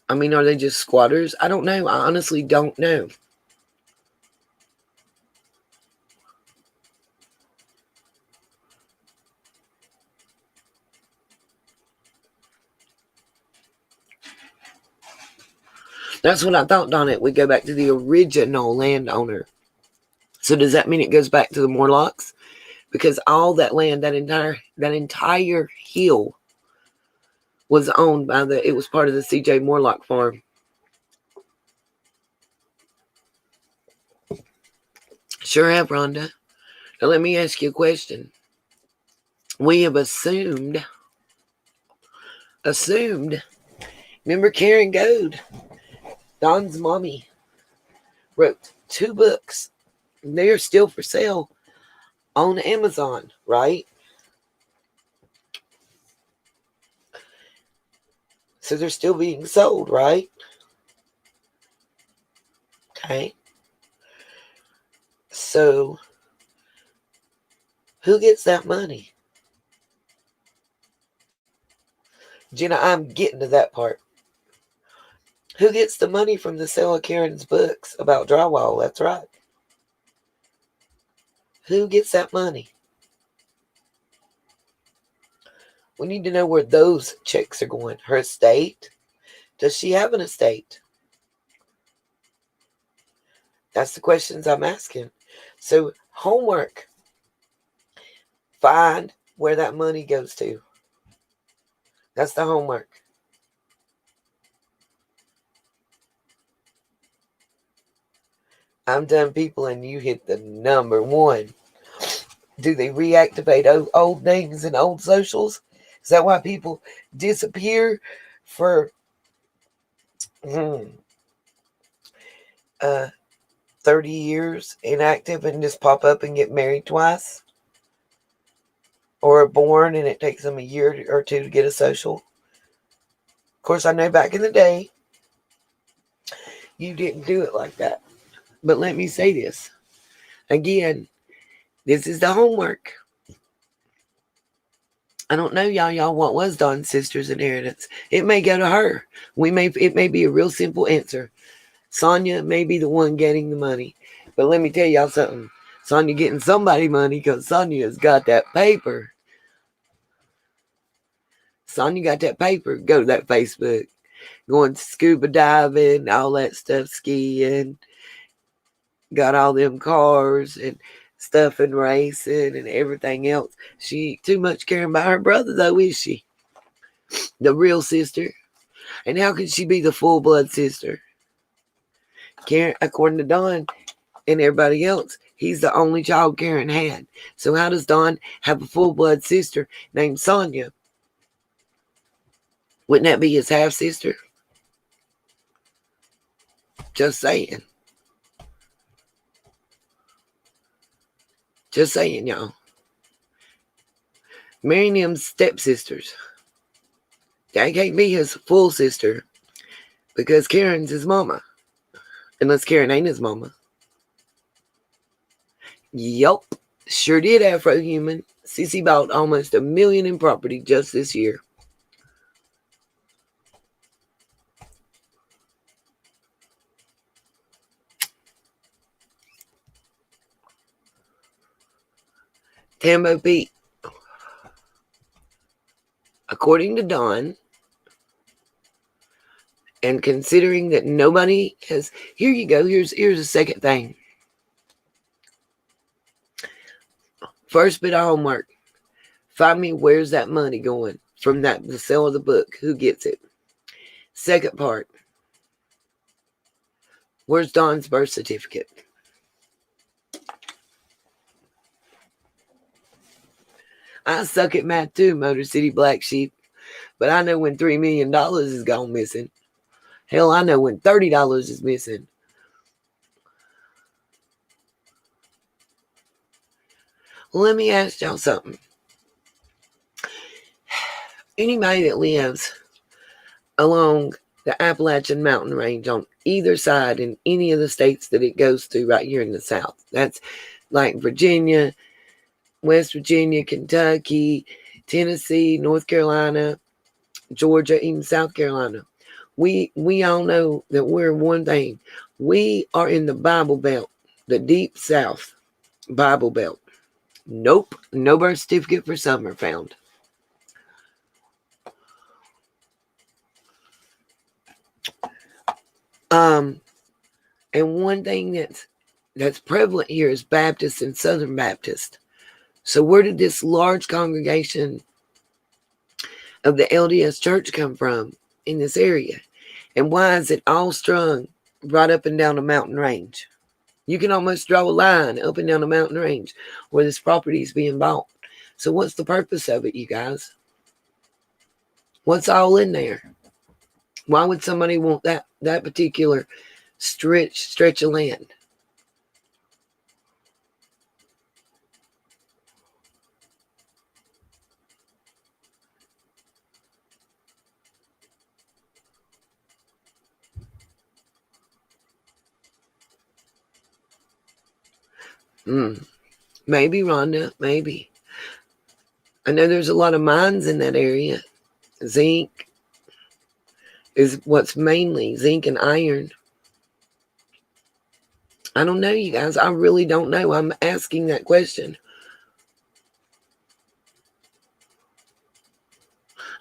I mean, are they just squatters? I don't know. I honestly don't know. That's what I thought, Donna. We go back to the original landowner. So does that mean it goes back to the Morlocks? Because all that land, that entire hill was owned by it was part of the C.J. Morlock farm. Sure have, Rhonda. Now let me ask you a question. We have assumed, remember Karen Goad, Don's mommy, wrote 2 books. They are still for sale on Amazon, right? So they're still being sold, right? Okay. So who gets that money? Jenna, I'm getting to that part. Who gets the money from the sale of Karen's books about drywall? That's right. Who gets that money? We need to know where those checks are going. Her estate? Does she have an estate? That's the questions I'm asking. So, homework. Find where that money goes to. That's the homework. I'm done, people, and you hit the number 1. Do they reactivate old names and old socials? Is that why people disappear for 30 years inactive and just pop up and get married twice? Or are born and it takes them a year or 2 to get a social? Of course, I know back in the day, you didn't do it like that. But let me say this. Again, this is the homework. I don't know, y'all, what was Dawn's sister's inheritance. It may go to her. It may be a real simple answer. Sonia may be the one getting the money. But let me tell y'all something. Sonia getting somebody money because Sonia's got that paper. Sonia got that paper. Go to that Facebook. Going scuba diving, all that stuff, skiing. Got all them cars and stuff and racing and everything else. She ain't too much caring about her brother, though, is she? The real sister. And how can she be the full-blood sister? Karen, according to Dawn and everybody else, he's the only child Karen had. So how does Dawn have a full-blood sister named Sonia? Wouldn't that be his half-sister? Just saying. Just saying, y'all. Marrying them's stepsisters. That can't be his full sister because Karen's his mama. Unless Karen ain't his mama. Yup. Sure did, Afro-Human. Cece bought almost $1 million in property just this year. Tambo Pete. According to Dawn, and considering that nobody has... Here you go. Here's a second thing. First bit of homework. Find me where's that money going from the sale of the book. Who gets it? Second part. Where's Dawn's birth certificate? I suck at math too, Motor City Black Sheep. But I know when $3 million is gone missing. Hell, I know when $30 is missing. Let me ask y'all something. Anybody that lives along the Appalachian Mountain Range on either side in any of the states that it goes through right here in the South. That's like Virginia, West Virginia, Kentucky, Tennessee, North Carolina, Georgia, even South Carolina. We all know that we're one thing. We are in the Bible Belt, the deep South Bible Belt. Nope, no birth certificate for Summer found. And one thing that's prevalent here is Baptist and Southern Baptist. So where did this large congregation of the LDS Church come from in this area? And why is it all strung right up and down the mountain range? You can almost draw a line up and down the mountain range where this property is being bought. So what's the purpose of it, you guys? What's all in there? Why would somebody want that particular stretch of land? Maybe, Rhonda, maybe. I know there's a lot of mines in that area. Zinc is what's mainly zinc and iron. I don't know, you guys. I really don't know. I'm asking that question.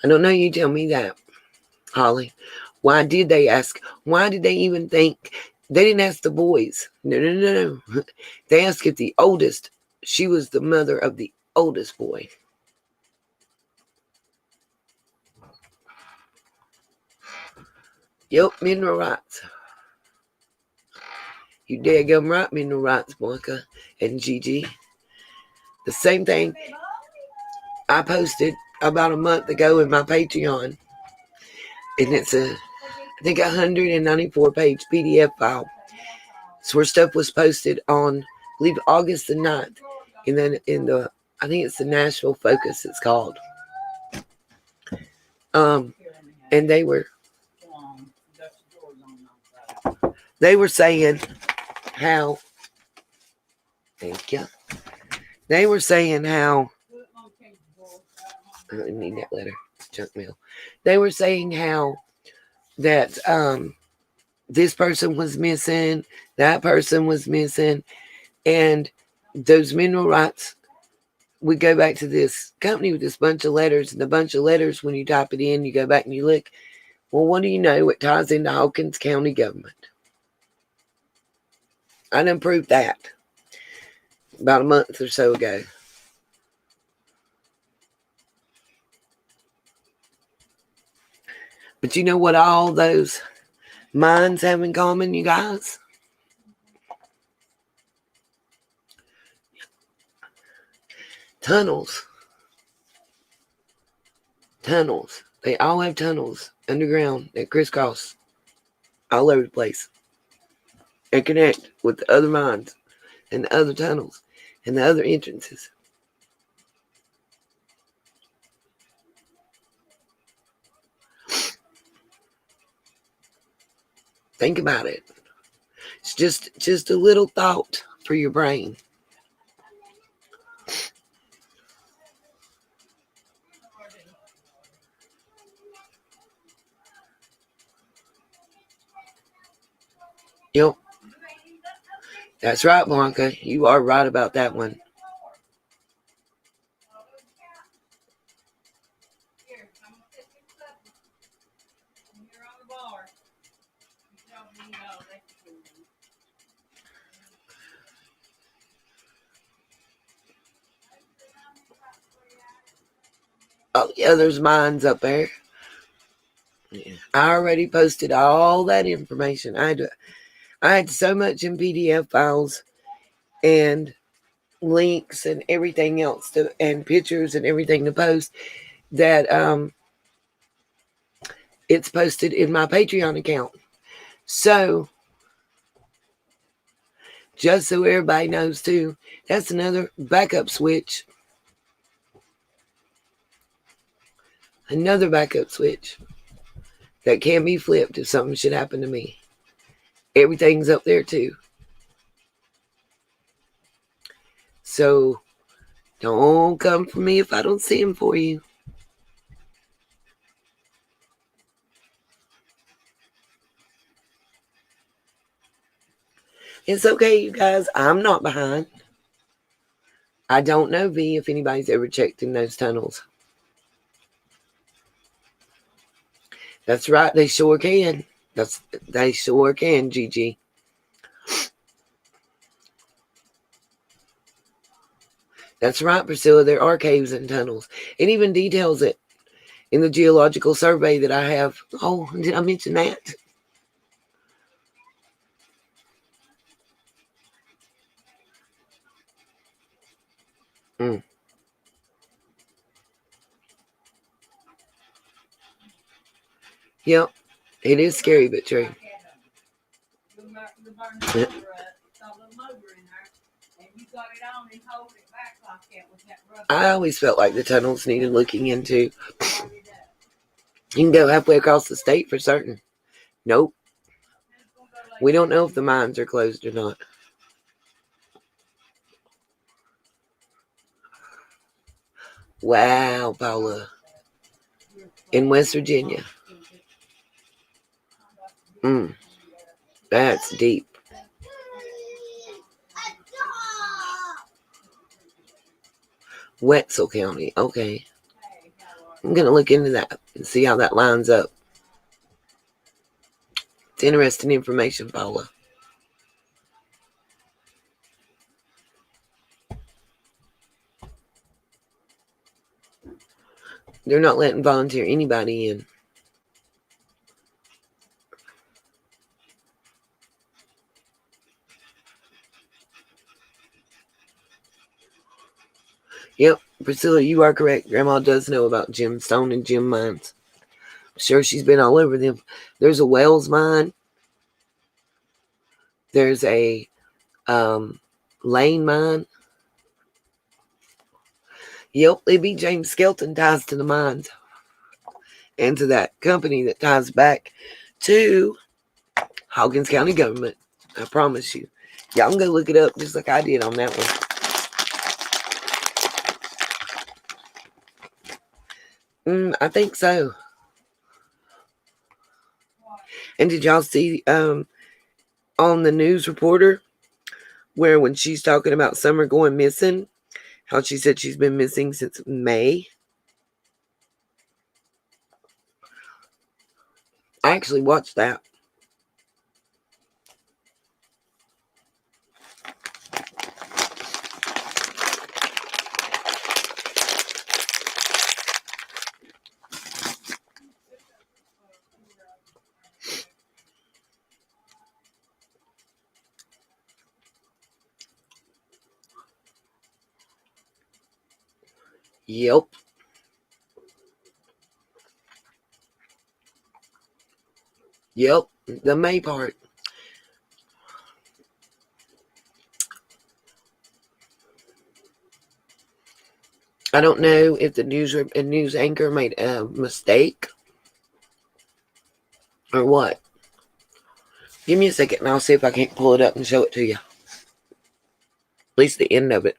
I don't know. You tell me that, Holly. Why did they ask? Why did they even think? They didn't ask the boys. No. They asked if the oldest, she was the mother of the oldest boy. Yep, mineral rights. You daggum right, mineral rights, Blanca and Gigi. The same thing I posted about a month ago in my Patreon. And it's I think 194 page PDF file. It's where stuff was posted on, I believe, August the 9th. And then I think it's the Nashville Focus it's called. And they were saying how, thank you. They were saying how, I don't need that letter, it's junk mail. They were saying how that this person was missing, that person was missing, and those mineral rights would go back to this company with this bunch of letters, and a bunch of letters, when you type it in, you go back and you look, well, what do you know? It ties into Hawkins County government. I done proved that about a month or so ago. But you know what all those mines have in common, you guys? Tunnels. Tunnels. They all have tunnels underground that crisscross all over the place and connect with the other mines and the other tunnels and the other entrances. Think about it. It's just a little thought for your brain. Yep. That's right, Blanca. You are right about that one. Oh yeah, there's mines up there. Yeah. I already posted all that information. I had so much in PDF files and links and everything else and pictures and everything to post that it's posted in my Patreon account. So just so everybody knows too, that's another backup switch. Another backup switch that can be flipped if something should happen to me. Everything's up there too. So don't come for me if I don't see him for you. It's okay, you guys. I'm not behind. I don't know, V, if anybody's ever checked in those tunnels. That's right. They sure can. They sure can, Gigi. That's right, Priscilla. There are caves and tunnels. It even details it in the geological survey that I have. Oh, did I mention that? Mm. Yep. It is scary, but true. I always felt like the tunnels needed looking into. You can go halfway across the state for certain. Nope. We don't know if the mines are closed or not. Wow, Paula. In West Virginia. That's deep. Wetzel County. Okay. I'm going to look into that and see how that lines up. It's interesting information, Paula. They're not letting volunteer anybody in. Yep, Priscilla, you are correct. Grandma does know about gemstone and gem mines. I'm sure she's been all over them. There's a Wells mine. There's a Lane mine. Yep, Libby James Skelton ties to the mines and to that company that ties back to Hawkins County government. I promise you. Y'all can go look it up just like I did on that one. I think so. And did y'all see on the news reporter where when she's talking about Summer going missing, how she said she's been missing since May? I actually watched that. Yep. Yep. The May part. I don't know if the news anchor made a mistake or what. Give me a second and I'll see if I can't pull it up and show it to you. At least the end of it.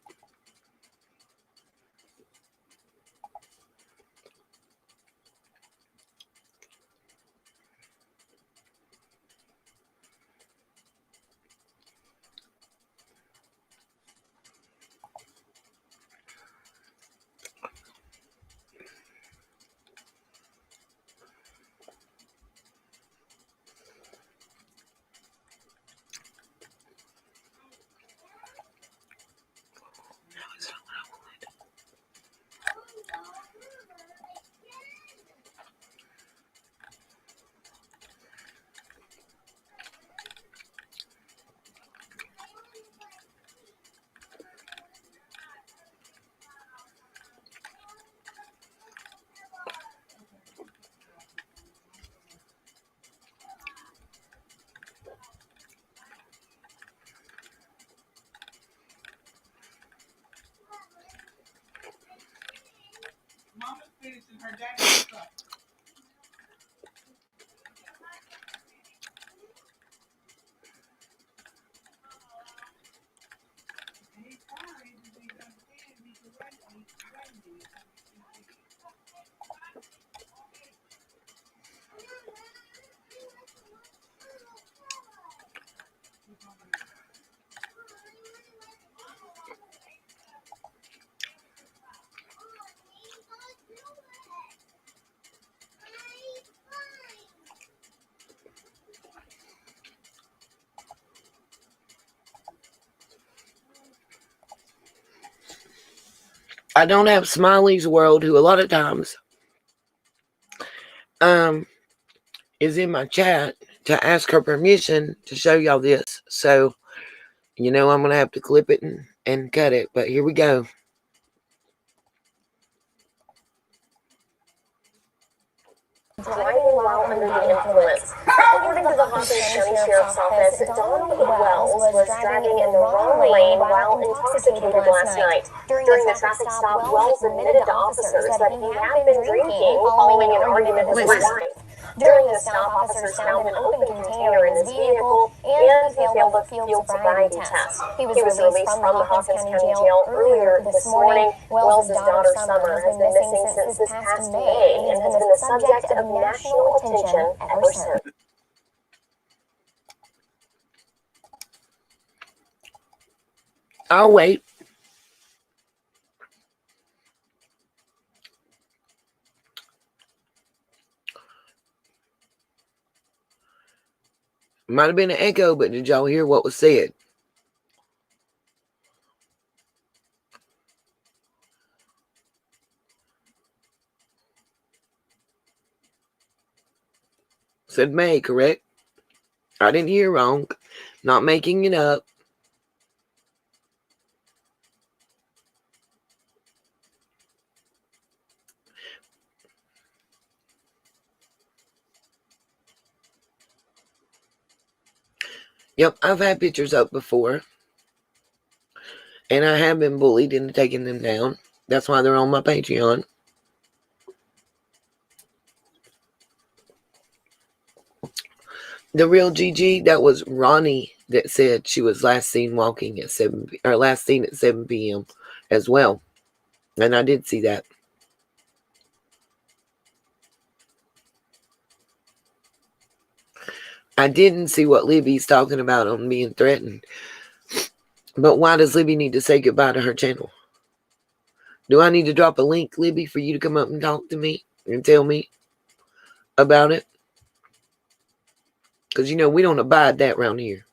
I don't have Smiley's World, who a lot of times is in my chat, to ask her permission to show y'all this. So, I'm going to have to clip it and cut it. But here we go. Driving while under the influence. According to the Hawkins County Sheriff's Office, Donald Wells was driving in the wrong lane while intoxicated last night. During the traffic stop, Wells admitted to officers that he had been drinking following an argument with his wife. During the stop, officers found an open container in his vehicle and he failed the field sobriety test. He was released from the Hawkins County Jail earlier this morning. Wells' daughter, Summer, has been missing since this past May and has been the subject of national attention ever since. I'll wait. Might have been an echo, but did y'all hear what was said? Said May, correct? I didn't hear wrong. Not making it up. Yep, I've had pictures up before. And I have been bullied into taking them down. That's why they're on my Patreon. The real Gigi, that was Ronnie that said she was last seen walking at 7 p.m. as well. And I did see that. I didn't see what Libby's talking about on being threatened. But why does Libby need to say goodbye to her channel? Do I need to drop a link, Libby, for you to come up and talk to me and tell me about it? Because, we don't abide that around here.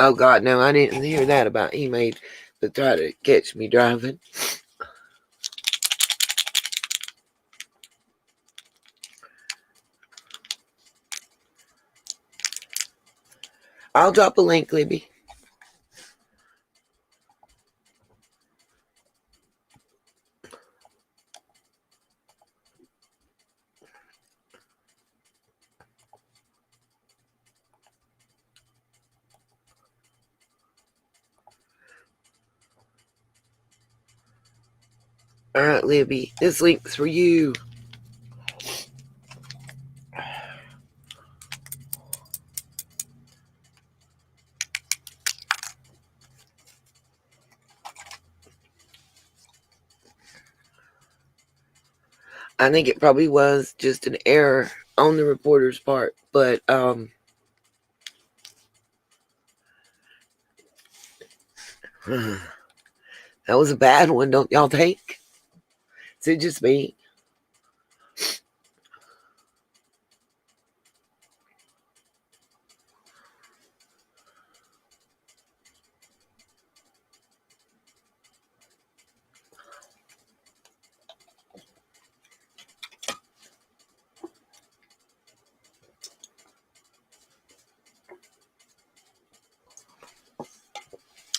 Oh, God, no, I didn't hear that about he made to try to catch me driving. I'll drop a link, Libby. All right, Libby, this link's for you. I think it probably was just an error on the reporter's part, but that was a bad one, don't y'all think? Is it just me?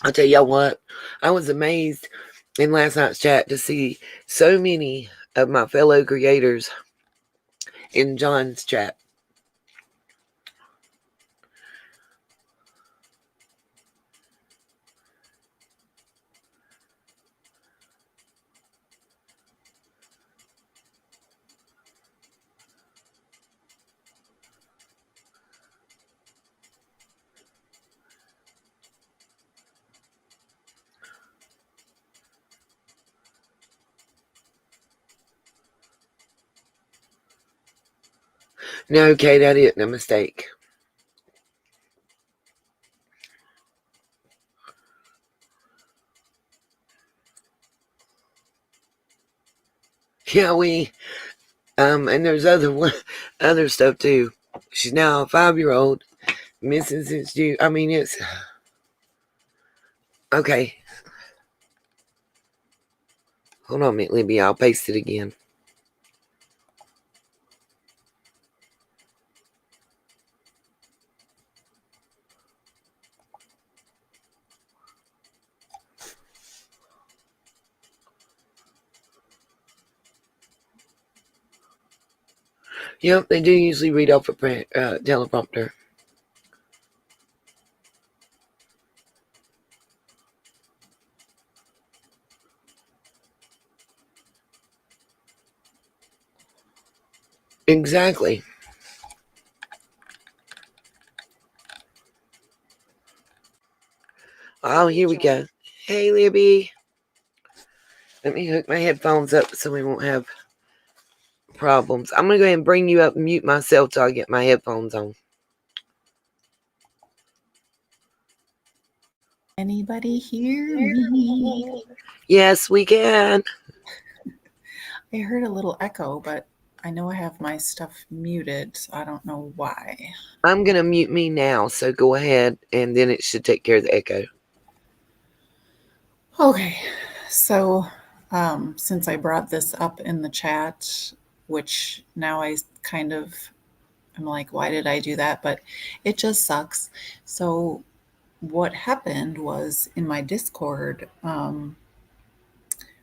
I'll tell y'all what, I was amazed in last night's chat to see so many of my fellow creators in John's chat. No, okay, that isn't a mistake. Yeah, and there's other stuff too. She's now a 5-year-old, missing since June. I mean, it's okay. Hold on a minute, Libby. I'll paste it again. Yep, they do usually read off a teleprompter. Exactly. Oh, here we go. Hey, Libby. Let me hook my headphones up so we won't have problems. I'm going to go ahead and bring you up and mute myself till I get my headphones on. Anybody hear me? Yes, we can. I heard a little echo, but I know I have my stuff muted. So I don't know why. I'm going to mute me now, so go ahead, and then it should take care of the echo. Okay, so since I brought this up in the chat, which now I kind of am like, why did I do that? But it just sucks. So what happened was in my Discord, I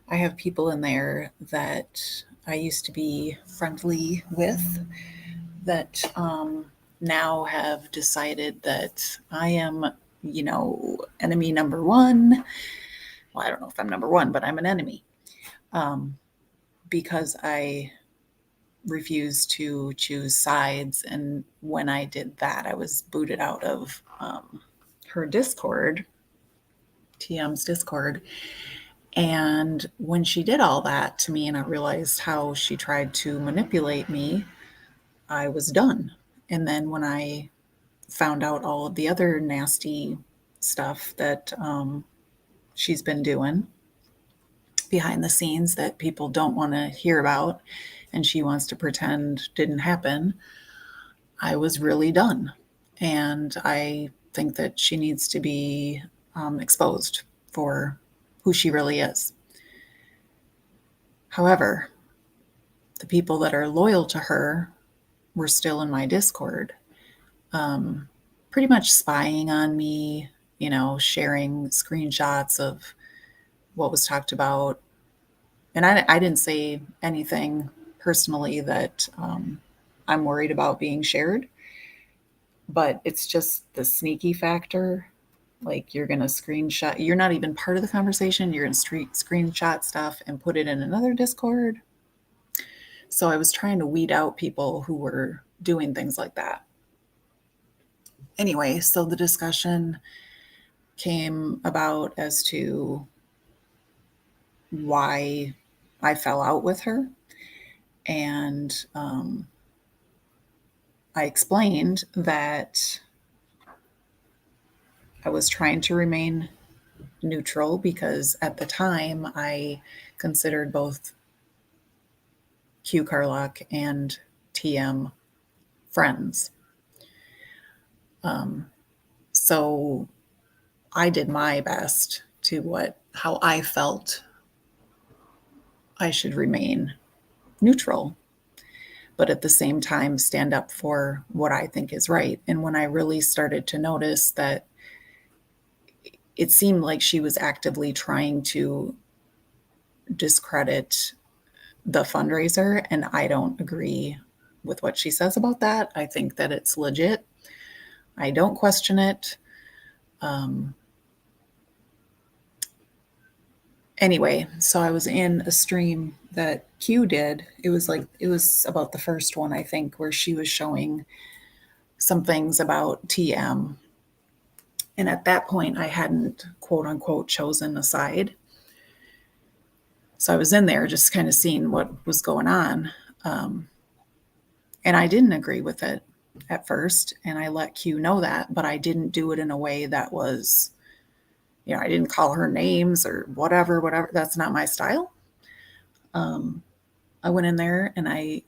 have people in there that I used to be friendly with that now have decided that I am, enemy number one. Well, I don't know if I'm number one, but I'm an enemy because I refuse to choose sides. And when I did that, I was booted out of her Discord, TM's Discord. And when she did all that to me and I realized how she tried to manipulate me, I was done. And then when I found out all of the other nasty stuff that she's been doing behind the scenes that people don't want to hear about and she wants to pretend didn't happen, I was really done. And I think that she needs to be exposed for who she really is. However, the people that are loyal to her were still in my Discord, pretty much spying on me, sharing screenshots of what was talked about. And I didn't say anything personally that I'm worried about being shared, but it's just the sneaky factor. Like you're going to screenshot, you're not even part of the conversation. You're going to screenshot stuff and put it in another Discord. So I was trying to weed out people who were doing things like that. Anyway, so the discussion came about as to why I fell out with her. And I explained that I was trying to remain neutral because at the time I considered both Q Carlock and TM friends. So I did my best to how I felt I should remain neutral, but at the same time stand up for what I think is right. And when I really started to notice that it seemed like she was actively trying to discredit the fundraiser, and I don't agree with what she says about that. I think that it's legit. I don't question it. Anyway, so I was in a stream that Q did. It was about the first one, I think, where she was showing some things about TM. And at that point, I hadn't, quote unquote, chosen a side. So I was in there just kind of seeing what was going on. And I didn't agree with it at first. And I let Q know that, but I didn't do it in a way that was, I didn't call her names or whatever. That's not my style. I went in there and I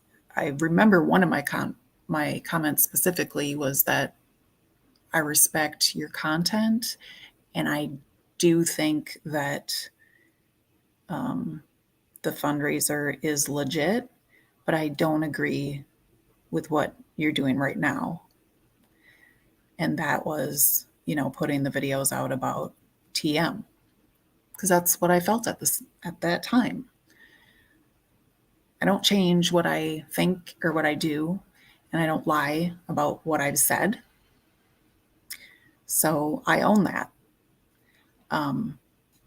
remember one of my comments specifically was that I respect your content. And I do think that the fundraiser is legit, but I don't agree with what you're doing right now. And that was, putting the videos out about TM, because that's what I felt at that time. I don't change what I think or what I do, and I don't lie about what I've said. So I own that. And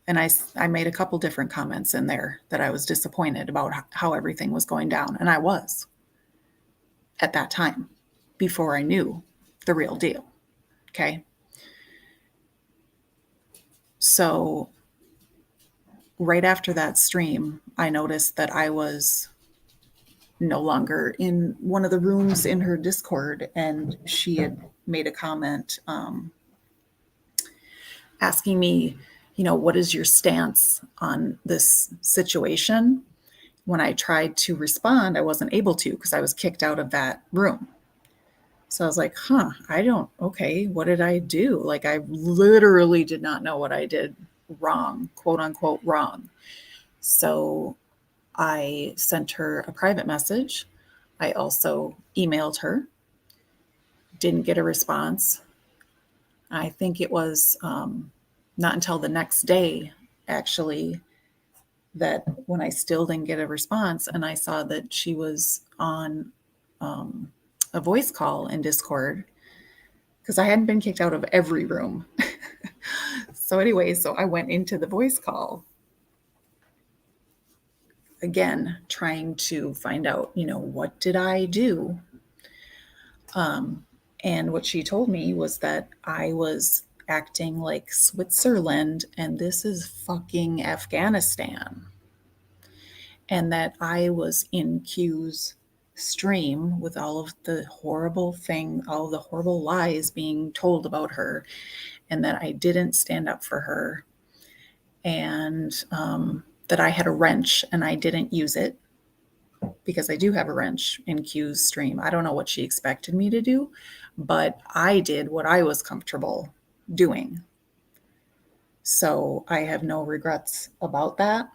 I made a couple different comments in there that I was disappointed about how everything was going down. And I was at that time before I knew the real deal. Okay. So right after that stream, I noticed that I was no longer in one of the rooms in her Discord, and she had made a comment asking me, what is your stance on this situation? When I tried to respond, I wasn't able to because I was kicked out of that room. So I was like, okay, what did I do? Like, I literally did not know what I did wrong, quote unquote wrong. So I sent her a private message. I also emailed her, didn't get a response. I think it was not until the next day, actually, that when I still didn't get a response and I saw that she was on a voice call in Discord, because I hadn't been kicked out of every room. So anyway, so I went into the voice call again, trying to find out, what did I do? And what she told me was that I was acting like Switzerland and this is fucking Afghanistan. And that I was in Q's stream with all of the horrible lies being told about her, and that I didn't stand up for her, and that I had a wrench and I didn't use it, because I do have a wrench in Q's stream. I don't know what she expected me to do, but I did what I was comfortable doing. So I have no regrets about that.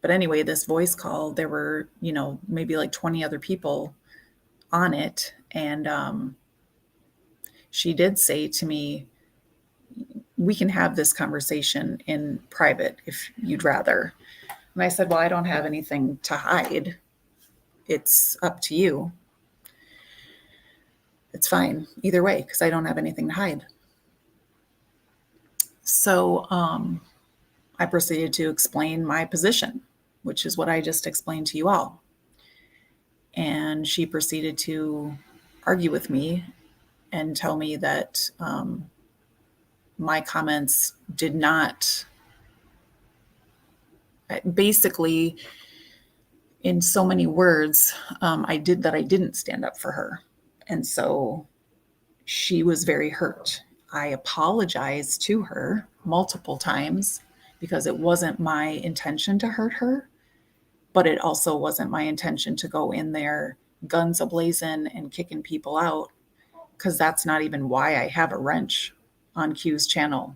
But anyway, this voice call, there were, maybe like 20 other people on it. And she did say to me, we can have this conversation in private if you'd rather. And I said, well, I don't have anything to hide. It's up to you. It's fine either way, because I don't have anything to hide. So I proceeded to explain my position, which is what I just explained to you all. And she proceeded to argue with me and tell me that my comments did not, basically, in so many words, I didn't stand up for her. And so she was very hurt. I apologized to her multiple times because it wasn't my intention to hurt her, but it also wasn't my intention to go in there guns a-blazing and kicking people out, because that's not even why I have a wrench on Q's channel.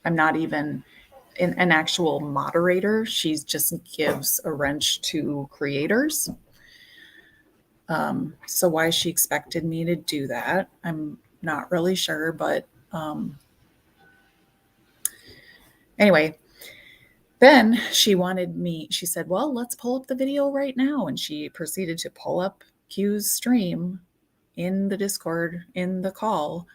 I'm not even an actual moderator. She just gives a wrench to creators. So why she expected me to do that, I'm not really sure, but anyway, then she said, well, let's pull up the video right now. And she proceeded to pull up Q's stream in the Discord, in the call.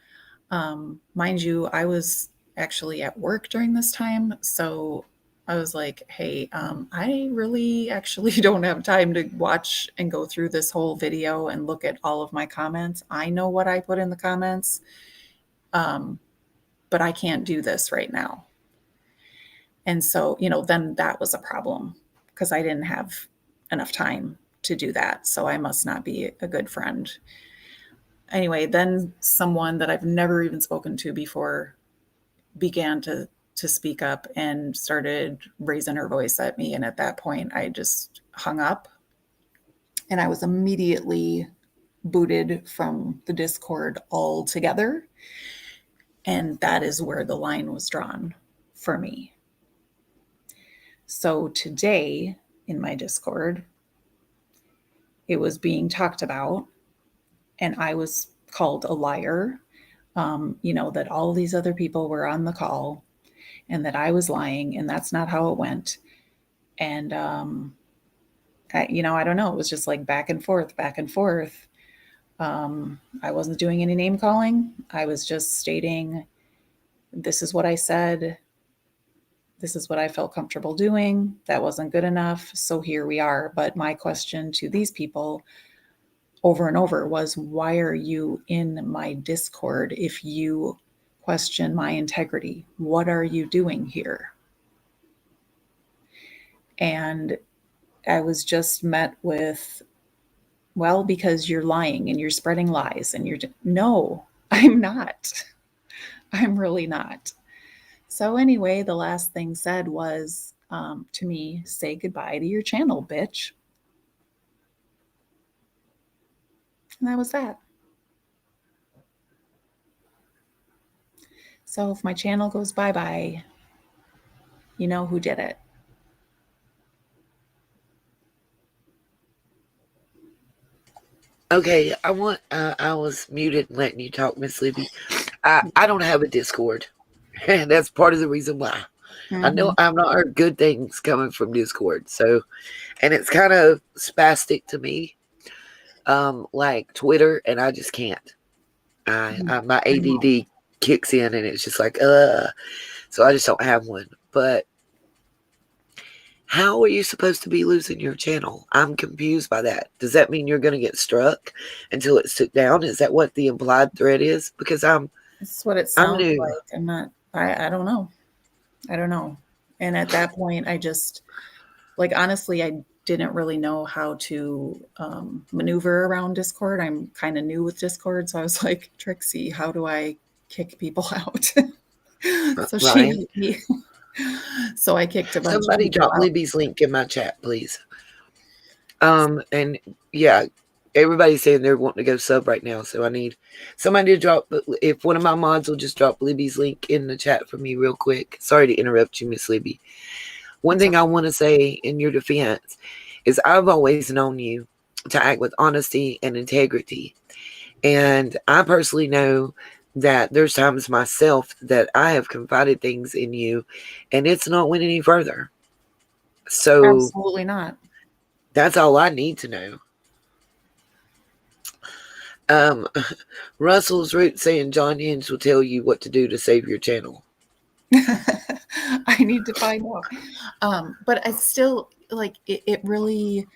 Mind you, I was actually at work during this time. So I was like, hey, I really actually don't have time to watch and go through this whole video and look at all of my comments. I know what I put in the comments, but I can't do this right now. And so, then that was a problem because I didn't have enough time to do that. So I must not be a good friend. Anyway, then someone that I've never even spoken to before began to speak up and started raising her voice at me. And at that point, I just hung up and I was immediately booted from the Discord altogether. And that is where the line was drawn for me. So today in my Discord, it was being talked about, and I was called a liar. That all these other people were on the call and that I was lying, and that's not how it went. And, I don't know. It was just like back and forth, back and forth. I wasn't doing any name calling. I was just stating, this is what I said. This is what I felt comfortable doing. That wasn't good enough. So here we are. But my question to these people over and over was, why are you in my Discord if you question my integrity? What are you doing here? And I was just met with, well, because you're lying and you're spreading lies and no, I'm not. I'm really not. So anyway, the last thing said was to me, say goodbye to your channel, bitch. And that was that. So if my channel goes bye-bye, you know who did it. Okay, I was muted and letting you talk, Miss Libby. I don't have a Discord. And that's part of the reason why. I know I've not heard good things coming from Discord. So, and it's kind of spastic to me, like Twitter, and I just can't. My ADD kicks in, and it's just like, so I just don't have one. But how are you supposed to be losing your channel? I'm confused by that. Does that mean you're going to get struck until it's took down? Is that what the implied threat is? Because that's what it sounds like. I don't know. I don't know. And at that point, I just, honestly, I didn't really know how to maneuver around Discord. I'm kind of new with Discord. So I was like, Trixie, how do I kick people out? So so I kicked a bunch of somebody people drop out. Libby's link in my chat, please. And yeah, everybody's saying they're wanting to go sub right now. So I need somebody to drop, if one of my mods will just drop Libby's link in the chat for me real quick. Sorry to interrupt you, Miss Libby. One thing I want to say in your defense is I've always known you to act with honesty and integrity. And I personally know that there's times myself that I have confided things in you and it's not went any further. So absolutely not. That's all I need to know. Russell's Root saying John Hinge will tell you what to do to save your channel. I need to find out. But I still it really,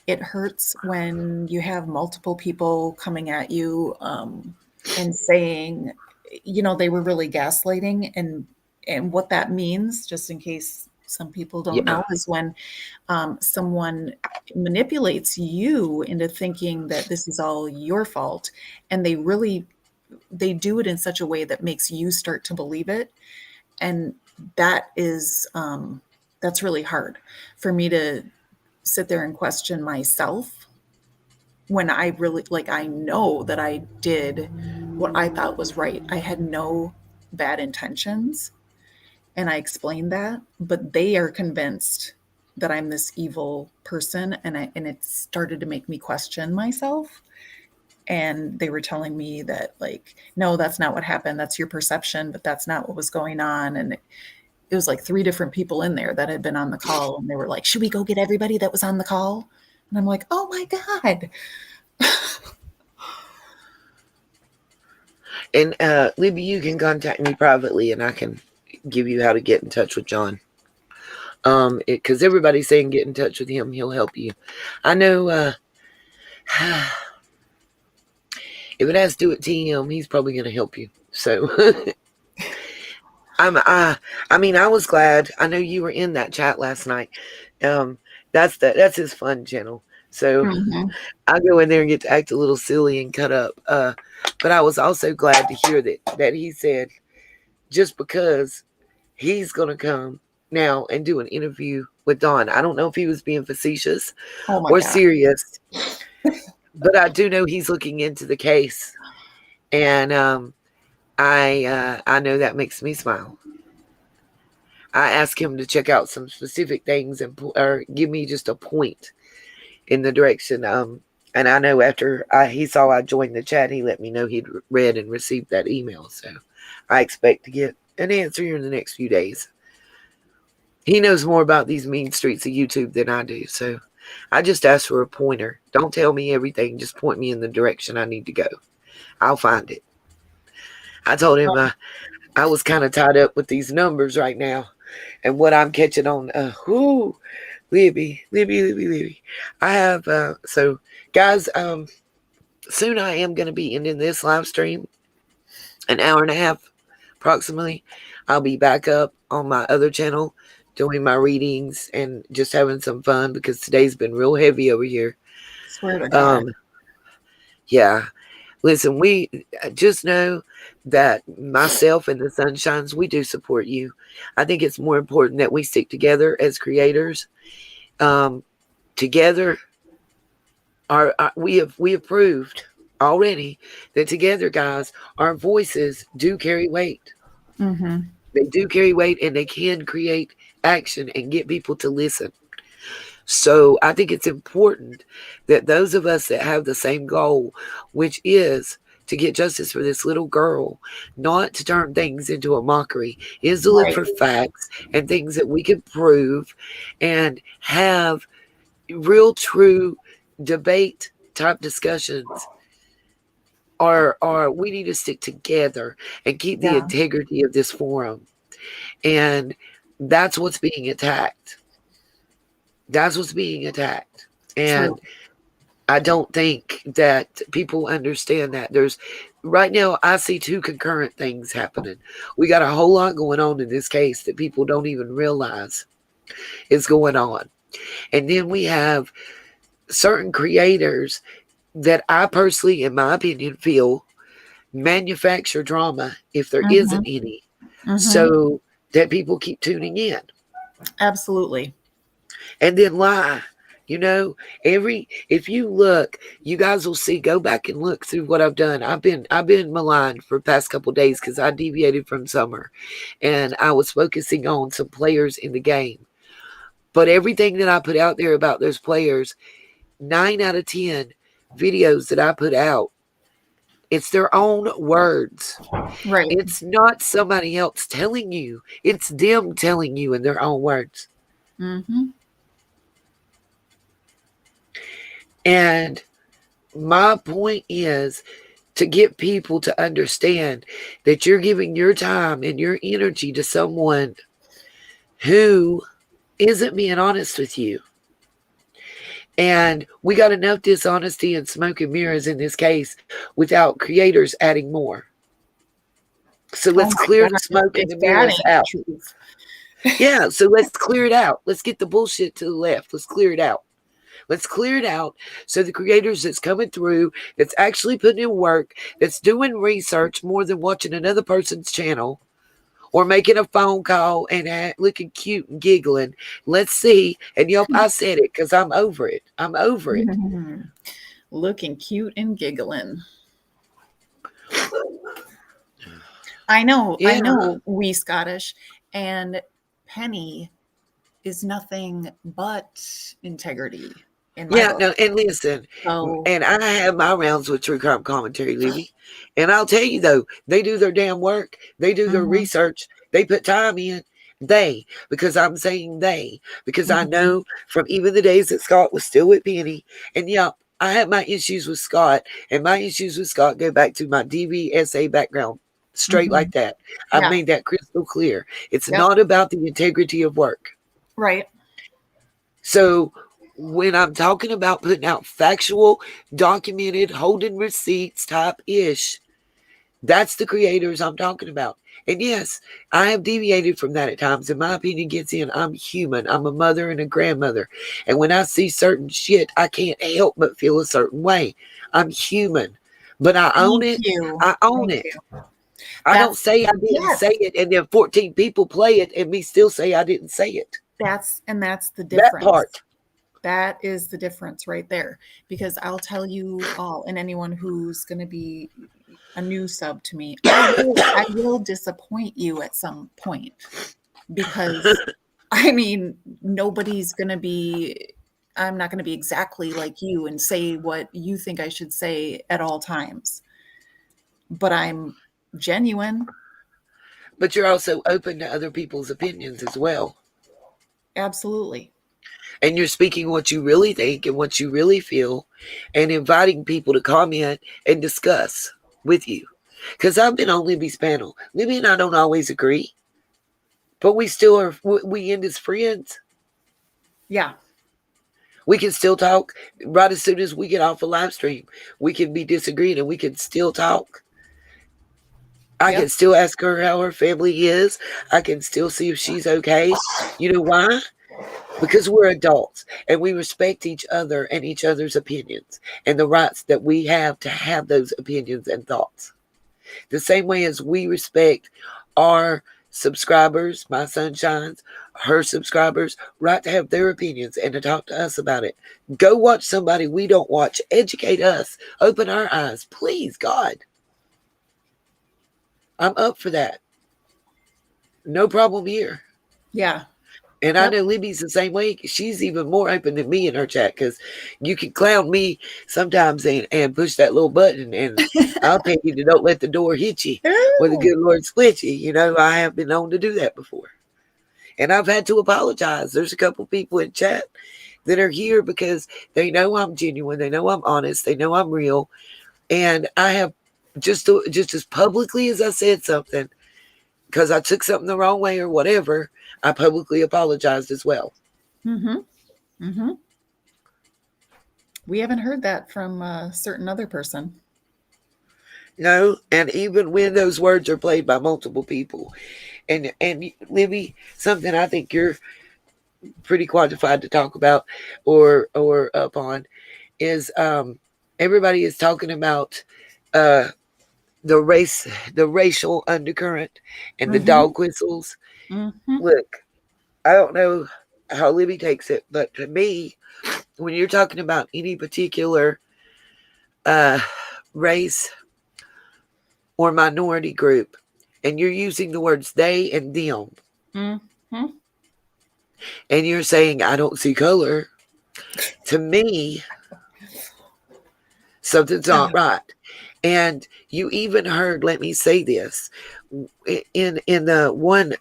it hurts when you have multiple people coming at you and saying, they were really gaslighting, and what that means, just in case some people don't know, is when someone manipulates you into thinking that this is all your fault, and they do it in such a way that makes you start to believe it. And that is that's really hard for me to sit there and question myself when I really, I know that I did what I thought was right. I had no bad intentions, and I explained that, but they are convinced that I'm this evil person, and it started to make me question myself. And they were telling me that, like, no, that's not what happened. That's your perception, but that's not what was going on. And it was like 3 different people in there that had been on the call. And they were like, should we go get everybody that was on the call? And I'm like, oh my God. And Libby, you can contact me privately and I can give you how to get in touch with John. Because everybody's saying get in touch with him. He'll help you. I know if it has to do with TM, he's probably going to help you. So I mean, I was glad. I know you were in that chat last night. That's his fun channel. So I go in there and get to act a little silly and cut up. But I was also glad to hear that he said just because he's going to come now and do an interview with Dawn. I don't know if he was being facetious or God. serious, but I do know he's looking into the case, and I know that makes me smile. I asked him to check out some specific things or give me just a point in the direction. And I know after he saw I joined the chat, he let me know he'd read and received that email. So I expect to get an answer here in the next few days. He knows more about these mean streets of YouTube than I do. So I just asked for a pointer. Don't tell me everything. Just point me in the direction I need to go. I'll find it. I told him I was kind of tied up with these numbers right now and what I'm catching on. Libby. I have, so guys, soon I am going to be ending this live stream, an hour and a half approximately. I'll be back up on my other channel doing my readings and just having some fun because today's been real heavy over here. Swear to God. Yeah. Listen, we just know that myself and the Sunshines, we do support you. I think it's more important that we stick together as creators. Together, we have proved already that together, guys, our voices do carry weight. Mm-hmm. They do carry weight, and they can create action and get people to listen. So I think it's important that those of us that have the same goal, which is to get justice for this little girl, not to turn things into a mockery, is to look for facts and things that we can prove and have real, true debate type discussions. Or we need to stick together and keep the integrity of this forum. And that's what's being attacked. That's what's being attacked. And I don't think that people understand that. Right now, I see 2 concurrent things happening. We got a whole lot going on in this case that people don't even realize is going on. And then we have certain creators that I personally, in my opinion, feel manufacture drama if there isn't any, so that people keep tuning in. Absolutely. And then lie. If you look, you guys will see, go back and look through what I've done. I've been maligned for the past couple of days because I deviated from Summer and I was focusing on some players in the game. But everything that I put out there about those players, 9 out of 10 videos that I put out, it's their own words. Right. It's not somebody else telling you. It's them telling you in their own words. Mm-hmm. And my point is to get people to understand that you're giving your time and your energy to someone who isn't being honest with you. And we got enough dishonesty and smoke and mirrors in this case without creators adding more. So let's clear the smoke and the mirrors out. Yeah, so let's clear it out. Let's get the bullshit to the left. Let's clear it out. Let's clear it out so the creators that's coming through, that's actually putting in work, that's doing research more than watching another person's channel or making a phone call and looking cute and giggling. Let's see. And yep, I said it because I'm over it. I'm over it. Looking cute and giggling. I know we Scottish, and Penny is nothing but integrity. in my Yeah, book. no, and listen, So and I have my rounds with true crime commentary, Libby. And I'll tell you though, they do their damn work. They do their Mhm. research. They put time in. They, because I'm saying they, because I Mhm. know from even the days that Scott was still with Penny, and yeah, I have my issues with Scott, and my issues with Scott go back to my DVSA background, straight like Mhm. that. I've Yeah. made that crystal clear. It's Yep. not about the integrity of work. Right. So when I'm talking about putting out factual, documented, holding receipts type ish, that's the creators I'm talking about. And yes, I have deviated from that at times. And my opinion gets in. I'm human. I'm a mother and a grandmother. And when I see certain shit, I can't help but feel a certain way. I'm human. But I own Thank it. you. I own Thank it. you. I don't That's say I didn't yes. say it, and then 14 people play it, and me still say I didn't say it. That's the That difference. part. That is the difference right there. Because I'll tell you all, and anyone who's going to be a new sub to me, I will disappoint you at some point. Because, I mean, nobody's going to be, I'm not going to be exactly like you and say what you think I should say at all times. But I'm genuine. But you're also open to other people's opinions as well. Absolutely. And you're speaking what you really think and what you really feel, and inviting people to comment and discuss with you. Because I've been on Libby's panel. Libby and I don't always agree, but we still are, we end as friends. Yeah. We can still talk right as soon as we get off a live stream. We can be disagreeing and we can still talk. I Yep. can still ask her how her family is. I can still see if she's okay. You know why? Because we're adults and we respect each other and each other's opinions and the rights that we have to have those opinions and thoughts. The same way as we respect our subscribers, my sunshines, her subscribers, right to have their opinions and to talk to us about it. Go watch somebody we don't watch. Educate us. Open our eyes. Please, God. I'm up for that. No problem here. Yeah. And I Yep. know Libby's the same way. She's even more open than me in her chat because you can clown me sometimes and push that little button, and I'll tell you to don't let the door hit you or the good Lord split you. You know, I have been known to do that before. And I've had to apologize. There's a couple people in chat that are here because they know I'm genuine. They know I'm honest. They know I'm real. And I have just as publicly as I said something, because I took something the wrong way or whatever, I publicly apologized as well. Mm-hmm. Mm-hmm. We haven't heard that from a certain other person. No, and even when those words are played by multiple people, and Libby, something I think you're pretty qualified to talk about or up on is everybody is talking about uh the racial undercurrent and the Mm-hmm. dog whistles. Mm-hmm. Look, I don't know how Libby takes it, but to me, when you're talking about any particular race or minority group, and you're using the words they and them, Mm-hmm. and you're saying, I don't see color, to me, something's not right. And you even heard, let me say this, in the one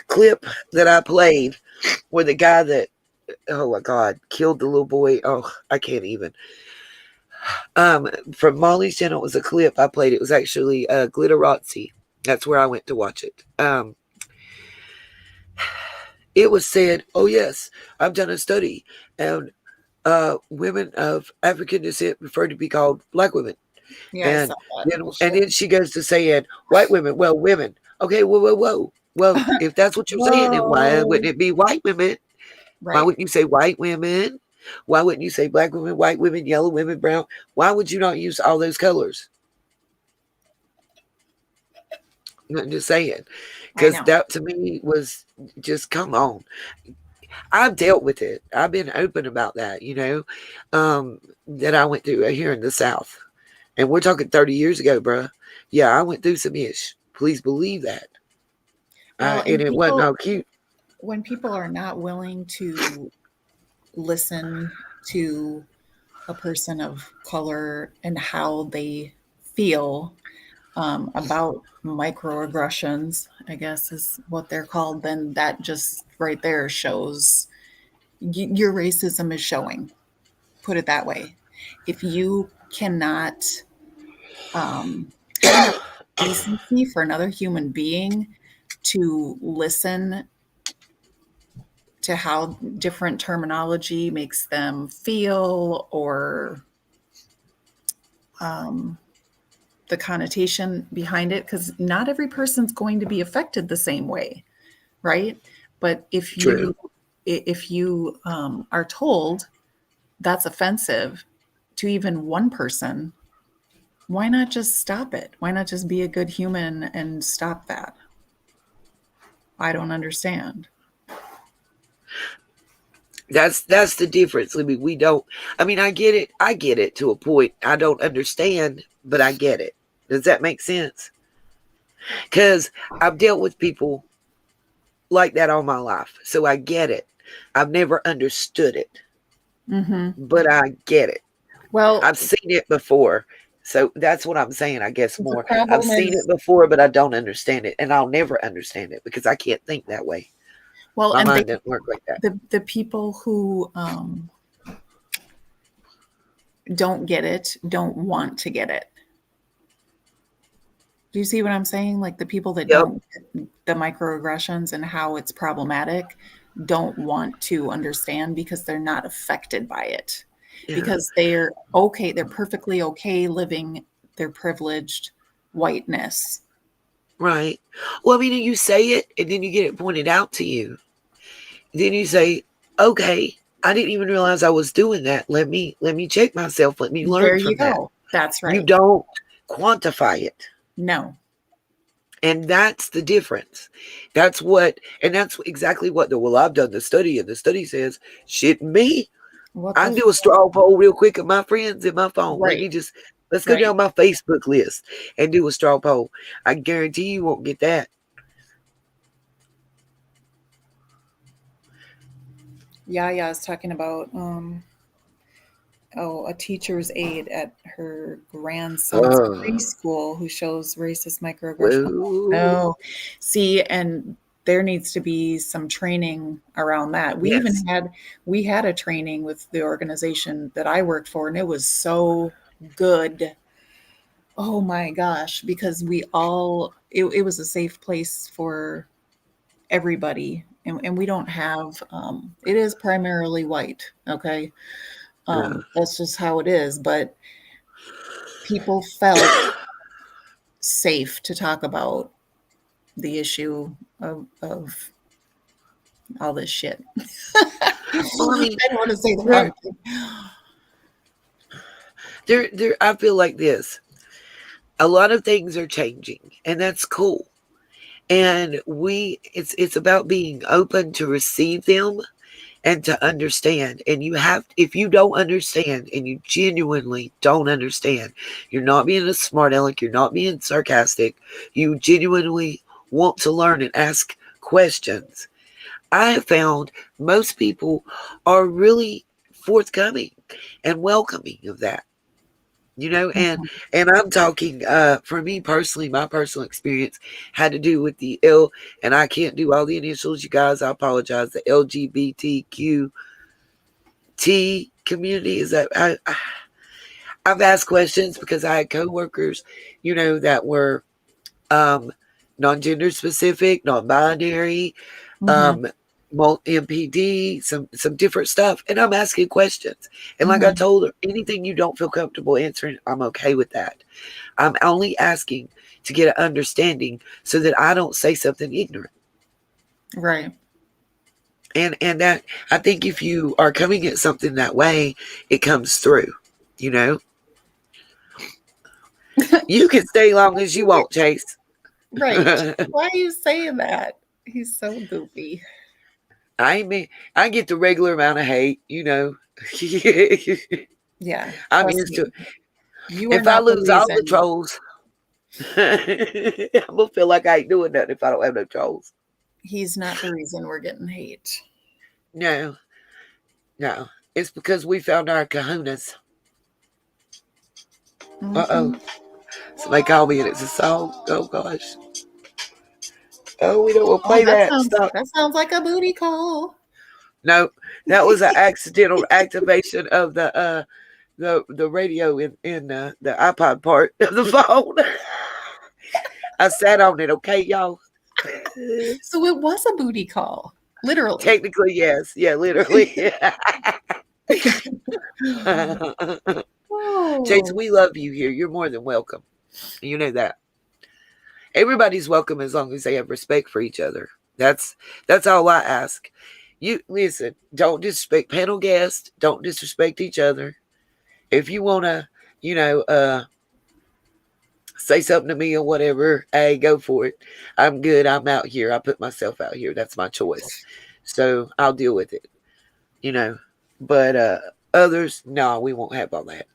clip that I played where the guy that, oh my God, killed the little boy. Oh, I can't even. From Molly's channel, it was a clip I played. It was actually Glitterazzi. That's where I went to watch it. It was said, oh yes, I've done a study, and women of African descent prefer to be called black women. Yeah, I saw that And bullshit. then she goes to saying white women. Well, women. Okay, whoa. Well, if that's what you're saying, then why wouldn't it be white women? Why Right. wouldn't you say white women? Why wouldn't you say black women, white women, yellow women, brown? Why would you not use all those colors? I'm just saying, because that to me was just come on. I've dealt with it. I've been open about that, that I went through here in the South. And we're talking 30 years ago, bruh. Yeah, I went through some ish. Please believe that. Well, And and it wasn't people, all cute. when people are not willing to listen to a person of color and how they feel about microaggressions, I guess is what they're called, then that just right there shows your racism is showing. Put it that way. If you cannot have enough decency for another human being to listen to how different terminology makes them feel, or the connotation behind it, because not every person's going to be affected the same way, right? But if True. you are told that's offensive to even one person, why not just stop it? Why not just be a good human and stop that? I don't understand. That's the difference. I mean, we don't. I mean, I get it. I get it to a point. I don't understand, but I get it. Does that make sense? Because I've dealt with people like that all my life, so I get it. I've never understood it, but I get it. Well, I've seen it before. So that's what I'm saying, I guess the more. I've problem seen is, it before, but I don't understand it. And I'll never understand it because I can't think that way. well, My and mind doesn't work like that. the people who don't get it don't want to get it. Do you see what I'm saying? Like the people that Yep. don't get the microaggressions and how it's problematic don't want to understand because they're not affected by it. Yeah. Because they're okay, they're perfectly okay living their privileged whiteness. Right. Well, I mean, you say it and then you get it pointed out to you. Then you say, okay, I didn't even realize I was doing that. Let me check myself. Let me learn There you from that. go. That's You right. don't quantify it. No. And that's the difference. That's exactly what I've done the study, and the study says, shit me. What I the can do a straw poll real quick of my friends in my phone. Right. Let's go Right. down my Facebook list and do a straw poll. I guarantee you won't get that. Yeah, I was talking about a teacher's aide at her grandson's preschool who shows racist microaggression. Whoa. Oh, see, and there needs to be some training around that. We even Yes. had a training with the organization that I worked for, and it was so good. Oh my gosh, because it was a safe place for everybody. And we don't have, it is primarily white. Okay. Yeah. That's just how it is. But people felt safe to talk about the issue of all this shit. Well, I mean, I don't want to say the wrong thing. I feel like this. A lot of things are changing, and that's cool. And it's about being open to receive them and to understand. And if you don't understand and you genuinely don't understand, you're not being a smart aleck, you're not being sarcastic, you genuinely want to learn and ask questions. I have found most people are really forthcoming and welcoming of that. And I'm talking for me personally, my personal experience had to do with the and I can't do all the initials, you guys, I apologize, the LGBTQT community. Is that I've asked questions because I had coworkers, that were non-gender specific, non-binary, MPD, some different stuff, and I'm asking questions. And like I told her, anything you don't feel comfortable answering, I'm okay with that. I'm only asking to get an understanding so that I don't say something ignorant. Right. And that, I think if you are coming at something that way, it comes through. You can stay long as you want, Chase. Right. Why are you saying that? He's so goofy. I get the regular amount of hate, Yeah. I'm Trust used me. to it. You are If I not the lose all the reason. trolls, I'm gonna feel like I ain't doing nothing if I don't have no trolls. He's not the reason we're getting hate. No. It's because we found our kahunas. Uh-oh. Somebody called me and it's a song. Oh, gosh. Oh, we don't want to play that. Stop. That sounds like a booty call. No, that was an accidental activation of the radio in the iPod part of the phone. I sat on it, okay, y'all? So it was a booty call. Literally. Technically, yes. Yeah, literally. Jason, we love you here. You're more than welcome. You know that. Everybody's welcome as long as they have respect for each other. That's all I ask. You listen, don't disrespect panel guests, don't disrespect each other. If you wanna, say something to me or whatever, hey, go for it. I'm good. I'm out here. I put myself out here. That's my choice. So I'll deal with it. But others, no, we won't have all that.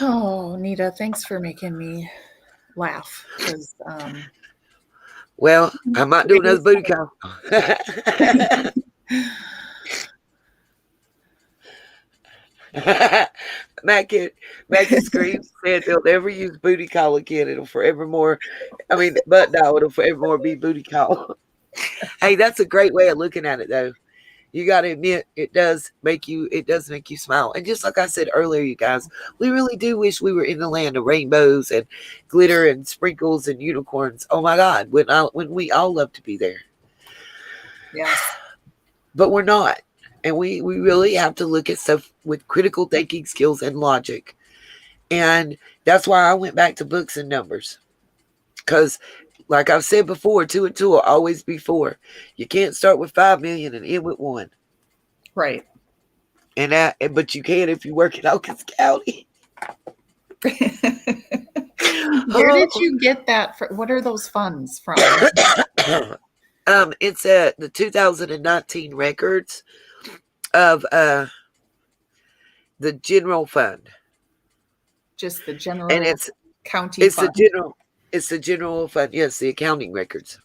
Oh, Nita, thanks for making me laugh. Well, I might do another booty call. Mackie screams, said they'll never use booty call again. It'll forevermore, but no, it'll forevermore be booty call. Hey, that's a great way of looking at it, though. You got to admit, it does make you smile. And just like I said earlier, you guys, we really do wish we were in the land of rainbows and glitter and sprinkles and unicorns. Oh my God, when we all love to be there. Yes. But we're not. And we really have to look at stuff with critical thinking skills and logic. And that's why I went back to books and numbers. Because, like I've said before, 2 and 2 will always be 4. You can't start with 5 million and end with 1. Right. But you can if you work in Elkins County. Where did you get that? What are those funds from? It's the 2019 records of the general fund. Just the general and it's county fund. It's the general fund. Yes, the accounting records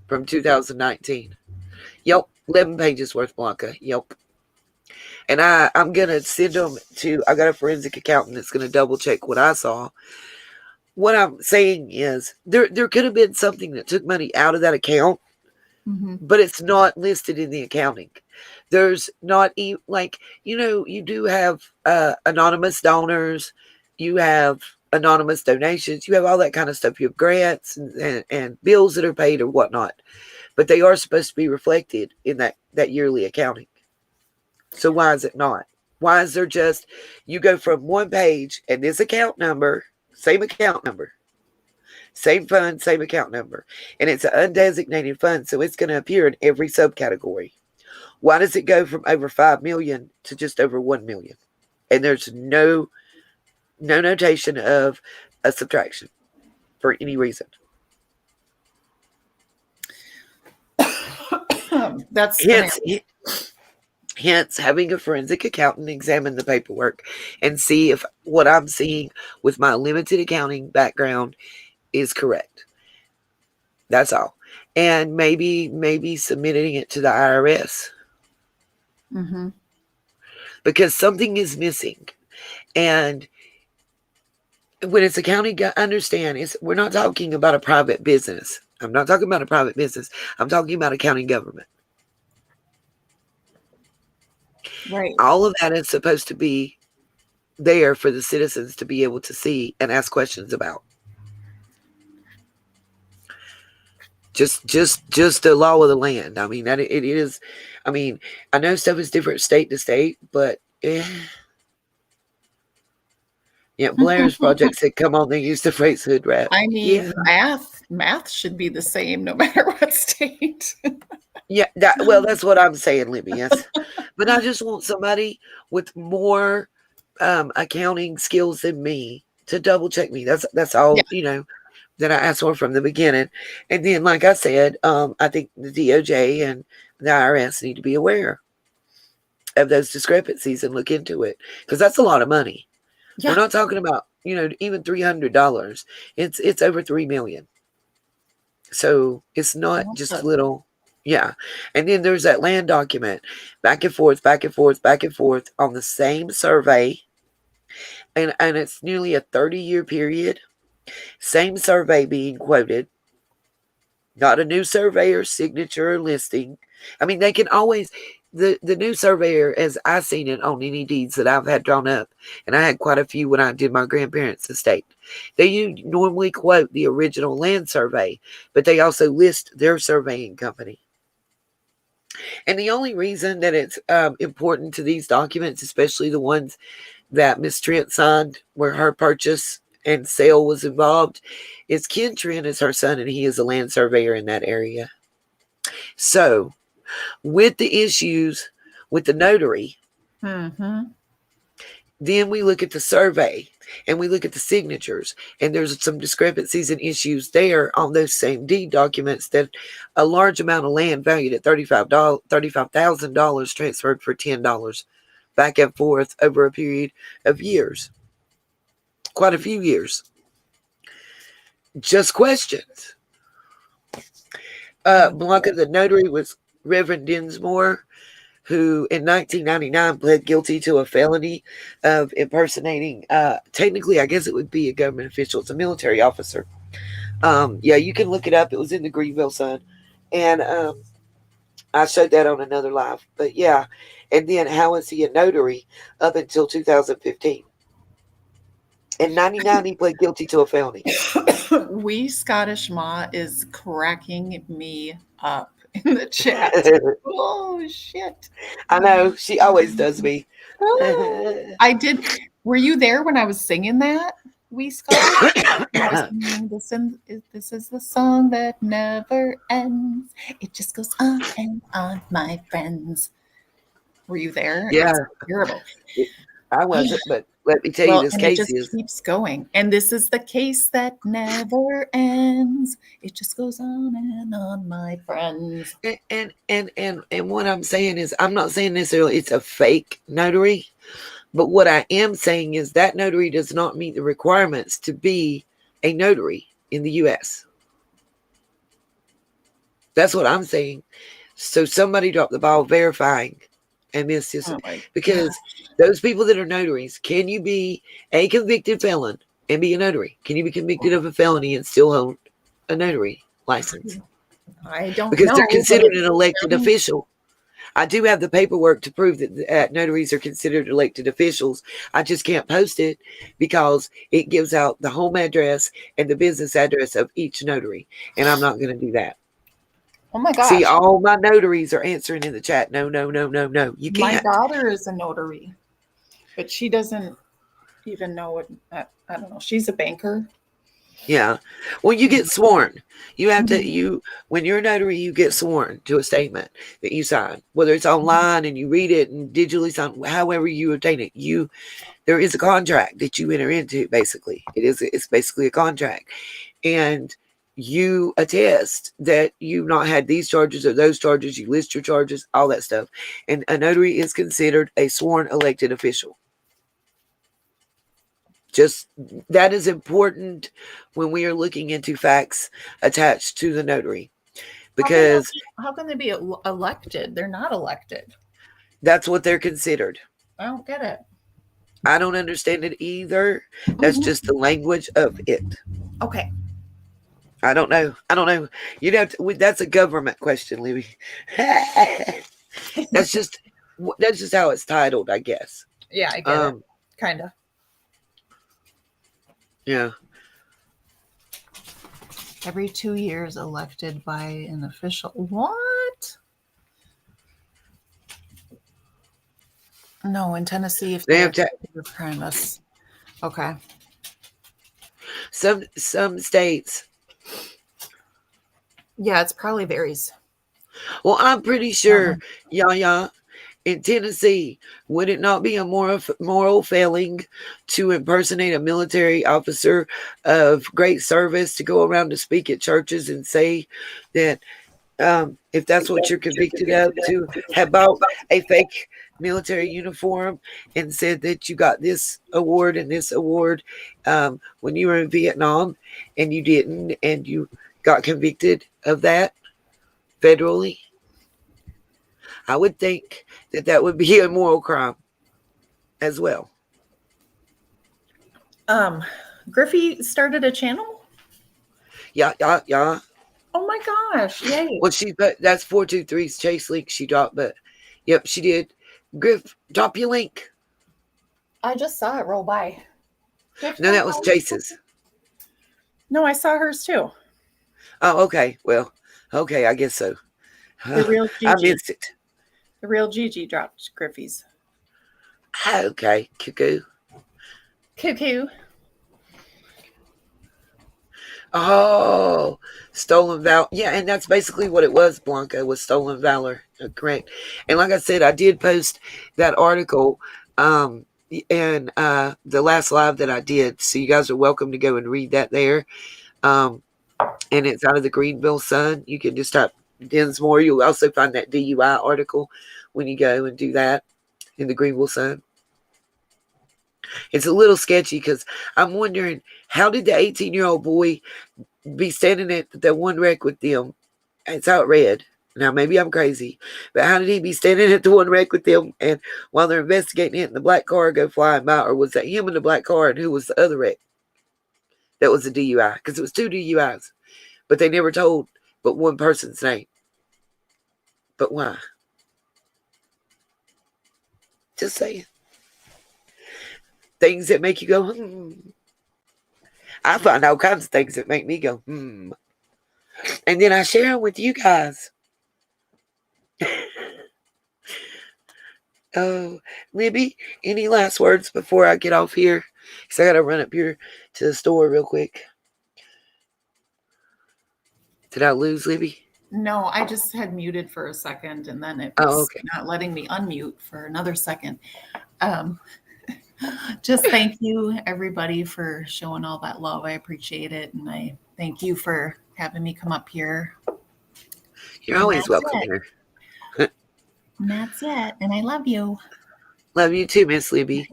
from 2019. Yep, 11 pages worth, Blanca. Yep. And I'm gonna send them to. I got a forensic accountant that's gonna double check what I saw. What I'm saying is there could have been something that took money out of that account, but it's not listed in the accounting. There's not even you do have anonymous donors, you have anonymous donations, you have all that kind of stuff. You have grants and bills that are paid or whatnot, but they are supposed to be reflected in that yearly accounting. So why is it not? Why is there just, you go from one page and this account number, same account number, same fund, same account number, and it's an undesignated fund, so it's going to appear in every subcategory. Why does it go from over 5 million to just over 1 million? And there's no notation of a subtraction for any reason. That's Hence, having a forensic accountant examine the paperwork and see if what I'm seeing with my limited accounting background is correct. That's all. And maybe submitting it to the IRS. Mm-hmm. Because something is missing. And when it's accounting, understand, we're not talking about a private business. I'm not talking about a private business. I'm talking about accounting government. Right. All of that is supposed to be there for the citizens to be able to see and ask questions about. Just the law of the land. I mean, that it is. I mean, I know stuff is different state to state, but yeah, Blair's project said, "Come on, they use the phrase hood rat." I mean, yeah. math should be the same no matter what state. Yeah, that's what I'm saying, Libby. Yes, but I just want somebody with more accounting skills than me to double check me. That's all. Yeah. That I asked for from the beginning. And then, like I said, I think the DOJ and the IRS need to be aware of those discrepancies and look into it, because that's a lot of money. Yeah. We're not talking about even $300. It's over $3 million. So it's not just little. Yeah. And then there's that land document, back and forth, back and forth, back and forth on the same survey. And it's nearly a 30-year period. Same survey being quoted. Not a new surveyor's signature or listing. I mean, they can always, the new surveyor, as I've seen it on any deeds that I've had drawn up, and I had quite a few when I did my grandparents' estate, they normally quote the original land survey, but they also list their surveying company. And the only reason that it's important to these documents, especially the ones that Miss Trent signed where her purchase and sale was involved, is Ken Trent is her son and he is a land surveyor in that area. So with the issues with the notary, then we look at the survey and we look at the signatures, and there's some discrepancies and issues there on those same deed documents, that a large amount of land valued at $35,000 transferred for $10 back and forth over a period of years, quite a few years. Just questions. Blanca, the notary, was Reverend Dinsmore, who in 1999 pled guilty to a felony of impersonating, technically, I guess it would be a government official. It's a military officer. Yeah, you can look it up. It was in the Greenville Sun. And I showed that on another live. But yeah, and then how is he a notary up until 2015? In 99, he pled guilty to a felony. We Scottish Ma is cracking me up in the chat. Oh shit! I know, she always does me. I did. Were you there when I was singing that? We Scottish. This is the song that never ends. It just goes on and on, my friends. Were you there? Yeah, it's terrible. I wasn't, but let me tell you, this case it just is keeps going, and this is the case that never ends. It just goes on and on, my friends. And what I'm saying is, I'm not saying necessarily it's a fake notary, but what I am saying is that notary does not meet the requirements to be a notary in the U.S. That's what I'm saying. So somebody dropped the ball verifying and missed this, because those people that are notaries, can you be a convicted felon and be a notary? Can you be convicted of a felony and still hold a notary license? I don't because know. They're considered an elected official. I do have the paperwork to prove that notaries are considered elected officials. I just can't post it because it gives out the home address and the business address of each notary, and I'm not going to do that. Oh my gosh. See, all my notaries are answering in the chat. No. You can't. My daughter is a notary, but she doesn't even know what, I don't know. She's a banker. Yeah. Well, you get sworn. You have to, when you're a notary, you get sworn to a statement that you sign, whether it's online and you read it and digitally sign, however you obtain it. There is a contract that you enter into, basically. It's basically a contract. And you attest that you've not had these charges or those charges. You list your charges, all that stuff. And a notary is considered a sworn elected official. Just that is important when we are looking into facts attached to the notary, because how can they be elected? They're not elected. That's what they're considered. I don't get it. I don't understand it either. That's just the language of it. Okay. I don't know. You'd have to. That's a government question, Libby. That's just how it's titled, I guess. Yeah, I get it. Kind of. Yeah. Every 2 years elected by an official. What? No, in Tennessee, if they have to crime, that's okay. Some states. Yeah, it's probably varies. Well, I'm pretty sure, in Tennessee, would it not be a moral failing to impersonate a military officer of great service to go around to speak at churches and say that if that's what you're convicted of, to have bought a fake military uniform and said that you got this award and this award when you were in Vietnam and you didn't, and you got convicted of that federally? I would think that that would be a moral crime as well. Griffey started a channel? Yeah. Oh my gosh, yay. Well, that's 423's Chase link she dropped, but yep, she did. Griff, drop your link. I just saw it roll by. No, that was Chase's. No, I saw hers too. Oh, okay. Well, okay, I guess so. The real Gigi. I missed it. The real Gigi dropped Griffey's. Okay, cuckoo. Cuckoo. Oh, stolen valor. Yeah, and that's basically what it was, Blanca, was stolen valor. Correct. And like I said, I did post that article in the last live that I did. So you guys are welcome to go and read that there. And it's out of the Greenville Sun. You can just type Dinsmore. You'll also find that DUI article when you go and do that in the Greenville Sun. It's a little sketchy because I'm wondering, how did the 18-year-old boy be standing at that one wreck with them? It's how it read. Now, maybe I'm crazy, but how did he be standing at the one wreck with them, and while they're investigating it, and the black car go flying by? Or was that him in the black car, and who was the other wreck? That was a DUI, because it was 2 DUIs, but they never told but one person's name. But why? Just saying. Things that make you go, I find all kinds of things that make me go, And then I share them with you guys. Oh, Libby, any last words before I get off here? Because I got to run up here to the store real quick. Did I lose Libby? No, I just had muted for a second, and then it was not letting me unmute for another second. Just thank you, everybody, for showing all that love. I appreciate it, and I thank you for having me come up here. You're always welcome here. And that's it, and I love you. Love you too, Miss Libby.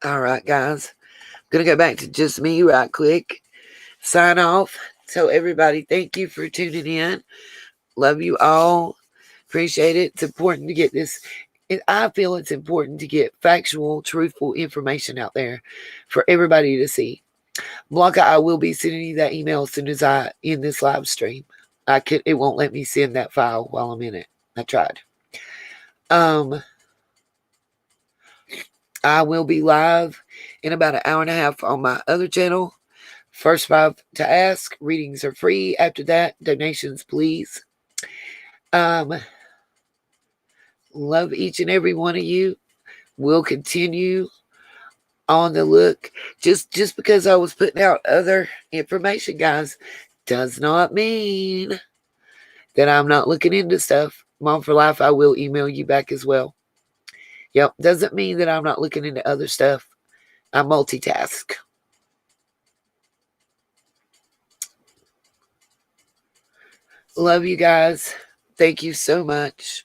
All right, guys. I'm going to go back to just me right quick. Sign off. So everybody, thank you for tuning in. Love you all. Appreciate it. It's important to get this. I feel it's important to get factual, truthful information out there for everybody to see. Blanca, I will be sending you that email as soon as I end this live stream. It won't let me send that file while I'm in it. I tried. I will be live in about an hour and a half on my other channel. First 5 to ask. Readings are free. After that, donations, please. Love each and every one of you. We'll continue on the look. Just because I was putting out other information, guys, does not mean that I'm not looking into stuff. Mom for Life, I will email you back as well. Yep, doesn't mean that I'm not looking into other stuff. I multitask. Love you guys. Thank you so much.